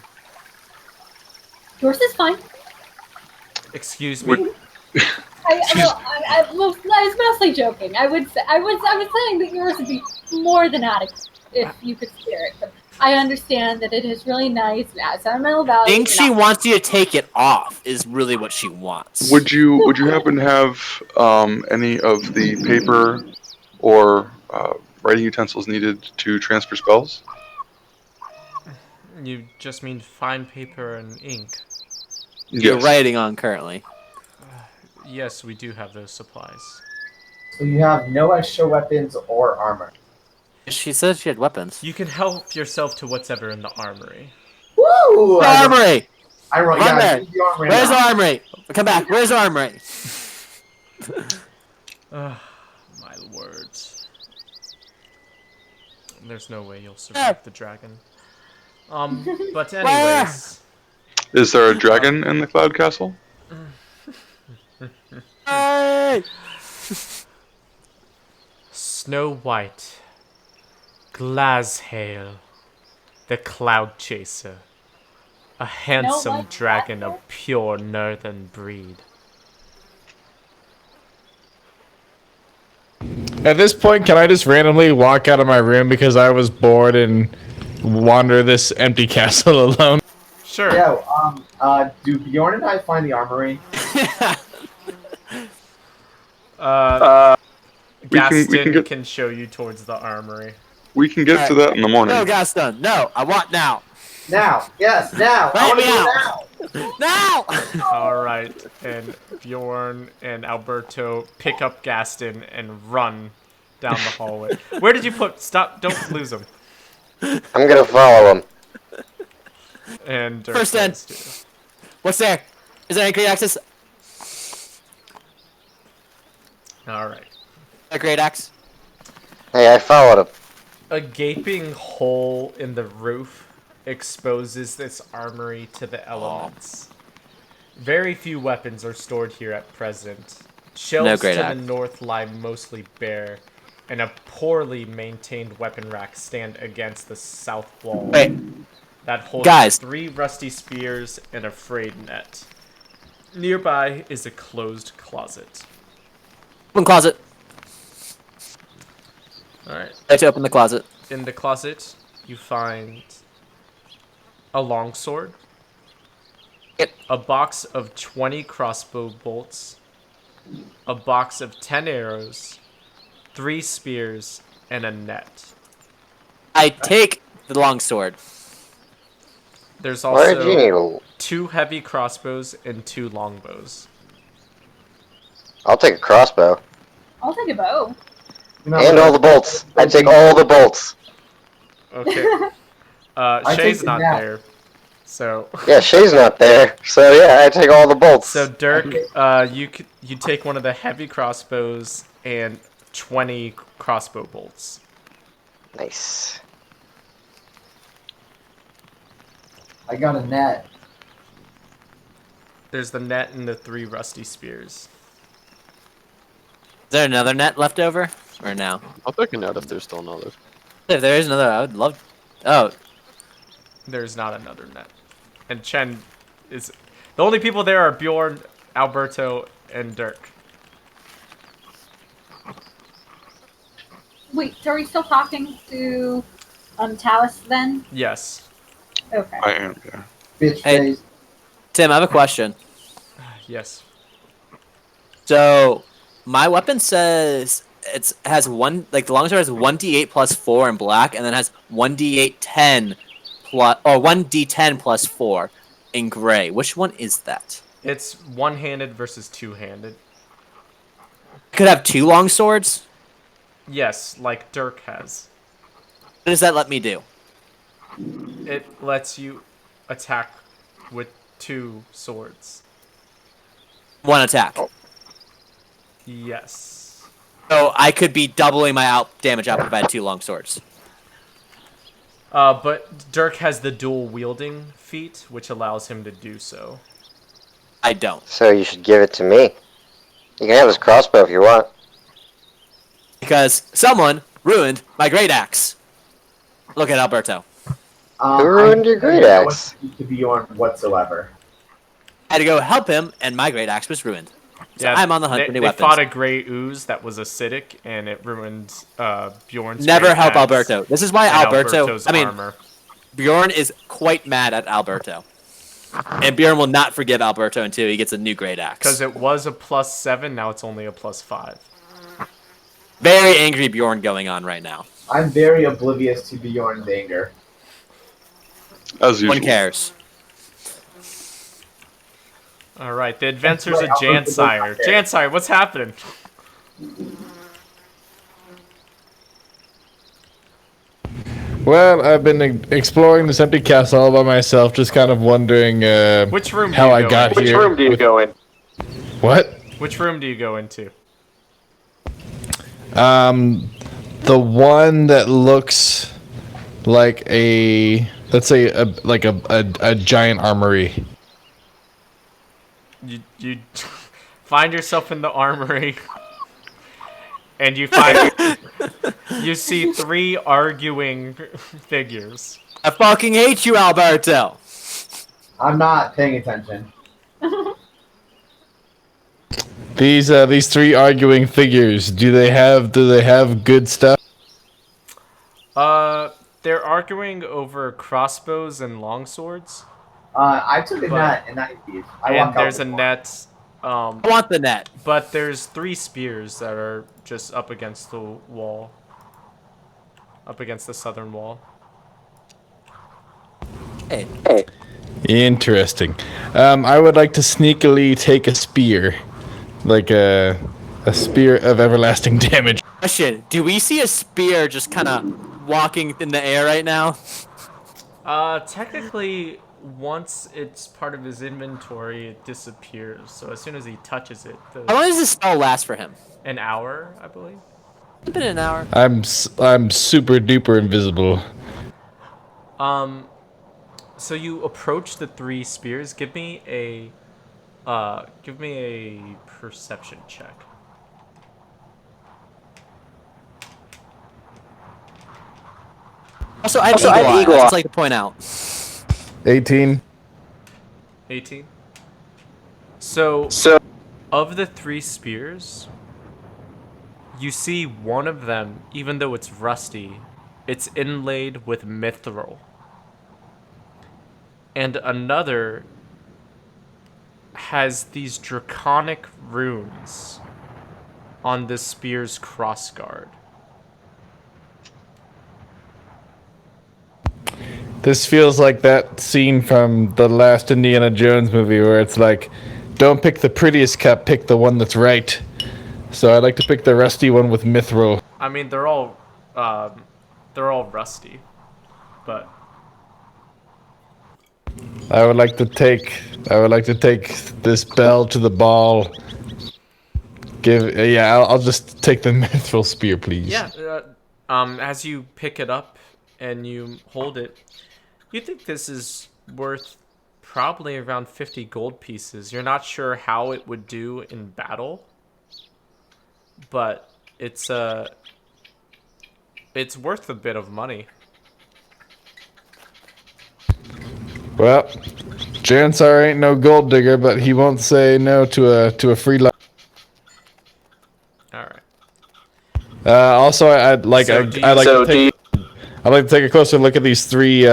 S2: Yours is fine.
S1: Excuse me?
S2: I was mostly joking. I was saying that yours would be more than adequate if you could spare it. But I understand that it is really nice. It has sentimental value.
S4: I think she wants you to take it off. Is really what she wants.
S5: Would you happen to have any of the paper or writing utensils needed to transfer spells?
S1: You just mean fine paper and ink?
S4: You're
S5: Yes.
S4: writing on currently.
S1: Yes, we do have those supplies.
S8: So you have no extra weapons or armor.
S4: She said she had weapons.
S1: You can help yourself to whatever in the armory.
S8: Woo!
S4: Armory!
S8: Run
S4: there!
S8: the armory
S4: Where's the
S8: now.
S4: armory? Come back. Where's the armory?
S1: My words. There's no way you'll survive the dragon. But anyways.
S5: Is there a dragon in the Cloud Castle?
S4: Hey!
S1: Snow White, Glazhail, the Cloud Chaser, a handsome
S2: White
S1: dragon
S2: Glazhail?
S1: of pure northern breed.
S11: At this point, can I just randomly walk out of my room because I was bored and wander this empty castle alone?
S1: Sure.
S8: Yeah, do Bjorn and I find the armory?
S1: Gaston can show you towards the armory.
S5: We can get to that in the morning.
S4: No, Gaston. No, I want now.
S8: Now! Yes, now! I
S4: Let
S8: want
S4: me
S8: to go now!
S4: Now!
S1: Alright, and Bjorn and Alberto pick up Gaston and run down the hallway. Where did you put... Stop, don't lose him.
S6: I'm gonna follow him.
S1: And Dirk
S4: First in.
S1: does too.
S4: What's there? Is there any great axes?
S1: Alright.
S4: A great axe?
S6: Hey, I followed him.
S1: A gaping hole in the roof exposes this armory to the elements. Very few weapons are stored here at present. Shelves
S4: great
S1: to
S4: axe.
S1: the north lie mostly bare, and a poorly maintained weapon rack stand against the south wall.
S4: Wait.
S1: That holds
S4: Guys.
S1: 3 rusty spears and a frayed net. Nearby is a closed closet.
S4: Open closet.
S1: Alright.
S4: I have to open the closet.
S1: In the closet, you find a longsword,
S4: Yep.
S1: a box of 20 crossbow bolts, a box of 10 arrows, 3 spears, and a net.
S4: I take the longsword.
S1: There's
S6: Why did you need
S1: also
S6: a...
S1: 2 heavy crossbows and 2 longbows.
S6: I'll take a crossbow.
S2: I'll take a bow.
S8: No,
S6: And all the bolts. I take all the bolts.
S1: Okay.
S8: I
S1: Shay's
S8: take the
S1: not
S8: net.
S1: there. So
S6: Yeah, Shay's not there. So yeah, I take all the bolts.
S1: so Dirk, you take one of the heavy crossbows and 20 crossbow bolts.
S6: Nice.
S8: I got a net.
S1: There's the net and the 3 rusty spears.
S4: Is there another net left over? Or no?
S7: I'll take a net if there's still another.
S4: If there is another, I would love... Oh,
S1: There's not another net. And Chen is... The only people there are Bjorn, Alberto, and Dirk.
S2: Wait, so are we still talking to Talis then?
S1: Yes.
S2: Okay.
S3: I am, yeah.
S8: Bitch
S4: Hey.
S8: face.
S4: Tim, I have a question.
S1: Yes.
S4: So, my weapon says it has one, like the longsword has 1d8 plus 4 in black, and then has 1d8 10 plus, or 1d10 plus 4 in gray. Which one is that?
S1: It's one-handed versus two-handed.
S4: I could have 2 longswords?
S1: Yes, like Dirk has.
S4: What does that let me do?
S1: It lets you attack with 2 swords.
S4: One attack.
S1: Yes.
S4: So I could be doubling my damage output if I had 2 longswords.
S1: But Dirk has the dual wielding feat, which allows him to do so.
S4: I don't.
S6: So you should give it to me. You can have this crossbow if you want.
S4: Because someone ruined my great axe. Look at Alberto.
S6: Who ruined your great
S8: I
S6: axe?
S8: don't want to be Bjorn whatsoever.
S4: I had to go help him, and my great axe was ruined. So I'm on the hunt for new
S1: they
S4: weapons.
S1: fought a gray ooze that was acidic, and it ruined Bjorn's
S4: Never
S1: great
S4: help
S1: axe
S4: Alberto. This is why
S1: and
S4: Alberto...
S1: Alberto's
S4: I mean,
S1: armor.
S4: Bjorn is quite mad at Alberto. And Bjorn will not forgive Alberto until he gets a new great axe.
S1: Because it was a +7, now it's only a +5.
S4: Very angry Bjorn going on right now.
S8: I'm very oblivious to Bjorn's anger.
S3: As usual.
S4: One cares.
S1: Alright, the adventures of
S8: Right, Alberto
S1: Jansire.
S8: does not care.
S1: Jansire, what's happening?
S11: Well, I've been exploring this empty castle all by myself, just kind of wondering
S1: Which room do
S11: how
S1: you
S11: I
S1: go
S11: got
S1: in?
S11: here.
S7: Which room do you go in?
S11: What?
S1: Which room do you go into?
S11: The one that looks like a, let's say, a giant armory.
S1: You find yourself in the armory, and you find you see 3 arguing figures.
S4: I fucking hate you, Alberto.
S8: I'm not paying attention.
S11: These 3 arguing figures, do they have good stuff?
S1: They're arguing over crossbows and longswords.
S8: I took a
S1: But-
S8: net and I leave. I
S1: And
S8: walk out
S1: there's
S8: the
S1: a
S8: door.
S1: net.
S4: I want the net.
S1: But there's 3 spears that are just up against the wall. Up against the southern wall.
S4: Hey.
S11: Interesting. I would like to sneakily take a spear, like a spear of everlasting damage.
S4: Question. Do we see a spear just kind of walking in the air right now?
S1: Technically, once it's part of his inventory, it disappears. So as soon as he touches it,
S4: How long does this spell last for him?
S1: an hour, I believe.
S4: It's been an hour.
S11: I'm super duper invisible.
S1: So you approach the 3 spears. Give me a perception check.
S4: Also, I have eagle eye. I'd like to point out.
S11: 18.
S1: 18. So, of the 3 spears, you see one of them, even though it's rusty, it's inlaid with mithril. And another has these draconic runes on the spear's crossguard.
S11: This feels like that scene from the last Indiana Jones movie where it's like, don't pick the prettiest cup, pick the one that's right. So I'd like to pick the rusty one with mithril.
S1: I mean, they're all rusty, but
S11: I would like to take this bell to the ball. I'll just take the mithril spear, please.
S1: yeah. As you pick it up and you hold it, you think this is worth probably around 50 gold pieces. You're not sure how it would do in battle, but it's worth a bit of money.
S11: Well, Jansar ain't no gold digger, but he won't say no to a free life.
S1: All right.
S11: Also, I'd like to take a closer look at these 3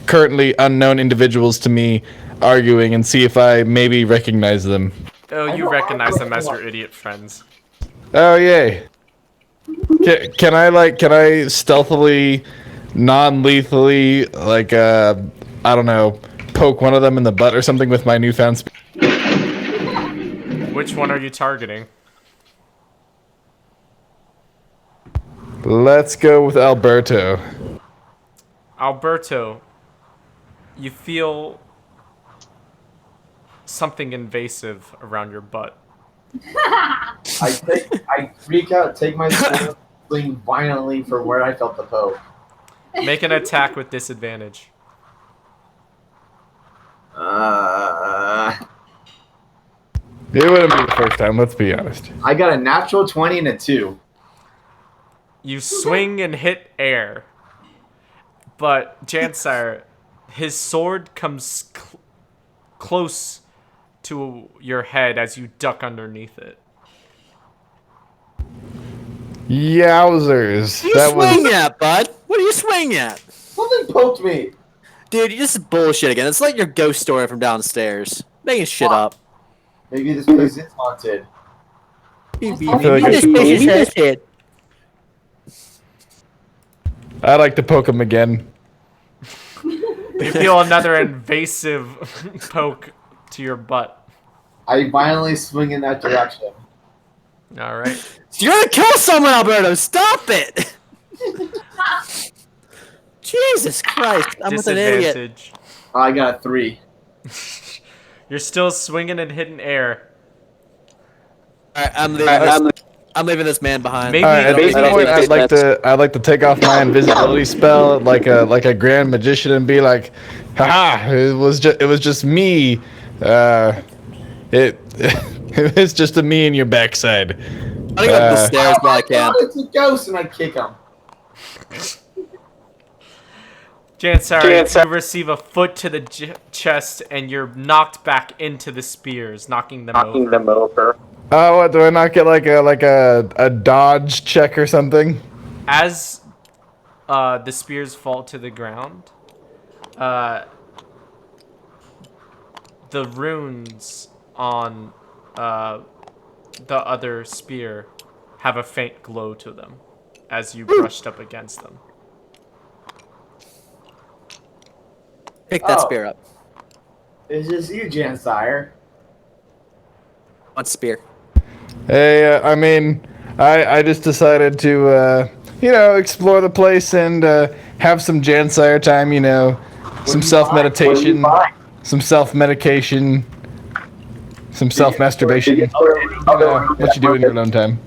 S11: currently unknown individuals to me arguing and see if I maybe recognize them.
S1: Oh, you recognize them as your idiot friends.
S11: Oh yay! Can I stealthily, non-lethally, I don't know, poke one of them in the butt or something with my newfound speed?
S1: Which one are you targeting?
S11: Let's go with Alberto.
S1: Alberto, you feel something invasive around your butt.
S8: I freak out, take my sword, swing violently for where I felt the poke.
S1: Make an attack with disadvantage.
S11: It wouldn't be the first time, let's be honest.
S8: I got a natural 20 and a 2.
S1: You swing and hit air. But Jansar, his sword comes close to your head as you duck underneath it.
S11: Yowzers.
S4: What are you swinging at, bud? What are you swinging at?
S8: Something poked me.
S4: Dude, you just bullshit again. It's like your ghost story from downstairs. Making shit up.
S8: Maybe this place is haunted.
S11: I'd like to poke him again.
S1: You feel another invasive poke to your butt.
S8: I violently swing in that direction.
S1: All right.
S4: You're gonna kill someone, Alberto! Stop it! Jesus Christ, I'm with an idiot.
S8: I got a 3.
S1: You're still swinging and hitting air.
S4: Alright, I'm leaving this man behind.
S1: Maybe
S11: at this point, I'd like to take off my invisibility spell like a grand magician and be like, haha, it was just me. It was just a me in your backside.
S4: I'll go up the stairs while I can.
S8: It's a ghost, and I kick him.
S1: Jansar, you receive a foot to the chest, and you're knocked back into the spears, knocking them over.
S11: Oh, what, do I not get like a dodge check or something?
S1: As the spears fall to the ground, the runes on the other spear have a faint glow to them as you brushed up against them.
S4: Pick that spear up.
S8: It's just you, Jansire.
S4: What spear?
S11: Hey, I mean, I just decided to, explore the place and have some Jansire time, some self-meditation, some self-medication, some self-masturbation. What you do in your alone time.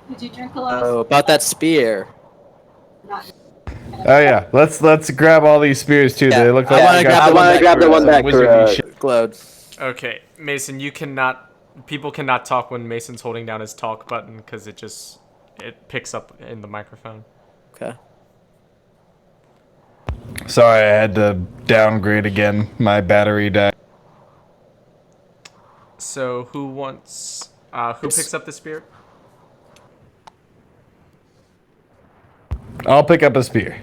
S2: Did you drink a lot?
S4: Oh, about that spear.
S11: Oh yeah, let's grab all these spears too.
S4: Yeah.
S11: They look
S4: I
S11: like
S4: want to grab the one back for glowed.
S1: Okay, Mason, people cannot talk when Mason's holding down his talk button because it just It picks up in the microphone.
S4: Okay.
S11: Sorry, I had to downgrade again. My battery died.
S1: So who wants? Who picks up the spear?
S11: I'll pick up a spear.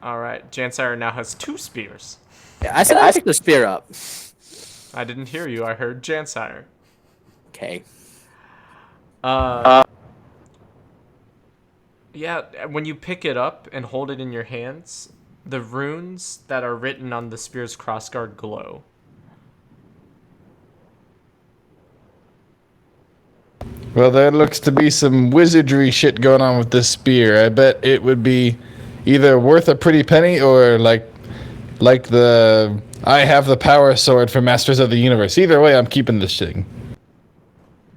S1: All right, Jansire now has 2 spears.
S4: Yeah, I said I picked the spear up.
S1: I didn't hear you. I heard Jansire.
S4: Okay.
S1: Yeah, when you pick it up and hold it in your hands, the runes that are written on the spear's crossguard glow.
S11: Well, there looks to be some wizardry shit going on with this spear. I bet it would be either worth a pretty penny or like the I have the power sword for Masters of the Universe. Either way, I'm keeping this thing.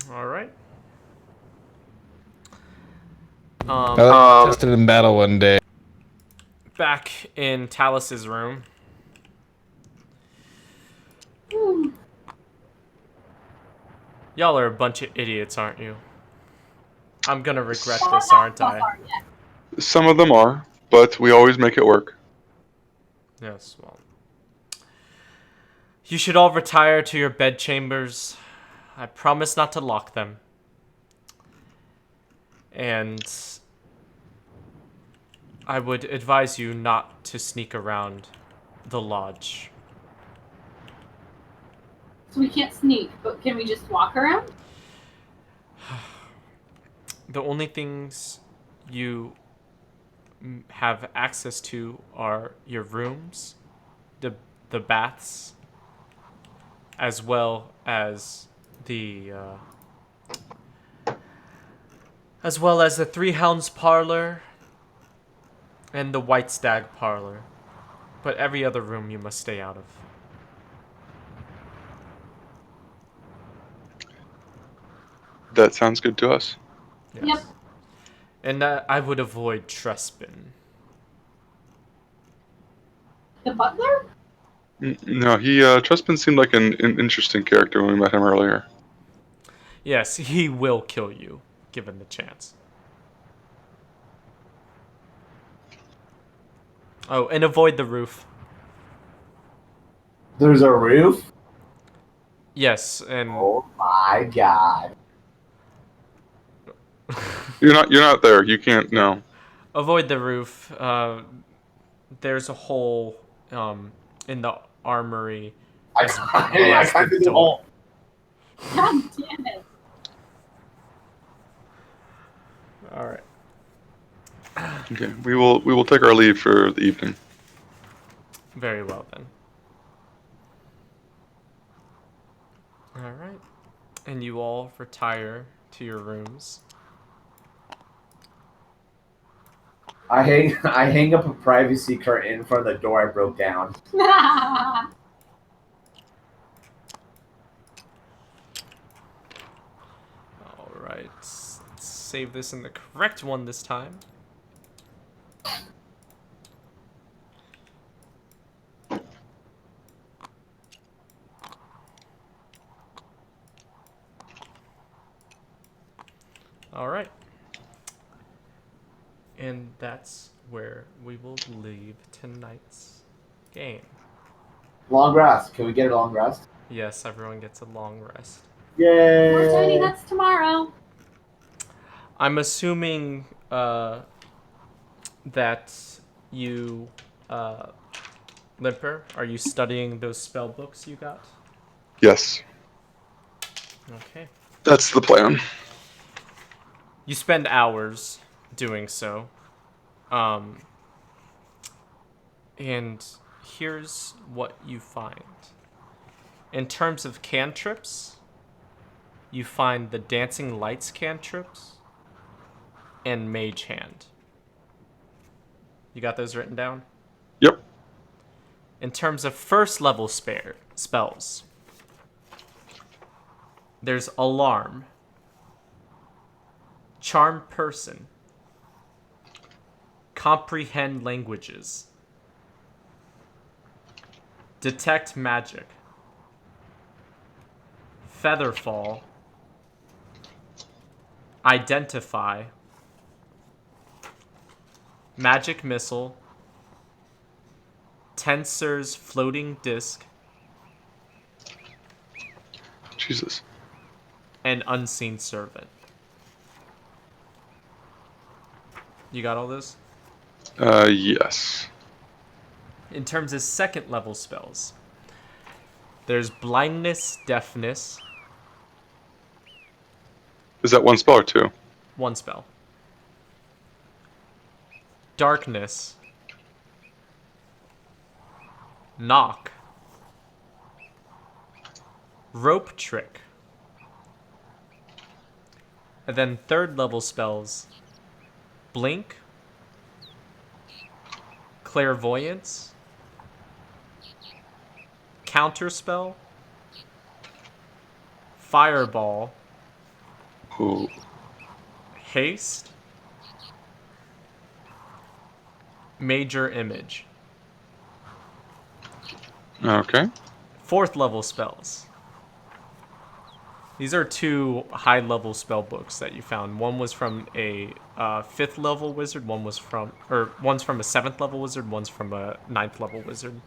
S1: All right.
S11: I'll test it in battle one day.
S1: Back in Talis's room. Y'all are a bunch of idiots, aren't you? I'm gonna regret this, aren't I?
S5: Some of them are, but we always make it work.
S1: Yes, well. You should all retire to your bedchambers. I promise not to lock them. And I would advise you not to sneak around the lodge.
S2: So we can't sneak, but can we just walk around?
S1: The only things you have access to are your rooms, the baths, as well as the Three Hounds parlor and the White Stag parlor. But every other room you must stay out of.
S5: That sounds good to us.
S1: Yes.
S2: Yep.
S1: And I would avoid Trespin.
S2: The butler?
S5: No, Trespin seemed like an interesting character when we met him earlier.
S1: Yes, he will kill you, given the chance. Oh, and avoid the roof.
S8: There's a roof?
S1: Yes, and
S8: Oh my god.
S5: You're not there. You can't. No.
S1: avoid the roof. There's a hole in the armory.
S8: I can't do the hole.
S2: God damn it.
S1: All right.
S5: Okay. We will take our leave for the evening.
S1: Very well then. All right. And you all retire to your rooms.
S8: I hang up a privacy curtain in front of the door I broke down.
S1: All right. Let's save this in the correct one this time. All right. And that's where we will leave tonight's game.
S8: Long rest. Can we get a long rest?
S1: Yes, everyone gets a long rest.
S8: Yay!
S2: More tiny nuts tomorrow.
S1: I'm assuming that you, Limper, are you studying those spell books you got?
S5: Yes,
S1: Okay.
S5: that's the plan.
S1: You spend hours doing so. And here's what you find. In terms of cantrips, you find the Dancing Lights cantrips and Mage Hand. You got those written down?
S5: Yep.
S1: In terms of first level spells, there's Alarm, Charm Person, Comprehend Languages, Detect Magic, identify, magic missile, tensor's floating disc,
S5: Jesus.
S1: and unseen servant. You got all this?
S5: Yes.
S1: In terms of second level spells, there's blindness, deafness,
S5: Is that one spell or two?
S1: one spell. Darkness, knock, rope trick, and then third level spells, blink, clairvoyance, counterspell, fireball,
S5: Ooh.
S1: haste, major image.
S5: Okay.
S1: Fourth level spells. These are two high level spell books that you found. One was from a fifth level wizard. One's from a seventh level wizard. One's from a ninth level wizard.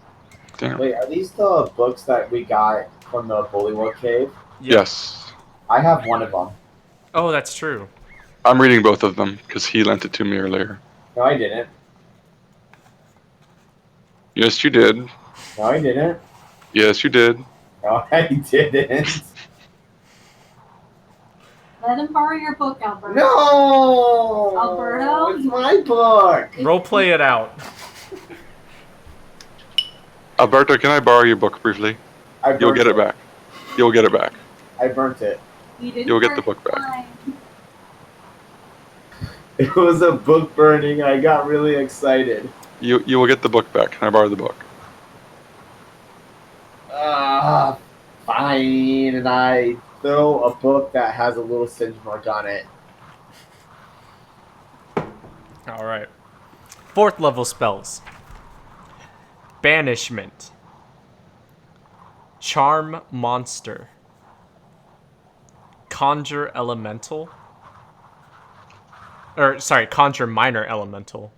S5: Damn.
S8: Wait, are these the books that we got from the Bullywug Cave?
S1: Yep.
S5: Yes.
S8: I have one of them.
S1: Oh, that's true.
S5: I'm reading both of them because he lent it to me earlier.
S8: No, I didn't.
S5: Yes, you did.
S8: No, I didn't.
S5: Yes, you did.
S8: No, I didn't.
S2: Let him borrow your book, Alberto.
S8: No!
S2: Alberto?
S8: It's my book!
S1: Roleplay it out.
S5: Alberto, can I borrow your book briefly?
S8: I
S5: You'll
S8: burnt
S5: get it back. You'll get it back.
S8: I burnt it.
S5: You'll get the book back.
S2: Mine.
S8: It was a book burning and I got really excited.
S5: You will get the book back. Can I borrow the book?
S8: Fine. And I throw a book that has a little singe mark on it.
S1: All right. Fourth level spells. Banishment. Charm monster. Conjure elemental. Conjure minor elemental.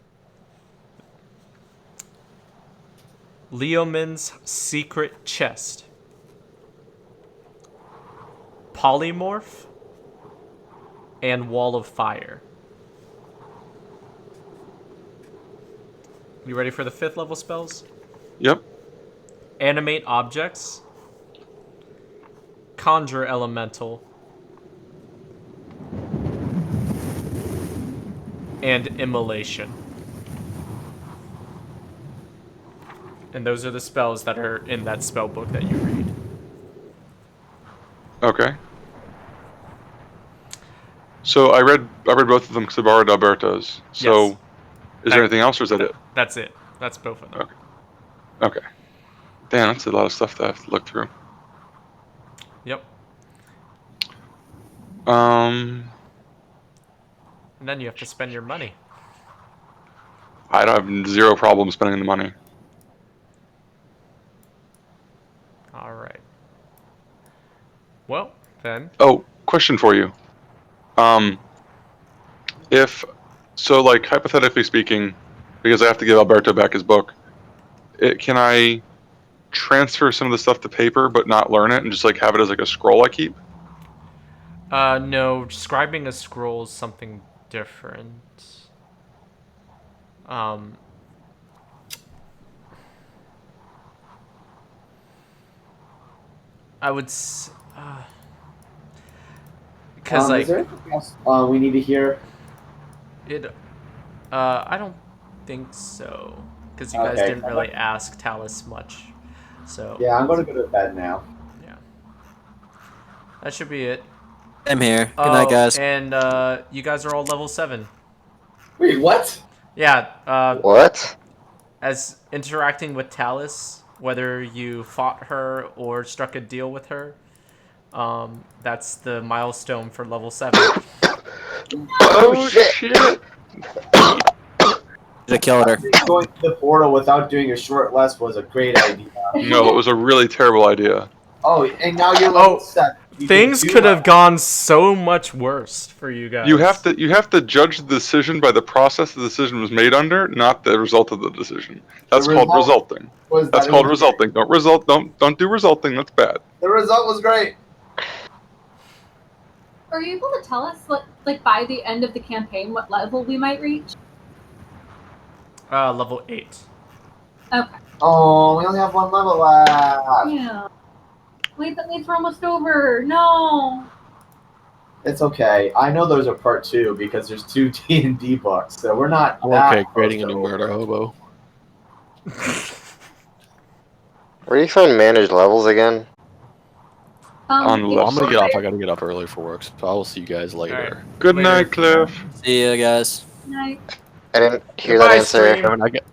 S1: Leomin's secret chest. Polymorph. And wall of fire. You ready for the fifth level spells?
S5: Yep.
S1: Animate objects. Conjure elemental. And immolation. And those are the spells that are in that spell book that you read.
S5: Okay. So I read both of them because I borrowed Alberto's. So
S1: Yes.
S5: is there anything else or is that it?
S1: That's it. That's both of them.
S5: Okay. Damn, that's a lot of stuff that I have to look through.
S1: Yep.
S5: Um,
S1: And then you have to spend your money.
S5: I don't have zero problem spending the money.
S1: All right. Well, then.
S5: Oh, question for you. Like hypothetically speaking, because I have to give Alberto back his book, can I transfer some of the stuff to paper but not learn it and just like have it as like a scroll I keep?
S1: No, scribing a scroll is something different. I would because
S8: Is there anything else we need to hear?
S1: I don't think so, because you guys
S8: Okay.
S1: didn't really ask Talis much. So
S8: Yeah, I'm going to go to bed now.
S1: yeah, that should be it.
S4: I'm here. Good night, guys.
S1: And you guys are all level 7.
S8: Wait, what?
S1: Yeah.
S6: What?
S1: As interacting with Talis, whether you fought her or struck a deal with her, that's the milestone for level 7.
S6: Oh shit!
S4: Should have killed her.
S8: Going to the portal without doing a short rest was a great idea.
S5: No, it was a really terrible idea.
S8: Oh, and now you're level 7.
S1: things could have gone so much worse for you guys.
S5: You have to judge the decision by the process the decision was made under, not the result of the decision. That's called resulting. That's called resulting. Don't do resulting. That's bad.
S8: The result was great.
S2: Are you able to tell us, like by the end of the campaign, what level we might reach?
S1: Level 8.
S2: Okay.
S8: Oh, we only have one level left.
S2: Yeah. Wait, that means we're almost over. No.
S8: It's okay. I know there's a part 2 because there's 2 D&D books, so we're not.
S7: I'm
S8: that
S7: okay
S8: close
S7: creating
S8: to
S7: a new
S8: over.
S7: murder hobo.
S6: Where do you find managed levels again?
S5: On the
S2: you-
S5: left
S7: I'm gonna
S5: side.
S7: get off. I gotta get up early for work, so I will see you guys later.
S1: Alright.
S5: Good
S1: Later.
S5: night, Cliff.
S4: See you guys.
S2: Night.
S6: I didn't hear
S1: Goodbye,
S6: that answer.
S1: stream.